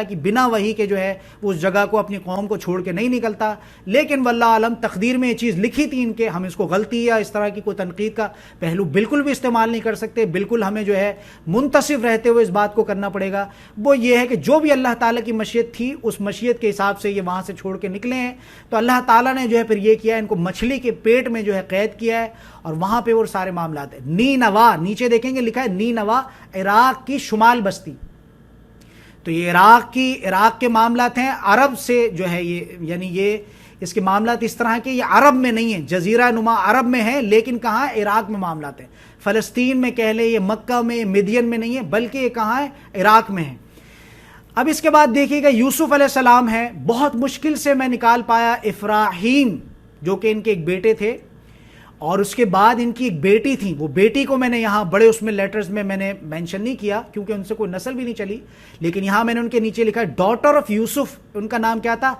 کی بنا وحی کے جو ہے اس جگہ کو، اپنی قوم کو چھوڑ کے نہیں نکلتا. لیکن واللہ عالم تقدیر میں یہ چیز لکھی تھی ان کے، ہم اس کو غلطی یا اس طرح کی کوئی تنقید کا پہلو بالکل بھی استعمال نہیں کر سکتے. بالکل ہمیں جو ہے منتصف رہتے ہوئے اس بات کو کرنا پڑے گا. وہ یہ ہے کہ جو بھی اللہ تعالیٰ کی مشیت تھی اس مشیت کے حساب سے یہ وہاں سے چھوڑ کے نکلے ہیں. تو اللہ تعالیٰ نے جو ہے پھر یہ کیا، ان کو مچھلی کے پیٹ میں جو ہے قید کیا ہے، اور وہاں پہ وہ سارے معاملات ہیں. نینوا، نیچے دیکھیں گے لکھا ہے نینوا، عراق کی شمال بستی. تو یہ عراق کے معاملات ہیں. عرب سے جو ہے یہ اس کے معاملات اس طرح کے یہ عرب میں نہیں ہیں، جزیرہ نما عرب میں ہیں، لیکن کہاں ہے؟ عراق میں معاملات ہیں. فلسطین میں کہہ لیں، یہ مکہ میں، مدین میں نہیں ہے، بلکہ یہ کہاں ہے؟ عراق میں ہے. اب اس کے بعد دیکھیے گا یوسف علیہ السلام ہے. بہت مشکل سے میں نکال پایا افراہیم جو کہ ان کے ایک بیٹے تھے، اور اس کے بعد ان کی ایک بیٹی تھی. وہ بیٹی کو میں نے یہاں بڑے اس میں لیٹرز میں نے مینشن نہیں کیا کیونکہ ان سے کوئی نسل بھی نہیں چلی، لیکن یہاں میں نے ان کے نیچے لکھا ہے ڈاٹر آف یوسف. ان کا نام کیا تھا؟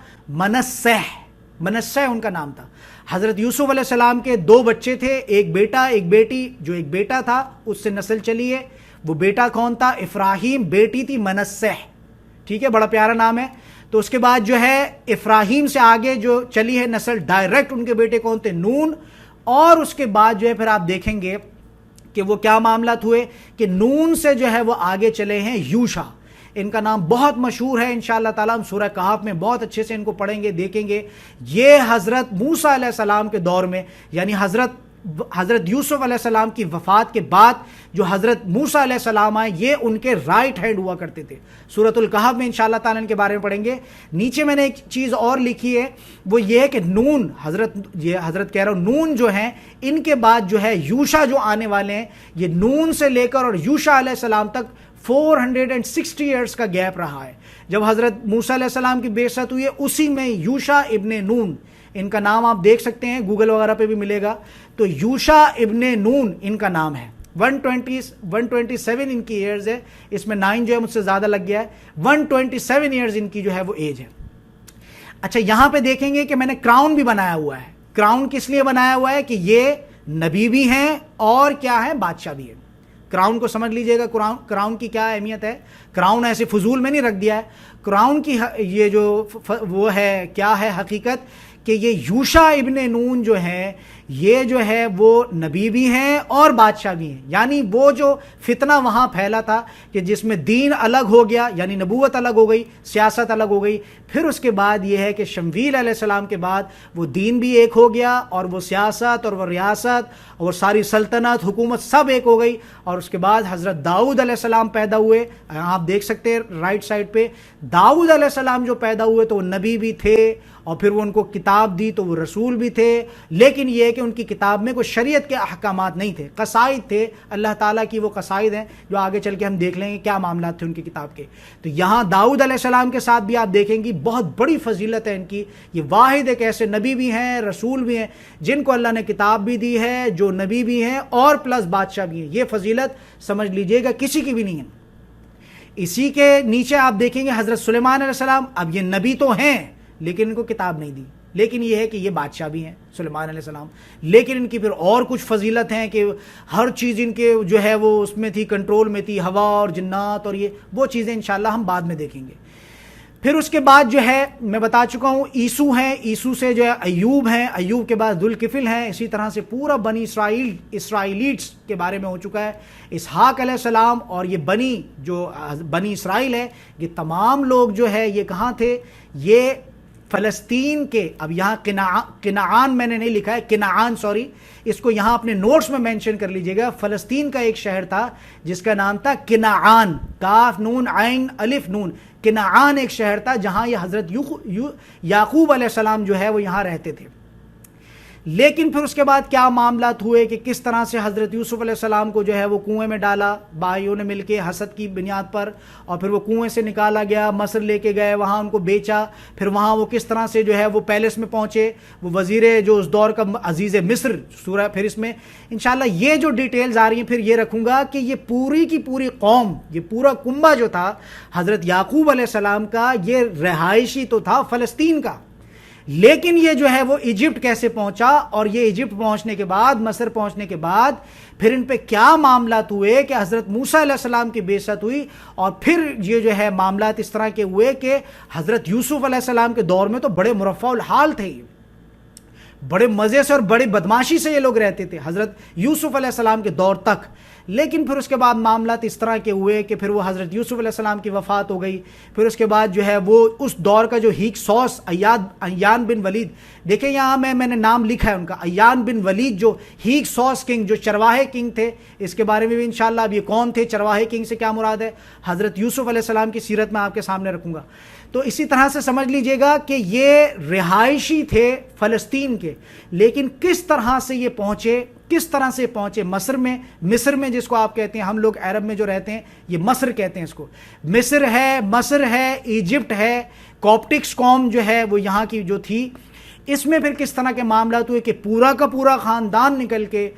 منسہ ان کا نام تھا. حضرت یوسف علیہ السلام کے 2 بچے تھے، ایک بیٹا ایک بیٹی. جو ایک بیٹا تھا اس سے نسل چلی ہے. وہ بیٹا کون تھا؟ افراہیم. بیٹی تھی منسہ. ٹھیک ہے، بڑا پیارا نام ہے. تو اس کے بعد جو ہے افراہیم سے آگے جو چلی ہے نسل ڈائریکٹ ان کے بیٹے کون تھے؟ نون. اور اس کے بعد جو ہے پھر آپ دیکھیں گے کہ وہ کیا معاملات ہوئے کہ نون سے جو ہے وہ آگے چلے ہیں یوشا. ان کا نام بہت مشہور ہے، انشاءاللہ تعالیٰ ہم سورہ کہف میں بہت اچھے سے ان کو پڑھیں گے، دیکھیں گے. یہ حضرت موسیٰ علیہ السلام کے دور میں، یعنی حضرت یوسف علیہ السلام کی وفات کے بعد جو حضرت موسیٰ علیہ السلام آئے، یہ ان کے رائٹ ہینڈ ہوا کرتے تھے. سورۃ الکہف میں انشاءاللہ تعالیٰ ان کے بارے میں پڑھیں گے. نیچے میں نے ایک چیز اور لکھی ہے، وہ یہ ہے کہ نون، حضرت کہہ رہا ہوں، نون جو ہیں ان کے بعد جو ہے یوشا جو آنے والے ہیں، یہ نون سے لے کر اور یوشا علیہ السلام تک 460 ایئرز کا گیپ رہا ہے. جب حضرت موسیٰ علیہ السلام کی بعثت ہوئی ہے، اسی میں یوشا ابن نون، ان کا نام آپ دیکھ سکتے ہیں، گوگل وغیرہ پہ بھی ملے گا. تو یوشا ابن نون ان کا نام ہے. 127 ان کی ایئرز ہے، اس میں 9 جو ہے مجھ سے زیادہ لگ گیا ہے. 127 ایئرز ان کی جو ہے وہ ایج ہے. اچھا یہاں پہ دیکھیں گے کہ میں نے کراؤن بھی بنایا ہوا ہے. کراؤن کس لیے بنایا ہوا ہے کہ یہ نبی بھی ہیں اور کیا ہے، بادشاہ بھی ہے. کراؤن کو سمجھ لیجئے گا، کراؤن کی کیا اہمیت ہے. کراؤن ایسے فضول میں نہیں رکھ دیا ہے. کراؤن کی یہ جو وہ ہے، کیا ہے حقیقت کہ یہ یوشا ابن نون جو ہیں، یہ جو ہے وہ نبی بھی ہیں اور بادشاہ بھی ہیں. یعنی وہ جو فتنہ وہاں پھیلا تھا کہ جس میں دین الگ ہو گیا، یعنی نبوت الگ ہو گئی، سیاست الگ ہو گئی. پھر اس کے بعد یہ ہے کہ شمویل علیہ السلام کے بعد وہ دین بھی ایک ہو گیا، اور وہ سیاست اور وہ ریاست اور ساری سلطنت حکومت سب ایک ہو گئی. اور اس کے بعد حضرت داؤد علیہ السلام پیدا ہوئے. آپ دیکھ سکتے ہیں رائٹ سائڈ پہ، داؤد علیہ السلام جو پیدا ہوئے تو وہ نبی بھی تھے، اور پھر وہ ان کو کتاب دی تو وہ رسول بھی تھے. لیکن یہ ہے کہ ان کی کتاب میں کوئی شریعت کے احکامات نہیں تھے، قصائد تھے، اللہ تعالیٰ کی وہ قصائد ہیں جو آگے چل کے ہم دیکھ لیں گے کیا معاملات تھے ان کی کتاب کے. تو یہاں داؤد علیہ السلام کے ساتھ بھی آپ دیکھیں گی بہت بڑی فضیلت ہے ان کی. یہ واحد ایک ایسے نبی بھی ہیں، رسول بھی ہیں، جن کو اللہ نے کتاب بھی دی ہے، جو نبی بھی ہیں اور پلس بادشاہ بھی ہیں. یہ فضیلت سمجھ لیجئے گا کسی کی بھی نہیں ہے. اسی کے نیچے آپ دیکھیں گے حضرت سلیمان علیہ السلام. اب یہ نبی تو ہیں لیکن ان کو کتاب نہیں دی، لیکن یہ ہے کہ یہ بادشاہ بھی ہیں سلیمان علیہ السلام. لیکن ان کی پھر اور کچھ فضیلت ہیں کہ ہر چیز ان کے جو ہے وہ اس میں تھی، کنٹرول میں تھی، ہوا اور جنات اور یہ وہ چیزیں انشاءاللہ ہم بعد میں دیکھیں گے. پھر اس کے بعد جو ہے میں بتا چکا ہوں عیسو ہیں، عیسو سے جو ہے ایوب ہیں، ایوب کے بعد ذوالکفل ہیں. اسی طرح سے پورا بنی اسرائیلیٹس کے بارے میں ہو چکا ہے. اسحاق علیہ السلام اور یہ بنی اسرائیل ہے، یہ تمام لوگ جو ہے یہ کہاں تھے؟ یہ فلسطین کے، اب یہاں کنعان میں نے نہیں لکھا ہے، کنعان سوری، اس کو یہاں اپنے نوٹس میں مینشن کر لیجئے گا. فلسطین کا ایک شہر تھا جس کا نام تھا کنعان، کاف نون عین الف نون. کنعان ایک شہر تھا جہاں یہ حضرت یعقوب علیہ السلام جو ہے وہ یہاں رہتے تھے. لیکن پھر اس کے بعد کیا معاملات ہوئے کہ کس طرح سے حضرت یوسف علیہ السلام کو جو ہے وہ کنویں میں ڈالا بھائیوں نے مل کے حسد کی بنیاد پر، اور پھر وہ کنویں سے نکالا گیا، مصر لے کے گئے، وہاں ان کو بیچا. پھر وہاں وہ کس طرح سے جو ہے وہ پیلس میں پہنچے، وہ وزیر جو اس دور کا عزیز مصر سورہ. پھر اس میں انشاءاللہ یہ جو ڈیٹیلز آ رہی ہیں پھر یہ رکھوں گا کہ یہ پوری کی پوری قوم، یہ پورا کنبہ جو تھا حضرت یعقوب علیہ السلام کا، یہ رہائشی تو تھا فلسطین کا، لیکن یہ جو ہے وہ ایجپٹ کیسے پہنچا، اور یہ ایجپٹ پہنچنے کے بعد، مصر پہنچنے کے بعد پھر ان پہ کیا معاملات ہوئے کہ حضرت موسیٰ علیہ السلام کی بعثت ہوئی، اور پھر یہ جو ہے معاملات اس طرح کے ہوئے کہ حضرت یوسف علیہ السلام کے دور میں تو بڑے مرفع الحال تھے، بڑے مزے سے اور بڑی بدماشی سے یہ لوگ رہتے تھے حضرت یوسف علیہ السلام کے دور تک. لیکن پھر اس کے بعد معاملات اس طرح کے ہوئے کہ پھر وہ حضرت یوسف علیہ السلام کی وفات ہو گئی. پھر اس کے بعد جو ہے وہ اس دور کا جو ہیکسوس ایان بن ولید، دیکھیں یہاں میں نے نام لکھا ہے ان کا، ایان بن ولید جو ہیکسوس کنگ، جو چرواہے کنگ تھے. اس کے بارے میں بھی انشاءاللہ اب یہ کون تھے، چرواہے کنگ سے کیا مراد ہے، حضرت یوسف علیہ السلام کی سیرت میں آپ کے سامنے رکھوں گا. تو اسی طرح سے سمجھ لیجئے گا کہ یہ رہائشی تھے فلسطین کے، لیکن کس طرح سے یہ پہنچے، کس طرح سے پہنچے مصر میں جس کو آپ کہتے ہیں، ہم لوگ عرب میں جو رہتے ہیں یہ مصر کہتے ہیں اس کو. مصر ہے، ایجپٹ ہے، کوپٹکس قوم جو ہے وہ یہاں کی جو تھی. اس میں پھر کس طرح کے معاملات ہوئے کہ پورا کا پورا خاندان نکل کے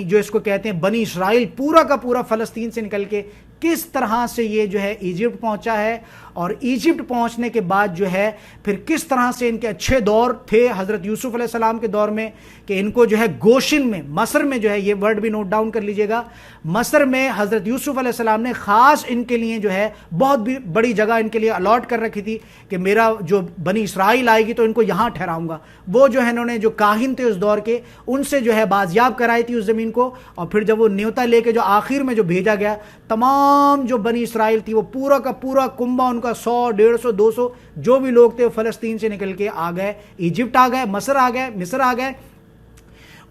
جو اس کو کہتے ہیں بنی اسرائیل، پورا کا پورا فلسطین سے نکل کے کس طرح سے یہ جو ہے ایجپٹ پہنچا ہے، اور ایجپٹ پہنچنے کے بعد جو ہے پھر کس طرح سے ان کے اچھے دور تھے حضرت یوسف علیہ السلام کے دور میں، کہ ان کو جو ہے گوشن میں، مصر میں جو ہے، یہ ورڈ بھی نوٹ ڈاؤن کر لیجئے گا، مصر میں حضرت یوسف علیہ السلام نے خاص ان کے لیے جو ہے بہت بڑی جگہ ان کے لیے الاٹ کر رکھی تھی کہ میرا جو بنی اسرائیل آئے گی تو ان کو یہاں ٹھہراؤں گا. وہ جو ہے انہوں نے جو کاہن تھے اس دور کے، ان سے جو ہے بازیاب کرائی تھی اس زمین کو، اور پھر جب وہ نیوتا لے کے جو آخر میں جو بھیجا گیا، تمام جو بنی اسرائیل تھی وہ پورا کا پورا کنبہ ان کا 100 150 200 جو بھی لوگ تھے فلسطین سے نکل کے آ گئے، ایجپٹ آ گئے، مصر آ گئے، مصر آ گئے.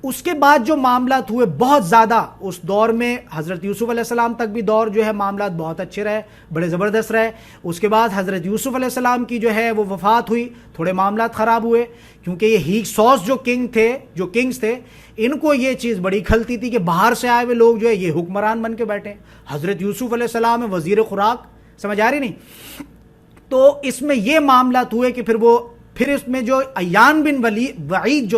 اس کے بعد جو معاملات ہوئے بہت زیادہ اس دور میں، حضرت یوسف علیہ السلام تک بھی دور جو ہے معاملات بہت اچھے رہے، بڑے زبردست رہے. اس کے بعد حضرت یوسف علیہ السلام کی جو ہے وہ وفات ہوئی، تھوڑے معاملات خراب ہوئے، کیونکہ یہ ہیکسوس جو کنگز تھے، ان کو یہ چیز بڑی کھلتی تھی کہ باہر سے آئے ہوئے لوگ جو ہے یہ حکمران بن کے بیٹھے. حضرت یوسف علیہ السلام وزیر خوراک، سمجھ آ رہی نہیں؟ تو اس میں یہ معاملات ہوئے کہ پھر اس میں جو ایان بن وعید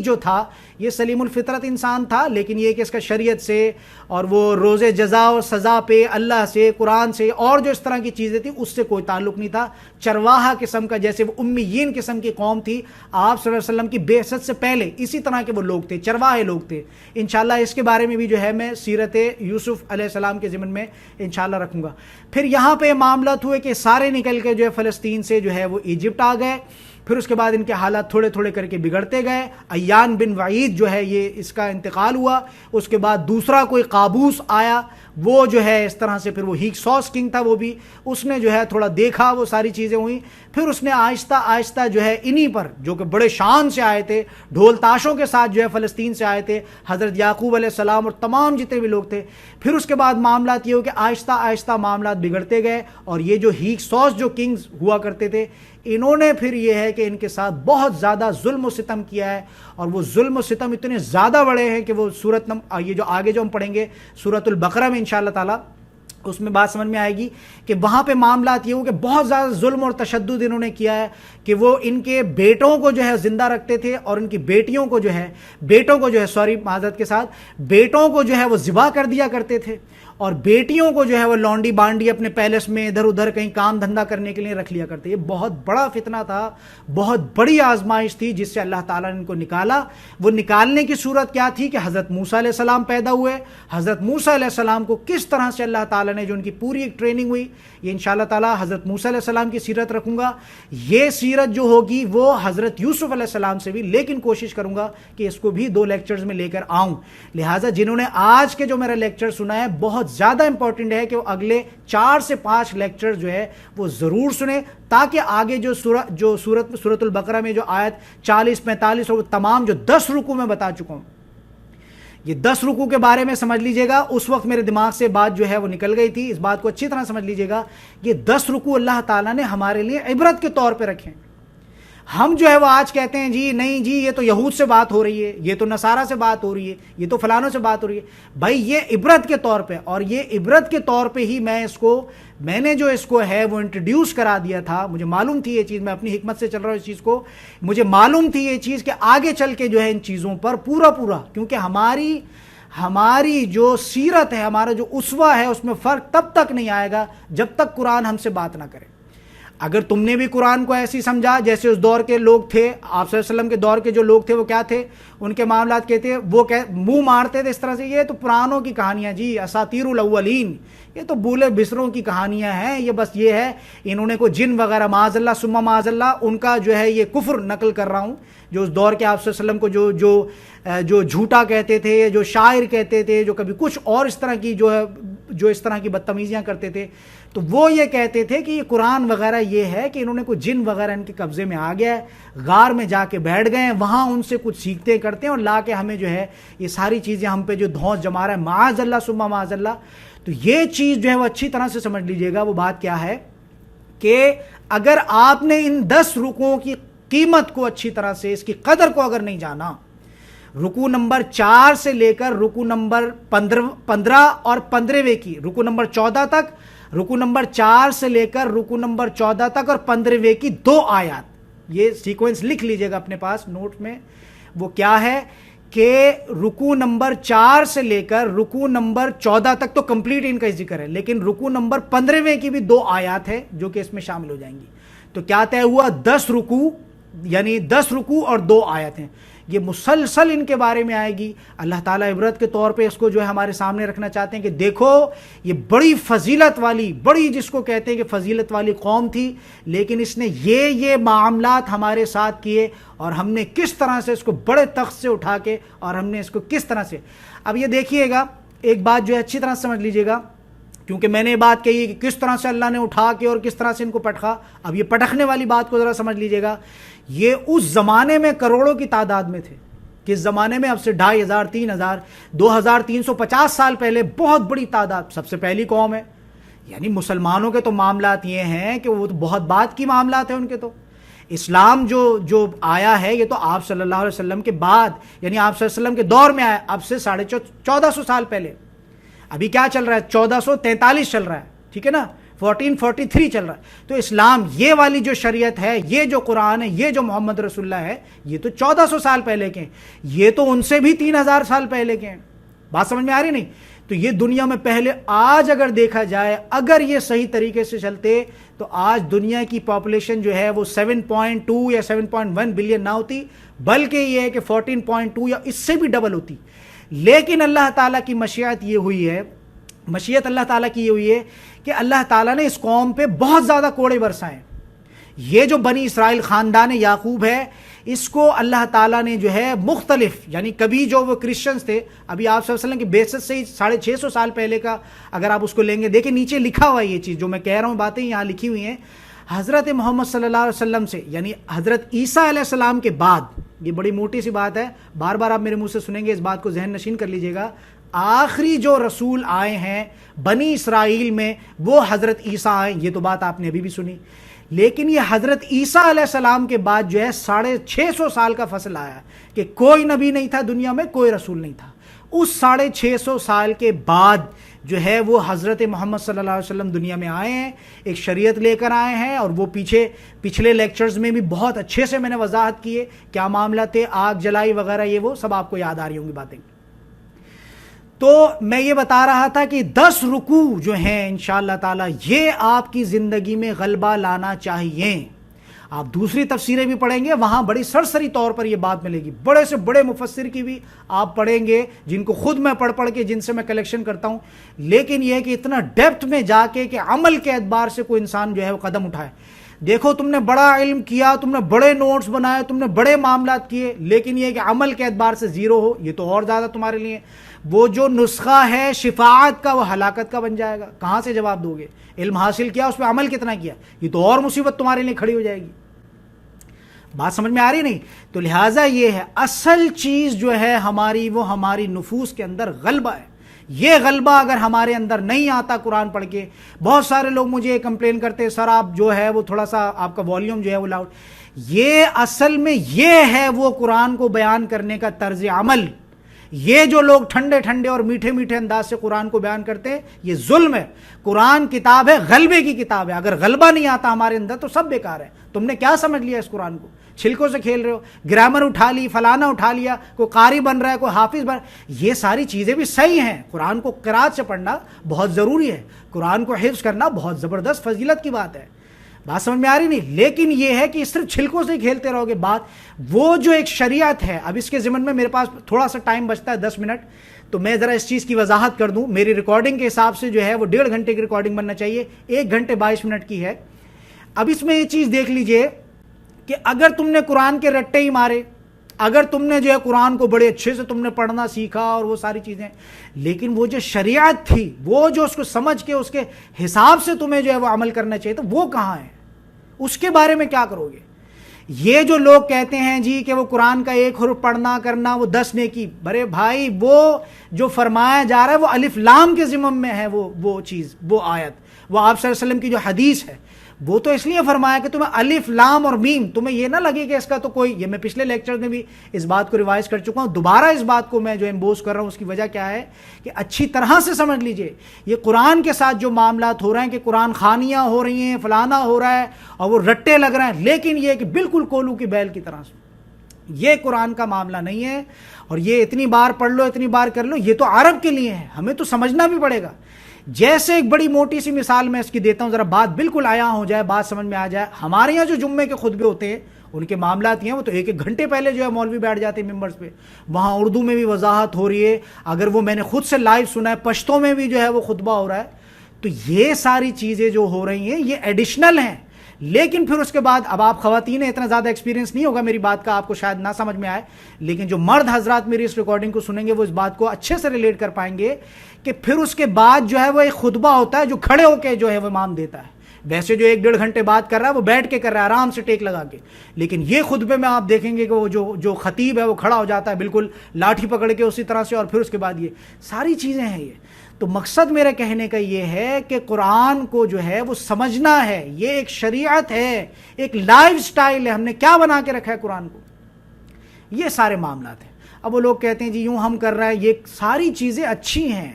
جو تھا یہ سلیم الفطرت انسان تھا، لیکن یہ کہ اس کا شریعت سے اور وہ روز جزا اور سزا پہ، اللہ سے، قرآن سے اور جو اس طرح کی چیزیں تھیں اس سے کوئی تعلق نہیں تھا. چرواہا قسم کا، جیسے وہ امیین قسم کی قوم تھی آپ صلی اللہ علیہ وسلم کی بعثت سے پہلے، اسی طرح کے وہ لوگ تھے، چرواہے لوگ تھے. انشاءاللہ اس کے بارے میں بھی جو ہے میں سیرت یوسف علیہ السلام کے ضمن میں انشاءاللہ رکھوں گا. پھر یہاں پہ معاملات ہوئے کہ سارے نکل کے جو ہے فلسطین سے جو ہے وہ ایجپٹ آ گئے. پھر اس کے بعد ان کے حالات تھوڑے تھوڑے کر کے بگڑتے گئے. ایان بن وعید جو ہے یہ اس کا انتقال ہوا. اس کے بعد دوسرا کوئی قابوس آیا، وہ جو ہے اس طرح سے، پھر وہ ہیکسوس کنگ تھا، وہ بھی اس نے جو ہے تھوڑا دیکھا، وہ ساری چیزیں ہوئیں. پھر اس نے آہستہ آہستہ جو ہے انہی پر جو کہ بڑے شان سے آئے تھے، ڈھول تاشوں کے ساتھ جو ہے فلسطین سے آئے تھے، حضرت یعقوب علیہ السلام اور تمام جتنے بھی لوگ تھے. پھر اس کے بعد معاملات یہ ہو کہ آہستہ آہستہ معاملات بگڑتے گئے، اور یہ جو ہیکسوس جو کنگز ہوا کرتے تھے، انہوں نے پھر یہ ہے کہ ان کے ساتھ بہت زیادہ ظلم و ستم کیا ہے. اور وہ ظلم و ستم اتنے زیادہ بڑے ہیں کہ وہ یہ جو آگے جو ہم پڑھیں گے سورۃ البقرہ میں انشاءاللہ تعالی، اس میں بات سمجھ میں آئے گی کہ وہاں پہ معاملات یہ ہو کہ بہت زیادہ ظلم اور تشدد انہوں نے کیا ہے کہ وہ ان کے بیٹوں کو جو ہے زندہ رکھتے تھے، اور ان کی بیٹوں کو جو ہے معذرت کے ساتھ بیٹوں کو جو ہے وہ ذبح کر دیا کرتے تھے، اور بیٹیوں کو جو ہے وہ لونڈی بانڈی اپنے پیلس میں ادھر ادھر کہیں کام دھندا کرنے کے لیے رکھ لیا کرتے. یہ بہت بڑا فتنہ تھا، بہت بڑی آزمائش تھی جس سے اللہ تعالیٰ نے ان کو نکالا. وہ نکالنے کی صورت کیا تھی کہ حضرت موسیٰ علیہ السلام پیدا ہوئے. حضرت موسیٰ علیہ السلام کو کس طرح سے اللہ تعالیٰ نے جو ان کی پوری ایک ٹریننگ ہوئی، یہ انشاءاللہ تعالیٰ حضرت موسیٰ علیہ السلام کی سیرت رکھوں گا. یہ سیرت جو ہوگی وہ حضرت یوسف علیہ السلام سے بھی، لیکن کوشش کروں گا کہ اس کو بھی 2 لیکچرز میں لے کر آؤں. لہٰذا جنہوں نے آج کے جو میرا لیکچر سنا ہے بہت زیادہ امپورٹنٹ ہے کہ وہ اگلے 4 سے 5 لیکچر جو ہے وہ ضرور سنیں، تاکہ آگے جو سورۃ البقرہ میں جو آیت 40 45 اور تمام جو 10 رکوع میں بتا چکا ہوں، یہ 10 رکوع کے بارے میں سمجھ لیجئے گا. اس وقت میرے دماغ سے بات جو ہے وہ نکل گئی تھی، اس بات کو اچھی طرح سمجھ لیجئے گا. یہ 10 رکوع اللہ تعالیٰ نے ہمارے لیے عبرت کے طور پہ رکھے. ہم جو ہے وہ آج کہتے ہیں جی نہیں جی یہ تو یہود سے بات ہو رہی ہے، یہ تو نصارہ سے بات ہو رہی ہے، یہ تو فلانوں سے بات ہو رہی ہے. بھائی یہ عبرت کے طور پہ، اور یہ عبرت کے طور پہ ہی میں نے جو اس کو ہے وہ انٹروڈیوس کرا دیا تھا. مجھے معلوم تھی یہ چیز، میں اپنی حکمت سے چل رہا ہوں اس چیز کو، مجھے معلوم تھی یہ چیز کہ آگے چل کے جو ہے ان چیزوں پر پورا کیونکہ ہماری جو سیرت ہے، ہمارا جو اسوہ ہے، اس میں فرق تب تک نہیں آئے گا جب تک قرآن ہم سے بات نہ کرے. اگر تم نے بھی قرآن کو ایسی سمجھا جیسے اس دور کے لوگ تھے، آپ صلی اللہ علیہ وسلم کے دور کے جو لوگ تھے وہ کیا تھے، ان کے معاملات کہتے وہ منہ مارتے تھے اس طرح سے، یہ تو پرانوں کی کہانیاں جی، اساطیر الاولین، یہ تو بولے بسروں کی کہانیاں ہیں، یہ بس یہ ہے انہوں نے کوئی جن وغیرہ معاذ اللہ ثم معاذ اللہ ان کا جو ہے یہ کفر نقل کر رہا ہوں، جو اس دور کے آپ صلی اللہ علیہ وسلم کو جو جھوٹا کہتے تھے، جو شاعر کہتے تھے، جو کبھی کچھ اور اس طرح کی جو اس طرح کی بدتمیزیاں کرتے تھے، تو وہ یہ کہتے تھے کہ یہ قرآن وغیرہ یہ ہے کہ انہوں نے کوئی جن وغیرہ ان کے قبضے میں آ گیا ہے، غار میں جا کے بیٹھ گئے ہیں، وہاں ان سے کچھ سیکھتے کرتے ہیں اور لا کے ہمیں جو ہے یہ ساری چیزیں ہم پہ جو دھونس جما رہا ہے، معاذ اللہ ثم معاذ اللہ. تو یہ چیز جو ہے وہ اچھی طرح سے سمجھ لیجئے گا. وہ بات کیا ہے کہ اگر آپ نے ان 10 رکوعوں کی قیمت کو اچھی طرح سے، اس کی قدر کو اگر نہیں جانا، رکوع نمبر 4 سے لے کر رکوع نمبر 15 اور 15ویں کی، رکوع نمبر 14 تک، رکوع نمبر 4 سے لے کر رکوع نمبر 14 تک اور 15ویں کی 2 آیات، یہ سیکوینس لکھ لیجئے گا اپنے پاس نوٹ میں. وہ کیا ہے کہ رکوع نمبر 4 سے لے کر رکوع نمبر 14 تک تو کمپلیٹ ان کا ذکر ہے، لیکن رکوع نمبر 15ویں کی بھی 2 آیات ہے جو کہ اس میں شامل ہو جائیں گی. تو کیا طے ہوا؟ 10 رکوع، یعنی 10 رکوع اور 2 آیتیں، یہ مسلسل ان کے بارے میں آئے گی. اللہ تعالیٰ عبرت کے طور پہ اس کو جو ہے ہمارے سامنے رکھنا چاہتے ہیں کہ دیکھو یہ بڑی فضیلت والی، بڑی جس کو کہتے ہیں کہ فضیلت والی قوم تھی، لیکن اس نے یہ معاملات ہمارے ساتھ کیے اور ہم نے کس طرح سے اس کو بڑے تخت سے اٹھا کے، اور ہم نے اس کو کس طرح سے. اب یہ دیکھیے گا، ایک بات جو ہے اچھی طرح سمجھ لیجیے گا، کیونکہ میں نے یہ بات کہی کہ کس طرح سے اللہ نے اٹھا کے اور کس طرح سے ان کو پٹخا. اب یہ پٹخنے والی بات کو ذرا سمجھ لیجیے گا. یہ اس زمانے میں کروڑوں کی تعداد میں تھے، کس زمانے میں؟ اب سے 2500 3000 2350 سال پہلے بہت بڑی تعداد، سب سے پہلی قوم ہے. یعنی مسلمانوں کے تو معاملات یہ ہیں کہ وہ تو بہت بات کی معاملات ہیں ان کے. تو اسلام جو آیا ہے یہ تو آپ صلی اللہ علیہ وسلم کے بعد، یعنی آپ صلی اللہ علیہ وسلم کے دور میں آیا، اب سے 1450 سال پہلے. ابھی کیا چل رہا ہے؟ 1443 چل رہا ہے، ٹھیک ہے نا، 1443 چل رہا ہے. تو اسلام یہ والی جو شریعت ہے، یہ جو قرآن ہے، یہ جو محمد رسول اللہ ہے، یہ تو 1400 سال پہلے کے ہیں. یہ تو ان سے بھی 3000 سال پہلے کے ہیں. بات سمجھ میں آ رہی نہیں؟ تو یہ دنیا میں پہلے، آج اگر دیکھا جائے، اگر یہ صحیح طریقے سے چلتے تو آج دنیا کی پاپولیشن جو ہے وہ 7.2 یا 7.1 بلین نہ ہوتی، بلکہ یہ ہے کہ 14.2 یا اس سے بھی ڈبل ہوتی. لیکن اللہ تعالیٰ کی مشیت یہ ہوئی ہے، مشیت اللہ تعالیٰ کی یہ ہوئی ہے کہ اللہ تعالیٰ نے اس قوم پہ بہت زیادہ کوڑے برسائے. یہ جو بنی اسرائیل خاندان یعقوب ہے، اس کو اللہ تعالیٰ نے جو ہے مختلف، یعنی کبھی جو وہ کرسچنز تھے، ابھی آپ صلی اللہ علیہ وسلم کی بعثت سے 650 سال پہلے کا اگر آپ اس کو لیں گے، دیکھیں نیچے لکھا ہوا ہے یہ چیز جو میں کہہ رہا ہوں، باتیں یہاں لکھی ہوئی ہیں. حضرت محمد صلی اللہ علیہ وسلم سے، یعنی حضرت عیسیٰ علیہ السلام کے بعد، یہ بڑی موٹی سی بات ہے، بار بار آپ میرے منہ سے سنیں گے، اس بات کو ذہن نشین کر لیجئے گا. آخری جو رسول آئے ہیں بنی اسرائیل میں وہ حضرت عیسیٰ آئے، یہ تو بات آپ نے ابھی بھی سنی. لیکن یہ حضرت عیسیٰ علیہ السلام کے بعد جو ہے 650 سال کا فصل آیا کہ کوئی نبی نہیں تھا دنیا میں، کوئی رسول نہیں تھا. اس 650 سال کے بعد جو ہے وہ حضرت محمد صلی اللہ علیہ وسلم دنیا میں آئے ہیں، ایک شریعت لے کر آئے ہیں. اور وہ پچھلے لیکچرز میں بھی بہت اچھے سے میں نے وضاحت کی ہے کیا معاملہ تھے، آگ جلائی وغیرہ، یہ وہ سب آپ کو یاد آ رہی ہوں گی باتیں. تو میں یہ بتا رہا تھا کہ 10 رکوع جو ہیں انشاءاللہ تعالی یہ آپ کی زندگی میں غلبہ لانا چاہیے. آپ دوسری تفسیریں بھی پڑھیں گے، وہاں بڑی سرسری طور پر یہ بات ملے گی. بڑے سے بڑے مفسر کی بھی آپ پڑھیں گے، جن کو خود میں پڑھ کے جن سے میں کلیکشن کرتا ہوں. لیکن یہ ہے کہ اتنا ڈیپتھ میں جا کے کہ عمل کے اعتبار سے کوئی انسان جو ہے وہ قدم اٹھائے. دیکھو تم نے بڑا علم کیا، تم نے بڑے نوٹس بنائے، تم نے بڑے معاملات کیے، لیکن یہ کہ عمل کے اعتبار سے زیرو ہو، یہ تو اور زیادہ تمہارے لیے وہ جو نسخہ ہے شفاعت کا، وہ ہلاکت کا بن جائے گا. کہاں سے جواب دو گے؟ علم حاصل کیا، اس پہ عمل کتنا کیا، یہ تو اور مصیبت تمہارے لیے کھڑی ہو جائے گی. بات سمجھ میں آ رہی نہیں؟ تو لہٰذا یہ ہے اصل چیز جو ہے ہماری، وہ ہماری نفوس کے اندر غلبہ ہے. یہ غلبہ اگر ہمارے اندر نہیں آتا قرآن پڑھ کے، بہت سارے لوگ مجھے کمپلین کرتے سر آپ جو ہے وہ تھوڑا سا آپ کا والیوم جو ہے وہ لاؤڈ. یہ اصل میں یہ ہے وہ قرآن کو بیان کرنے کا طرز عمل. یہ جو لوگ ٹھنڈے ٹھنڈے اور میٹھے میٹھے انداز سے قرآن کو بیان کرتے ہیں، یہ ظلم ہے. قرآن کتاب ہے، غلبے کی کتاب ہے. اگر غلبہ نہیں آتا ہمارے اندر تو سب بیکار ہے. تم نے کیا سمجھ لیا اس قرآن کو؟ چھلکوں سے کھیل رہے ہو، گرامر اٹھا لی، فلانا اٹھا لیا، کوئی قاری بن رہا ہے، کوئی حافظ بن. یہ ساری چیزیں بھی صحیح ہیں. قرآن کو قرات سے پڑھنا بہت ضروری ہے، قرآن کو حفظ کرنا بہت زبردست فضیلت کی بات ہے. بات سمجھ میں آ رہی نہیں؟ لیکن یہ ہے کہ صرف چھلکوں سے ہی کھیلتے رہو گے. بات وہ جو ایک شریعت ہے، اب اس کے ضمن میں میرے پاس تھوڑا سا ٹائم بچتا ہے 10 منٹ، تو میں ذرا اس چیز کی وضاحت کر دوں. میری ریکارڈنگ کے حساب سے جو ہے وہ 1.5 گھنٹے کی ریکارڈنگ بننا چاہیے، 1 گھنٹے 22 منٹ کی ہے. اب اس میں یہ چیز دیکھ لیجئے کہ اگر تم نے قرآن کے رٹے ہی مارے، اگر تم نے جو ہے قرآن کو بڑے اچھے سے تم نے پڑھنا سیکھا اور وہ ساری چیزیں، لیکن وہ جو شریعت تھی، وہ جو اس کو سمجھ کے اس کے حساب سے تمہیں جو ہے وہ عمل کرنا چاہیے، تو وہ کہاں ہے؟ اس کے بارے میں کیا کرو گے؟ یہ جو لوگ کہتے ہیں جی کہ وہ قرآن کا 1 حرف پڑھنا کرنا وہ 10 نیکی، برے بھائی وہ جو فرمایا جا رہا ہے وہ الف لام کے ضمن میں ہے. وہ چیز، وہ آیت، وہ آپ صلی اللہ علیہ وسلم کی جو حدیث ہے، وہ تو اس لیے فرمایا کہ تمہیں الف لام اور میم، تمہیں یہ نہ لگے کہ اس کا تو کوئی، یہ میں پچھلے لیکچر میں بھی اس بات کو ریوائز کر چکا ہوں. دوبارہ اس بات کو میں جو امبوز کر رہا ہوں، اس کی وجہ کیا ہے کہ اچھی طرح سے سمجھ لیجئے یہ قرآن کے ساتھ جو معاملات ہو رہے ہیں کہ قرآن خانیاں ہو رہی ہیں، فلانا ہو رہا ہے اور وہ رٹے لگ رہے ہیں، لیکن یہ کہ بالکل کولو کی بیل کی طرح سے یہ قرآن کا معاملہ نہیں ہے. اور یہ اتنی بار پڑھ لو اتنی بار کر لو، یہ تو عرب کے لیے ہے، ہمیں تو سمجھنا بھی پڑے گا. جیسے ایک بڑی موٹی سی مثال میں اس کی دیتا ہوں، ذرا بات بالکل عیاں ہو جائے، بات سمجھ میں آ جائے. ہمارے یہاں جو جمعے کے خطبے ہوتے ہیں ان کے معاملات ہیں وہ تو ایک گھنٹے پہلے جو ہے مولوی بیٹھ جاتے ہیں ممبرز پہ، وہاں اردو میں بھی وضاحت ہو رہی ہے. اگر وہ میں نے خود سے لائیو سنا ہے، پشتوں میں بھی جو ہے وہ خطبہ ہو رہا ہے. تو یہ ساری چیزیں جو ہو رہی ہیں یہ ایڈیشنل ہیں. لیکن پھر اس کے بعد اب آپ خواتین اتنا زیادہ ایکسپیرینس نہیں ہوگا میری بات کا، آپ کو شاید نہ سمجھ میں آئے، لیکن جو مرد حضرات میری اس ریکارڈنگ کو سنیں گے وہ اس بات کو اچھے سے ریلیٹ کر پائیں گے کہ پھر اس کے بعد جو ہے وہ ایک خطبہ ہوتا ہے جو کھڑے ہو کے جو ہے وہ امام دیتا ہے. ویسے جو 1-1.5 گھنٹے بات کر رہا ہے وہ بیٹھ کے کر رہا ہے آرام سے ٹیک لگا کے، لیکن یہ خطبے میں آپ دیکھیں گے کہ وہ جو خطیب ہے وہ کھڑا ہو جاتا ہے بالکل لاٹھی پکڑ کے اسی طرح سے، اور پھر اس کے بعد یہ ساری چیزیں ہیں. یہ تو مقصد میرے کہنے کا یہ ہے کہ قرآن کو جو ہے وہ سمجھنا ہے. یہ ایک شریعت ہے، ایک لائف سٹائل ہے. ہم نے کیا بنا کے رکھا ہے قرآن کو؟ یہ سارے معاملات ہیں. اب وہ لوگ کہتے ہیں جی یوں ہم کر رہے ہیں، یہ ساری چیزیں اچھی ہیں.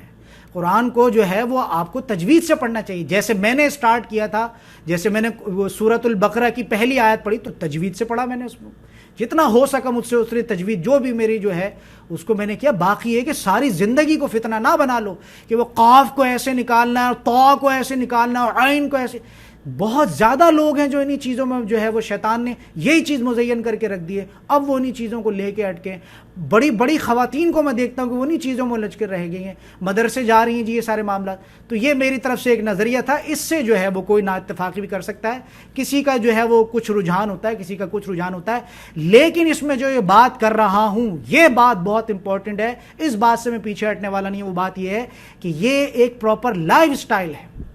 قرآن کو جو ہے وہ آپ کو تجوید سے پڑھنا چاہیے. جیسے میں نے اسٹارٹ کیا تھا، جیسے میں نے سورۃ البقرہ کی پہلی آیت پڑھی تو تجوید سے پڑھا میں نے، اس میں جتنا ہو سکا مجھ سے اتنی تجوید جو بھی میری جو ہے اس کو میں نے کیا. باقی ہے کہ ساری زندگی کو فتنہ نہ بنا لو کہ وہ قاف کو ایسے نکالنا ہے اور طا کو ایسے نکالنا ہے اور عین کو ایسے. بہت زیادہ لوگ ہیں جو انہی چیزوں میں جو ہے وہ شیطان نے یہی چیز مزین کر کے رکھ دی ہے. اب وہ انہی چیزوں کو لے کے اٹکے. بڑی بڑی خواتین کو میں دیکھتا ہوں کہ وہ انہی چیزوں میں الجھ کر رہ گئی ہیں، مدرسے جا رہی ہیں جی یہ سارے معاملات. تو یہ میری طرف سے ایک نظریہ تھا. اس سے جو ہے وہ کوئی نا اتفاقی بھی کر سکتا ہے، کسی کا جو ہے وہ کچھ رجحان ہوتا ہے، کسی کا کچھ رجحان ہوتا ہے. لیکن اس میں جو یہ بات کر رہا ہوں یہ بات بہت امپورٹنٹ ہے. اس بات سے میں پیچھے ہٹنے والا نہیں. وہ بات یہ ہے کہ یہ ایک پراپر لائف سٹائل ہے.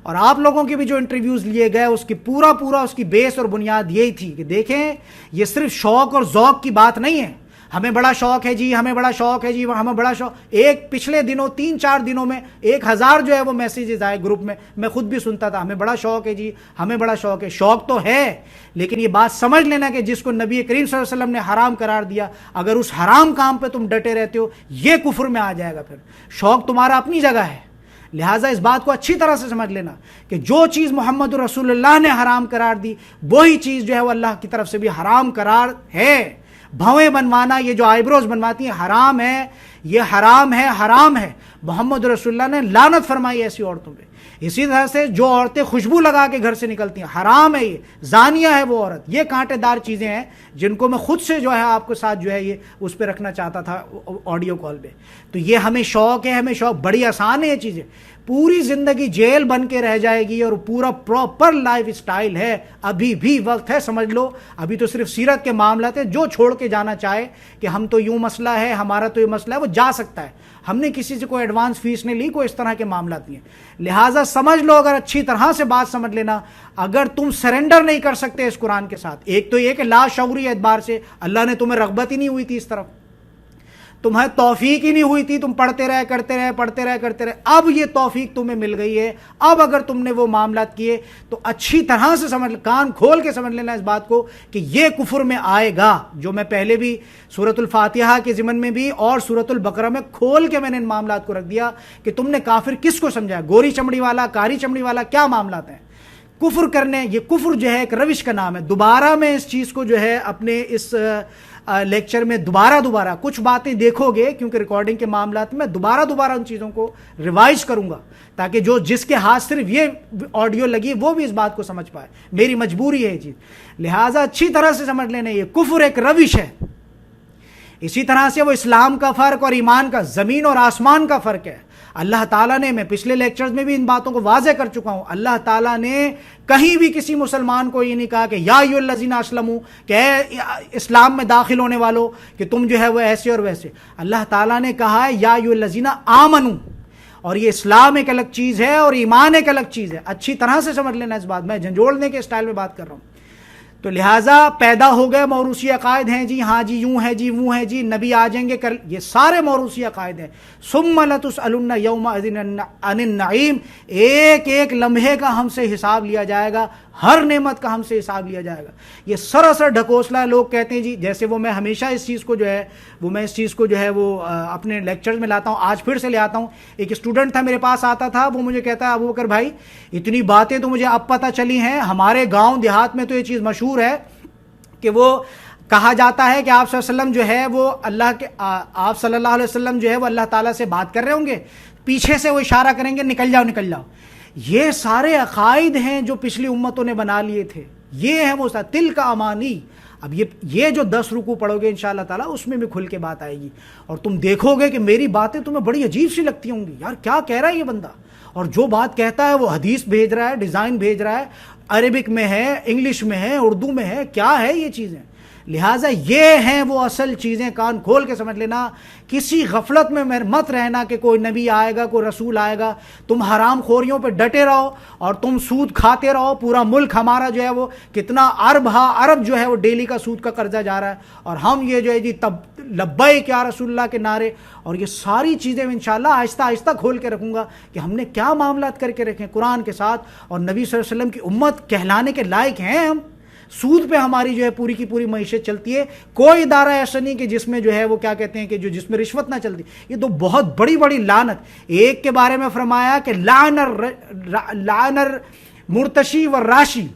اور آپ لوگوں کے بھی جو انٹرویوز لیے گئے اس کی پورا اس کی بیس اور بنیاد یہی تھی کہ دیکھیں یہ صرف شوق اور ذوق کی بات نہیں ہے. ہمیں بڑا شوق ہے جی، ہمیں بڑا شوق ہے جی، ہمیں بڑا شوق. ایک پچھلے دنوں 3-4 دنوں میں 1000 جو ہے وہ میسیجز آئے گروپ میں خود بھی سنتا تھا، ہمیں بڑا شوق ہے جی، ہمیں بڑا شوق ہے. شوق تو ہے لیکن یہ بات سمجھ لینا کہ جس کو نبی کریم صلی اللہ علیہ وسلم نے حرام قرار دیا، اگر اس حرام کام پہ تم ڈٹے رہتے ہو یہ کفر میں آ جائے گا. پھر شوق تمہارا اپنی جگہ ہے. لہٰذا اس بات کو اچھی طرح سے سمجھ لینا کہ جو چیز محمد رسول اللہ نے حرام قرار دی وہی چیز جو ہے وہ اللہ کی طرف سے بھی حرام قرار ہے. بھویں بنوانا، یہ جو آئی بروز بنواتی ہیں، حرام ہے. یہ حرام ہے، حرام ہے. محمد رسول اللہ نے لعنت فرمائی ایسی عورتوں پہ. اسی طرح سے جو عورتیں خوشبو لگا کے گھر سے نکلتی ہیں، حرام ہے. یہ زانیہ ہے وہ عورت. یہ کانٹے دار چیزیں ہیں جن کو میں خود سے جو ہے آپ کے ساتھ جو ہے یہ اس پہ رکھنا چاہتا تھا آڈیو کال پہ. تو یہ ہمیں شوق ہے، ہمیں شوق. بڑی آسان ہے یہ چیزیں. پوری زندگی جیل بن کے رہ جائے گی اور پورا پراپر لائف سٹائل ہے. ابھی بھی وقت ہے، سمجھ لو. ابھی تو صرف سیرت کے معاملات ہیں. جو چھوڑ کے جانا چاہے کہ ہم تو یوں مسئلہ ہے، ہمارا تو یہ مسئلہ ہے، وہ جا سکتا ہے. ہم نے کسی سے کوئی ایڈوانس فیس نہیں لی، کوئی اس طرح کے معاملات نہیں ہیں. لہٰذا سمجھ لو، اگر اچھی طرح سے بات سمجھ لینا، اگر تم سرنڈر نہیں کر سکتے اس قرآن کے ساتھ، ایک تو یہ کہ لا شعوری اعتبار سے اللہ نے تمہیں رغبت ہی نہیں ہوئی تھی اس طرف، تمہیں توفیق ہی نہیں ہوئی تھی، تم پڑھتے رہے. اب یہ توفیق تمہیں مل گئی ہے. اب اگر تم نے وہ معاملات کیے تو اچھی طرح سے سمجھ، کان کھول کے سمجھ لینا اس بات کو کہ یہ کفر میں آئے گا. جو میں پہلے بھی سورۃ الفاتحہ کے ضمن میں بھی اور سورۃ البقرہ میں کھول کے میں نے ان معاملات کو رکھ دیا کہ تم نے کافر کس کو سمجھا، گوری چمڑی والا، کاری چمڑی والا، کیا معاملات ہیں. کفر کرنے، یہ کفر جو ہے ایک روش کا نام ہے. دوبارہ میں اس چیز کو جو ہے اپنے اس لیکچر میں دوبارہ کچھ باتیں دیکھو گے، کیونکہ ریکارڈنگ کے معاملات میں دوبارہ ان چیزوں کو ریوائز کروں گا تاکہ جو جس کے ہاتھ صرف یہ آڈیو لگی وہ بھی اس بات کو سمجھ پائے. میری مجبوری ہے یہ چیز. لہٰذا اچھی طرح سے سمجھ لینا یہ کفر ایک روش ہے. اسی طرح سے وہ اسلام کا فرق اور ایمان کا، زمین اور آسمان کا فرق ہے. اللہ تعالیٰ نے، میں پچھلے لیکچرز میں بھی ان باتوں کو واضح کر چکا ہوں، اللہ تعالیٰ نے کہیں بھی کسی مسلمان کو یہ نہیں کہا کہ یا ایھا الذین اسلموا، کہ اے اسلام میں داخل ہونے والوں کہ تم جو ہے وہ ایسے اور ویسے. اللہ تعالیٰ نے کہا ہے یا ایھا الذین آمنوا. اور یہ اسلام ایک الگ چیز ہے اور ایمان ایک الگ چیز ہے. اچھی طرح سے سمجھ لینا اس بات. میں جھنجھوڑنے کے سٹائل میں بات کر رہا ہوں. تو لہٰذا پیدا ہو گئے موروثی عقائد ہیں جی، ہاں جی یوں ہے جی وہ ہے جی، نبی آ جائیں گے کر، یہ سارے موروثی عقائد ہیں. ثم لتسألن یومئذ عن النعیم. ایک لمحے کا ہم سے حساب لیا جائے گا، ہر نعمت کا ہم سے حساب لیا جائے گا. یہ سراسر ڈھکوسلا. لوگ کہتے ہیں جی، جیسے وہ میں ہمیشہ اس چیز کو جو ہے وہ اپنے لیکچرز میں لاتا ہوں، آج پھر سے لے آتا ہوں. ایک اسٹوڈنٹ تھا میرے پاس آتا تھا، وہ مجھے کہتا ہے ابوبکر بھائی اتنی باتیں تو مجھے اب پتہ چلی ہیں، ہمارے گاؤں دیہات میں تو یہ چیز مشہور ہے کہ وہ کہا جاتا ہے کہ آپ صلی اللہ علیہ وسلم جو ہے وہ آپ صلی اللہ علیہ وسلم جو ہے وہ اللہ تعالیٰ سے بات کر رہے ہوں گے، پیچھے سے وہ اشارہ کریں گے نکل جاؤ نکل جاؤ. یہ سارے عقائد ہیں جو پچھلی امتوں نے بنا لیے تھے، یہ ہے وہ تل کا امانی. اب یہ جو 10 رکوع پڑھو گے انشاءاللہ تعالیٰ اس میں بھی کھل کے بات آئے گی، اور تم دیکھو گے کہ میری باتیں تمہیں بڑی عجیب سی لگتی ہوں گی، یار کیا کہہ رہا ہے یہ بندہ، اور جو بات کہتا ہے وہ حدیث بھیج رہا ہے، ڈیزائن بھیج رہا ہے، عربک میں ہے، انگلش میں ہے، اردو میں ہے، کیا ہے یہ چیزیں. لہٰذا یہ ہیں وہ اصل چیزیں، کان کھول کے سمجھ لینا. کسی غفلت میں مت رہنا کہ کوئی نبی آئے گا، کوئی رسول آئے گا. تم حرام خوریوں پہ ڈٹے رہو اور تم سود کھاتے رہو. پورا ملک ہمارا جو ہے وہ کتنا ارب جو ہے وہ ڈیلی کا سود کا قرضہ جا رہا ہے، اور ہم یہ جو ہے جی تب لبیک یا رسول اللہ کے نعرے، اور یہ ساری چیزیں انشاءاللہ آہستہ آہستہ کھول کے رکھوں گا کہ ہم نے کیا معاملات کر کے رکھے قرآن کے ساتھ، اور نبی صلی اللہ علیہ وسلم کی امت کہلانے کے لائق ہیں ہم. سود پہ ہماری جو ہے پوری کی پوری معیشت چلتی ہے. کوئی ادارہ ایسا نہیں کہ جس میں جو ہے وہ کیا کہتے ہیں کہ جس میں رشوت نہ چلتی. یہ تو بہت بڑی بڑی لعنت. ایک کے بارے میں فرمایا کہ لعن المرتشی والراشی،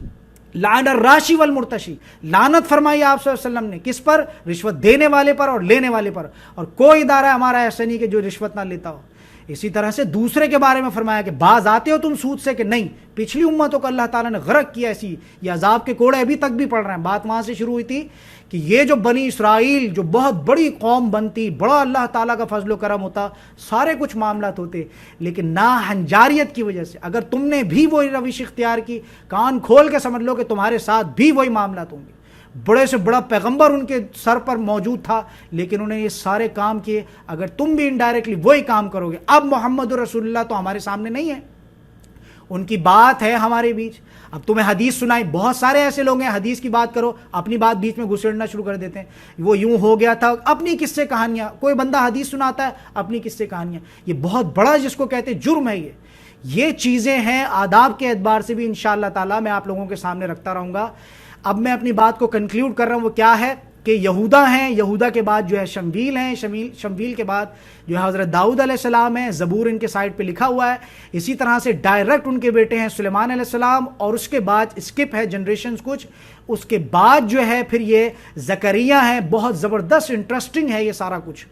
لعن الراشی والمرتشی، لعنت فرمائی آپ صلی اللہ علیہ وسلم نے کس پر؟ رشوت دینے والے پر اور لینے والے پر. اور کوئی ادارہ ہمارا ایسا نہیں کہ جو رشوت نہ لیتا ہو. اسی طرح سے دوسرے کے بارے میں فرمایا کہ باز آتے ہو تم سود سے کہ نہیں. پچھلی امتوں کو اللہ تعالیٰ نے غرق کیا ایسی، یہ عذاب کے کوڑے ابھی تک بھی پڑ رہے ہیں. بات وہاں سے شروع ہوئی تھی کہ یہ جو بنی اسرائیل جو بہت بڑی قوم بنتی، بڑا اللہ تعالیٰ کا فضل و کرم ہوتا، سارے کچھ معاملات ہوتے، لیکن ناہنجاریت کی وجہ سے اگر تم نے بھی وہی روش اختیار کی، کان کھول کے سمجھ لو کہ تمہارے ساتھ بھی وہی معاملات ہوں گے. بڑے سے بڑا پیغمبر ان کے سر پر موجود تھا، لیکن انہیں یہ سارے کام کیے. اگر تم بھی انڈائریکٹلی وہی کام کرو گے. اب محمد رسول اللہ تو ہمارے سامنے نہیں ہے، ان کی بات ہے ہمارے بیچ. اب تمہیں حدیث سنائی، بہت سارے ایسے لوگ ہیں حدیث کی بات کرو اپنی بات بیچ میں گھسیڑنا شروع کر دیتے ہیں. وہ یوں ہو گیا تھا، اپنی قصے کہانیاں. کوئی بندہ حدیث سناتا ہے اپنی قصے کہانیاں. یہ بہت بڑا جس کو کہتے ہیں جرم ہے. یہ چیزیں ہیں آداب کے اعتبار سے بھی انشاءاللہ تعالیٰ میں آپ لوگوں کے سامنے رکھتا رہوں گا. اب میں اپنی بات کو کنکلیوڈ کر رہا ہوں. وہ کیا ہے کہ یہودا ہیں، یہودا کے بعد جو ہے شمویل ہیں، شمویل کے بعد جو ہے حضرت داؤد علیہ السلام ہیں. زبور ان کے سائٹ پہ لکھا ہوا ہے. اسی طرح سے ڈائریکٹ ان کے بیٹے ہیں سلیمان علیہ السلام، اور اس کے بعد اسکپ ہے جنریشنز کچھ. اس کے بعد جو ہے پھر یہ زکریا ہیں. بہت زبردست انٹرسٹنگ ہے یہ سارا کچھ.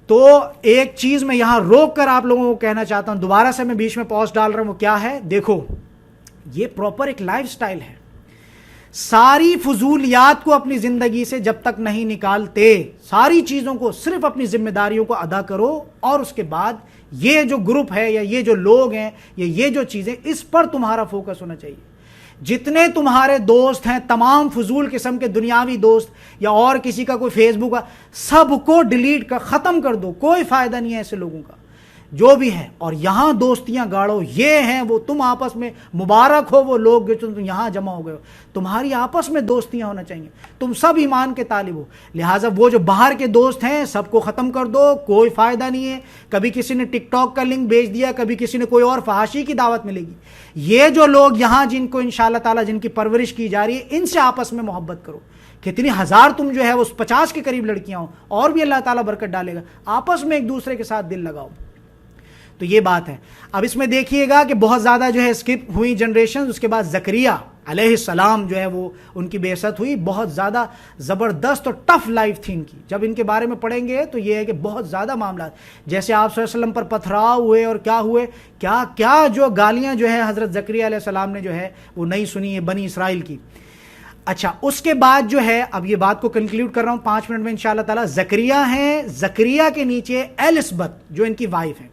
تو ایک چیز میں یہاں روک کر آپ لوگوں کو کہنا چاہتا ہوں، دوبارہ سے میں بیچ میں پاز ڈال رہا ہوں. وہ کیا ہے؟ دیکھو یہ پراپر ایک لائف سٹائل ہے. ساری فضولیات کو اپنی زندگی سے جب تک نہیں نکالتے، ساری چیزوں کو صرف اپنی ذمہ داریوں کو ادا کرو، اور اس کے بعد یہ جو گروپ ہے یا یہ جو لوگ ہیں یا یہ جو چیزیں، اس پر تمہارا فوکس ہونا چاہیے. جتنے تمہارے دوست ہیں، تمام فضول قسم کے دنیاوی دوست یا اور کسی کا کوئی فیس بک، سب کو ڈیلیٹ کر ختم کر دو. کوئی فائدہ نہیں ہے ایسے لوگوں کا جو بھی ہے. اور یہاں دوستیاں گاڑو. یہ ہیں وہ تم آپس میں، مبارک ہو وہ لوگ جو تم یہاں جمع ہو گئے ہو. تمہاری آپس میں دوستیاں ہونا چاہیے. تم سب ایمان کے طالب ہو. لہٰذا وہ جو باہر کے دوست ہیں سب کو ختم کر دو. کوئی فائدہ نہیں ہے. کبھی کسی نے ٹک ٹاک کا لنک بھیج دیا، کبھی کسی نے کوئی اور فحاشی کی دعوت ملے گی. یہ جو لوگ یہاں جن کو انشاءاللہ تعالیٰ جن کی پرورش کی جا رہی ہے، ان سے آپس میں محبت کرو. کتنی ہزار تم جو ہے وہ 50 کے قریب لڑکیاں ہوں، اور بھی اللہ تعالیٰ برکت ڈالے گا. آپس میں ایک دوسرے کے ساتھ دل لگاؤ. تو یہ بات ہے. اب اس میں دیکھیے گا کہ بہت زیادہ جو ہے اسکپ ہوئی جنریشن. اس کے بعد زکریا علیہ السلام جو ہے وہ ان کی بعثت ہوئی. بہت زیادہ زبردست اور ٹف لائف تھی ان کی. جب ان کے بارے میں پڑھیں گے تو یہ ہے کہ بہت زیادہ معاملات، جیسے آپ صلی اللہ علیہ وسلم پر پتھراؤ ہوئے اور کیا ہوئے، کیا کیا جو گالیاں جو ہے حضرت زکریا علیہ السلام نے جو ہے وہ نہیں سنی ہے بنی اسرائیل کی. اچھا اس کے بعد جو ہے، اب یہ بات کو کنکلیوڈ کر رہا ہوں 5 منٹ میں انشاءاللہ تعالیٰ. زکریا ہیں، زکریا کے نیچے ایلسبت جو ان کی وائف ہیں.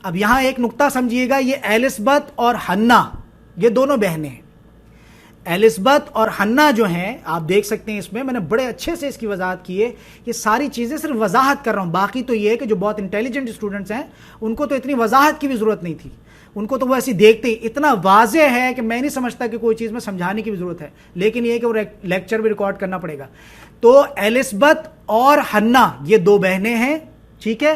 اب یہاں ایک نقطہ سمجھیے گا، یہ ایلسبت اور حنا یہ دونوں بہنیں ہیں. ایلسبت اور حنا جو ہیں آپ دیکھ سکتے ہیں، اس میں نے بڑے اچھے سے اس کی وضاحت کی ہے. یہ ساری چیزیں صرف وضاحت کر رہا ہوں. باقی تو یہ ہے کہ جو بہت انٹیلیجنٹ اسٹوڈنٹس ہیں ان کو تو اتنی وضاحت کی بھی ضرورت نہیں تھی. ان کو تو وہ ایسی دیکھتے ہی اتنا واضح ہے کہ میں نہیں سمجھتا کہ کوئی چیز میں سمجھانے کی بھی ضرورت ہے. لیکن یہ کہ وہ لیکچر بھی ریکارڈ کرنا پڑے گا. تو ایلسبت اور حنا یہ 2 بہنیں ہیں. ٹھیک ہے،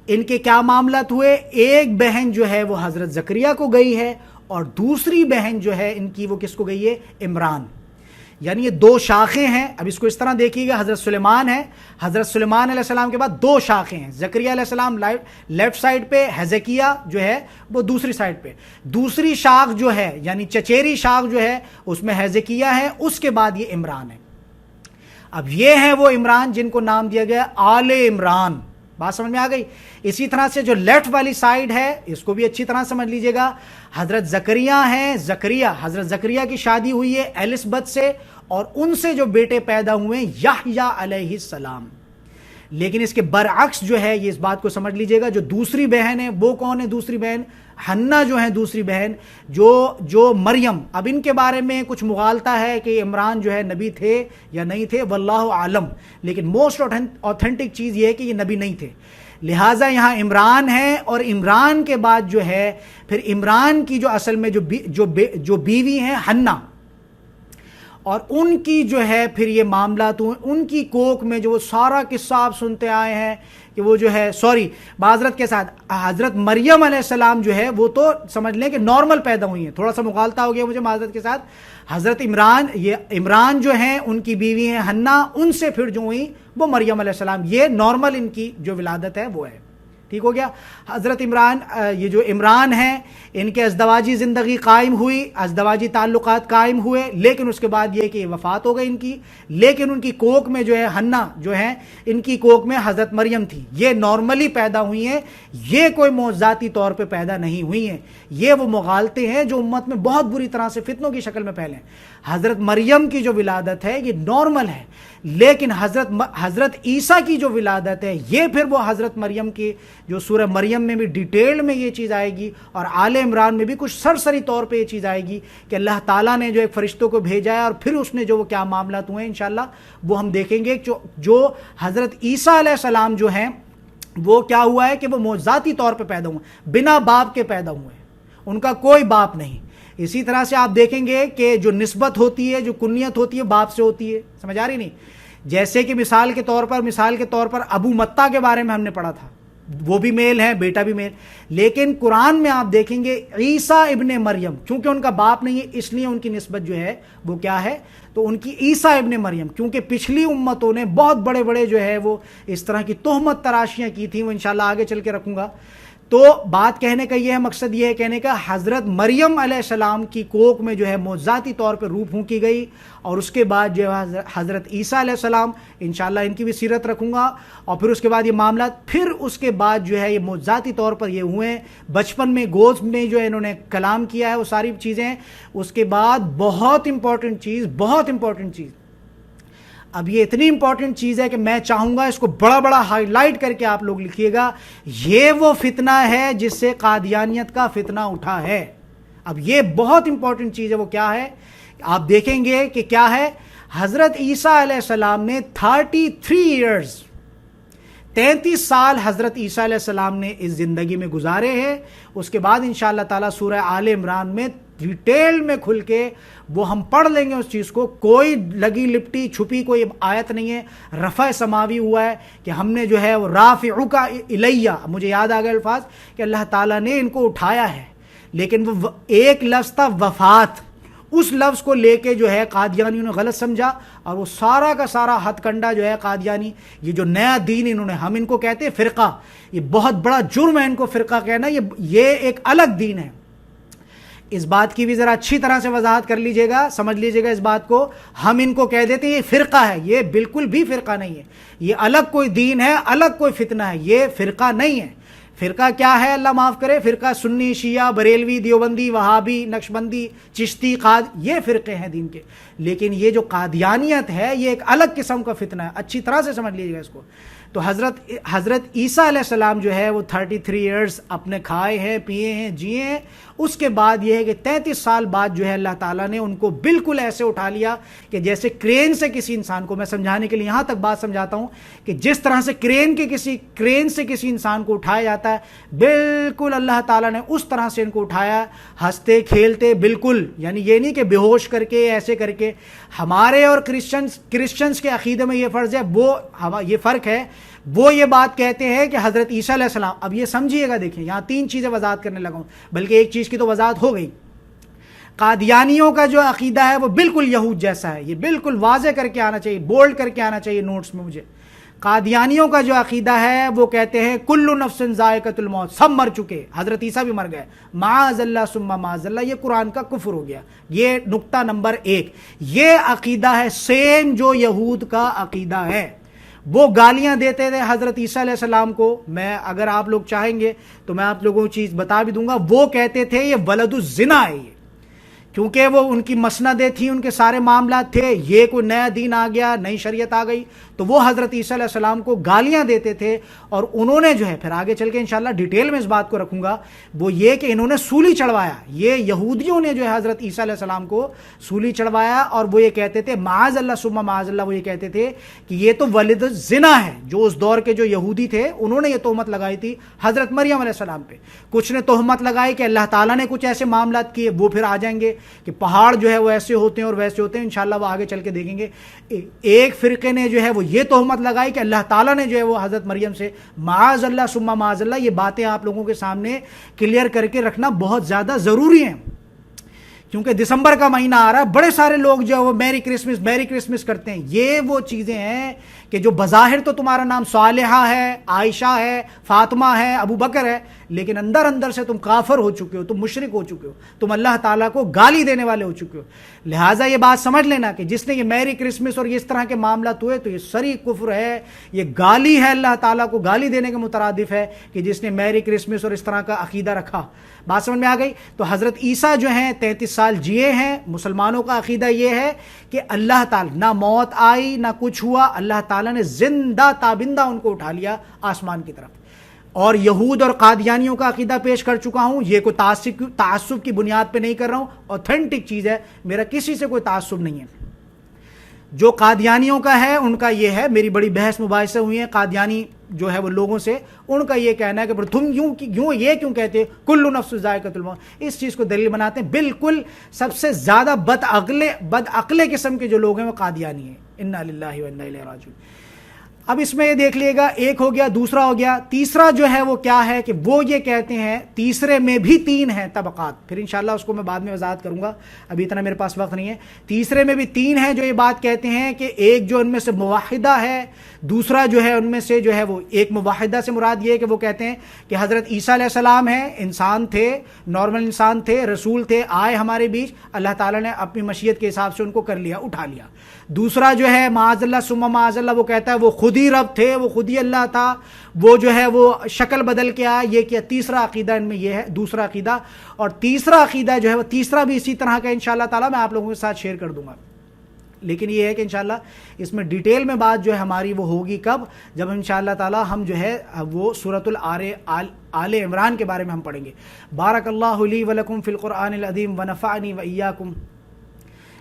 ان کے کیا معاملات ہوئے؟ ایک بہن جو ہے وہ حضرت زکریا کو گئی ہے، اور دوسری بہن جو ہے ان کی وہ کس کو گئی ہے؟ عمران. یعنی یہ 2 شاخیں ہیں. اب اس کو اس طرح دیکھیے گا، حضرت سلیمان ہے، حضرت سلیمان علیہ السلام کے بعد 2 شاخیں ہیں. زکریا علیہ السلام لیفٹ سائڈ پہ، حزقیہ جو ہے وہ دوسری سائڈ پہ. دوسری شاخ جو ہے یعنی چچیری شاخ جو ہے اس میں حزقیہ ہے، اس کے بعد یہ عمران ہے. اب یہ ہیں وہ عمران جن کو نام دیا گیا آل عمران. بات سمجھ میں آ گئی. اسی طرح سے جو لیفٹ والی سائڈ ہے اس کو بھی اچھی طرح سمجھ لیجئے گا. حضرت زکریا ہیں, حضرت زکریا کی شادی ہوئی ہے ایلسبت سے, اور ان سے جو بیٹے پیدا ہوئے یحییٰ علیہ السلام. لیکن اس کے برعکس جو ہے, یہ اس بات کو سمجھ لیجئے گا, جو دوسری بہن ہے وہ کون ہے؟ دوسری بہن حنا جو ہیں دوسری بہن, جو مریم. اب ان کے بارے میں کچھ مغالطہ ہے کہ عمران جو ہے نبی تھے یا نہیں تھے, واللہ عالم. لیکن موسٹ اوتھینٹک چیز یہ ہے کہ یہ نبی نہیں تھے. لہٰذا یہاں عمران ہے, اور عمران کے بعد جو ہے پھر عمران کی جو اصل میں جو بیوی ہیں حنا, اور ان کی جو ہے پھر یہ معاملات ہوئے ان کی کوکھ میں, جو وہ سارا قصہ آپ سنتے آئے ہیں کہ وہ جو ہے معذرت کے ساتھ حضرت مریم علیہ السلام جو ہے وہ تو سمجھ لیں کہ نارمل پیدا ہوئی ہیں. تھوڑا سا مغالطہ ہو گیا مجھے معذرت کے ساتھ. حضرت عمران جو ہیں ان کی بیوی ہیں حنا, ان سے پھر جو ہوئی وہ مریم علیہ السلام. یہ نارمل ان کی جو ولادت ہے وہ ہے. ٹھیک ہو گیا. حضرت عمران, یہ جو عمران ہیں ان کے ازدواجی زندگی قائم ہوئی, ازدواجی تعلقات قائم ہوئے, لیکن اس کے بعد یہ کہ وفات ہو گئی ان کی. لیکن ان کی کوکھ میں جو ہے حنا جو ہیں ان کی کوکھ میں حضرت مریم تھی. یہ نارملی پیدا ہوئی ہیں, یہ کوئی معجزاتی طور پہ پیدا نہیں ہوئی ہیں. یہ وہ مغالطے ہیں جو امت میں بہت بری طرح سے فتنوں کی شکل میں پھیلے. حضرت مریم کی جو ولادت ہے یہ نارمل ہے, لیکن حضرت عیسیٰ کی جو ولادت ہے یہ پھر وہ حضرت مریم کی جو سورہ مریم میں بھی ڈیٹیل میں یہ چیز آئے گی, اور آل عمران میں بھی کچھ سرسری طور پہ یہ چیز آئے گی کہ اللہ تعالیٰ نے جو ایک فرشتوں کو بھیجا ہے, اور پھر اس نے جو وہ کیا معاملات ہوئے ہیں انشاءاللہ وہ ہم دیکھیں گے. جو حضرت عیسیٰ علیہ السلام جو ہیں وہ کیا ہوا ہے کہ وہ معجزاتی طور پہ پیدا ہوئے, بنا باپ کے پیدا ہوئے, ان کا کوئی باپ نہیں. اسی طرح سے آپ دیکھیں گے کہ جو نسبت ہوتی ہے, جو کنیت ہوتی ہے, باپ سے ہوتی ہے. سمجھ آ رہی نہیں؟ جیسے کہ مثال کے طور پر ابو متہ کے بارے میں ہم نے پڑھا تھا, وہ بھی میل ہیں, بیٹا بھی میل. لیکن قرآن میں آپ دیکھیں گے عیسیٰ ابن مریم, کیونکہ ان کا باپ نہیں ہے اس لیے ان کی نسبت جو ہے وہ کیا ہے, تو ان کی عیسیٰ ابن مریم. کیونکہ پچھلی امتوں نے بہت بڑے بڑے جو ہے وہ اس طرح کی تہمت تراشیاں کی تھیں, وہ انشاءاللہ آگے چل کے رکھوں گا. تو بات کہنے کا یہ ہے, مقصد یہ ہے کہنے کا, حضرت مریم علیہ السلام کی کوکھ میں جو ہے معجزاتی طور پہ روح پھونکی گئی, اور اس کے بعد جو ہے حضرت عیسیٰ علیہ السلام, انشاءاللہ ان کی بھی سیرت رکھوں گا. اور پھر اس کے بعد یہ معاملات, پھر اس کے بعد جو ہے یہ معجزاتی طور پر یہ ہوئے. بچپن میں گود میں جو ہے انہوں نے کلام کیا ہے, وہ ساری چیزیں. اس کے بعد بہت امپورٹنٹ چیز, اب یہ اتنی امپورٹنٹ چیز ہے کہ میں چاہوں گا اس کو بڑا بڑا ہائی لائٹ کر کے آپ لوگ لکھیے گا. یہ وہ فتنہ ہے جس سے قادیانیت کا فتنہ اٹھا ہے. اب یہ بہت امپورٹنٹ چیز ہے. وہ کیا ہے آپ دیکھیں گے کہ کیا ہے. حضرت عیسیٰ علیہ السلام نے 33 سال حضرت عیسیٰ علیہ السلام نے اس زندگی میں گزارے ہیں. اس کے بعد انشاءاللہ تعالیٰ سورہ آل عمران میں ڈیٹیل میں کھل کے وہ ہم پڑھ لیں گے اس چیز کو. کوئی لگی لپٹی چھپی کوئی آیت نہیں ہے. رفع سماوی ہوا ہے کہ ہم نے جو ہے وہ رافعک الیہ, مجھے یاد آ گئے الفاظ کہ اللہ تعالیٰ نے ان کو اٹھایا ہے. لیکن وہ ایک لفظ تھا وفات, اس لفظ کو لے کے جو ہے قادیانیوں نے غلط سمجھا, اور وہ سارا کا سارا ہتھ کنڈا جو ہے قادیانی, یہ جو نیا دین انہوں نے, ہم ان کو کہتے ہیں فرقہ, یہ بہت بڑا جرم ہے ان کو فرقہ کہنا, یہ ایک الگ دین ہے. اس بات کی بھی ذرا اچھی طرح سے وضاحت کر لیجئے گا, سمجھ لیجئے گا اس بات کو. ہم ان کو کہہ دیتے ہیں یہ فرقہ ہے, یہ بالکل بھی فرقہ نہیں ہے. یہ الگ کوئی دین ہے, الگ کوئی فتنہ ہے, یہ فرقہ نہیں ہے. فرقہ کیا ہے اللہ معاف کرے, فرقہ سنی, شیعہ, بریلوی, دیوبندی, وہابی, نقشبندی, چشتی, یہ فرقے ہیں دین کے. لیکن یہ جو قادیانیت ہے یہ ایک الگ قسم کا فتنہ ہے. اچھی طرح سے سمجھ لیجیے گا اس کو. تو حضرت عیسیٰ علیہ السلام جو ہے وہ 33 ایئرز اپنے کھائے ہیں, پیے ہیں, جیے ہیں. اس کے بعد یہ ہے کہ 33 سال بعد جو ہے اللہ تعالیٰ نے ان کو بالکل ایسے اٹھا لیا کہ جیسے کرین سے کسی انسان کو, میں سمجھانے کے لیے یہاں تک بات سمجھاتا ہوں کہ جس طرح سے کرین سے کسی انسان کو اٹھایا جاتا ہے, بالکل اللہ تعالیٰ نے اس طرح سے ان کو اٹھایا, ہنستے کھیلتے بالکل. یعنی یہ نہیں کہ بے ہوش کر کے ایسے کر کے. ہمارے اور کرسچنز کے عقیدے میں یہ فرض ہے, یہ فرق ہے. وہ یہ بات کہتے ہیں کہ حضرت عیسیٰ علیہ السلام, اب یہ سمجھیے گا, دیکھیں یہاں 3 چیزیں وضاحت کرنے لگا ہوں, بلکہ ایک چیز کی تو وضاحت ہو گئی. قادیانیوں کا جو عقیدہ ہے وہ بالکل یہود جیسا ہے. یہ بالکل واضح کر کے آنا چاہیے, بولڈ کر کے آنا چاہیے نوٹس میں مجھے. قادیانیوں کا جو عقیدہ ہے وہ کہتے ہیں کل نفس ذائقۃ الموت، سب مر چکے، حضرت عیسیٰ بھی مر گئے، معاذ اللہ ثم معاذ اللہ، یہ قرآن کا کفر ہو گیا۔ یہ نقطہ نمبر 1، یہ عقیدہ ہے سیم جو یہود کا عقیدہ ہے۔ وہ گالیاں دیتے تھے حضرت عیسیٰ علیہ السلام کو، میں اگر آپ لوگ چاہیں گے تو میں آپ لوگوں کو چیز بتا بھی دوں گا، وہ کہتے تھے یہ ولد الزنا ہے، یہ کیونکہ وہ ان کی مسندیں تھیں، ان کے سارے معاملات تھے، یہ کوئی نیا دین آ گیا، نئی شریعت آ گئی، تو وہ حضرت عیسیٰ علیہ السلام کو گالیاں دیتے تھے۔ اور انہوں نے جو ہے پھر آگے چل کے انشاءاللہ ڈیٹیل میں اس بات کو رکھوں گا، وہ یہ کہ انہوں نے سولی چڑھوایا، یہ یہودیوں نے جو ہے حضرت عیسیٰ علیہ السلام کو سولی چڑھوایا، اور وہ یہ کہتے تھے معاذ اللہ ثم معاذ اللہ، وہ یہ کہتے تھے کہ یہ تو ولد الزنا ہے۔ جو اس دور کے جو یہودی تھے انہوں نے یہ تہمت لگائی تھی حضرت مریم علیہ السلام پہ، کچھ نے تہمت لگائی کہ اللہ تعالیٰ نے کچھ ایسے معاملات کیے، وہ پھر آ جائیں گے کہ پہاڑ جو ہے وہ ایسے ہوتے ہیں اور ویسے ہوتے ہیں، انشاءاللہ وہ آگے چل کے دیکھیں گے۔ ایک فرقے نے جو ہے وہ یہ تہمت لگائی کہ اللہ تعالیٰ نے جو ہے وہ حضرت مریم سے، معاذ اللہ ثم معاذ اللہ، یہ باتیں آپ لوگوں کے سامنے کلیئر کر کے رکھنا بہت زیادہ ضروری ہیں، کیونکہ دسمبر کا مہینہ آ رہا ہے، بڑے سارے لوگ جو ہے وہ میری کرسمس کرتے ہیں۔ یہ وہ چیزیں ہیں کہ جو بظاہر تو تمہارا نام صالحہ ہے، عائشہ ہے، فاطمہ ہے، ابو بکر ہے، لیکن اندر اندر سے تم کافر ہو چکے ہو، تم مشرک ہو چکے ہو، تم اللہ تعالیٰ کو گالی دینے والے ہو چکے ہو۔ لہٰذا یہ بات سمجھ لینا کہ جس نے یہ میری کرسمس اور اس طرح کے معاملات ہوئے تو یہ سری کفر ہے، یہ گالی ہے، اللہ تعالیٰ کو گالی دینے کے مترادف ہے کہ جس نے میری کرسمس اور اس طرح کا عقیدہ رکھا۔ بات سمجھ میں آ گئی؟ تو حضرت عیسیٰ جو ہیں 33 سال جیے ہیں، مسلمانوں کا عقیدہ یہ ہے کہ اللہ تعالیٰ نہ موت آئی نہ کچھ ہوا، اللہ تعالیٰ نے زندہ تابندہ ان کو اٹھا لیا آسمان کی طرف۔ اور یہود اور قادیانیوں کا عقیدہ پیش کر چکا ہوں، یہ کوئی تعصب کی بنیاد پہ نہیں کر رہا ہوں، اوتھینٹک چیز ہے، میرا کسی سے کوئی تعصب نہیں ہے۔ جو قادیانیوں کا ہے ان کا یہ ہے، میری بڑی بحث مباحثے ہوئی ہیں قادیانی جو ہے وہ لوگوں سے، ان کا یہ کہنا ہے کہ تم یہ کیوں کہتے کل نفس ذائقۃ الموت، اس چیز کو دلیل بناتے ہیں۔ بالکل سب سے زیادہ بد عقل قسم کے جو لوگ ہیں وہ قادیانی ہیں، انا للہ و انا الیہ راجعون۔ اب اس میں یہ دیکھ لیے گا، ایک ہو گیا، دوسرا ہو گیا، تیسرا جو ہے وہ کیا ہے کہ وہ یہ کہتے ہیں تیسرے میں بھی 3 ہیں طبقات، پھر انشاءاللہ اس کو میں بعد میں وضاحت کروں گا، ابھی اتنا میرے پاس وقت نہیں ہے۔ تیسرے میں بھی 3 ہیں جو یہ بات کہتے ہیں کہ ایک جو ان میں سے موحدہ ہے، دوسرا جو ہے ان میں سے جو ہے وہ ایک موحدہ سے مراد یہ ہے کہ وہ کہتے ہیں کہ حضرت عیسیٰ علیہ السلام ہیں، انسان تھے، نارمل انسان تھے، رسول تھے، آئے ہمارے بیچ، اللہ تعالیٰ نے اپنی مشیت کے حساب سے ان کو کر لیا، اٹھا لیا۔ دوسرا جو ہے معاذ اللہ ثم معاذ اللہ، وہ کہتا ہے وہ خود ہی رب تھے، وہ خود ہی اللہ تھا، وہ جو ہے وہ شکل بدل کے آیا، یہ کیا تیسرا عقیدہ ان میں یہ ہے، دوسرا عقیدہ۔ اور تیسرا عقیدہ جو ہے وہ تیسرا بھی اسی طرح کا انشاءاللہ تعالیٰ میں آپ لوگوں کے ساتھ شیئر کر دوں گا، لیکن یہ ہے کہ انشاءاللہ اس میں ڈیٹیل میں بات جو ہے ہماری وہ ہوگی کب، جب انشاءاللہ تعالیٰ ہم جو ہے وہ سورۃ آل عمران کے بارے میں ہم پڑھیں گے۔ بارک اللہ لی ولکم فی القرآن العظیم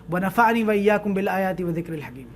ونفعنی وإیاکم بالآیات وذکر الحکیم۔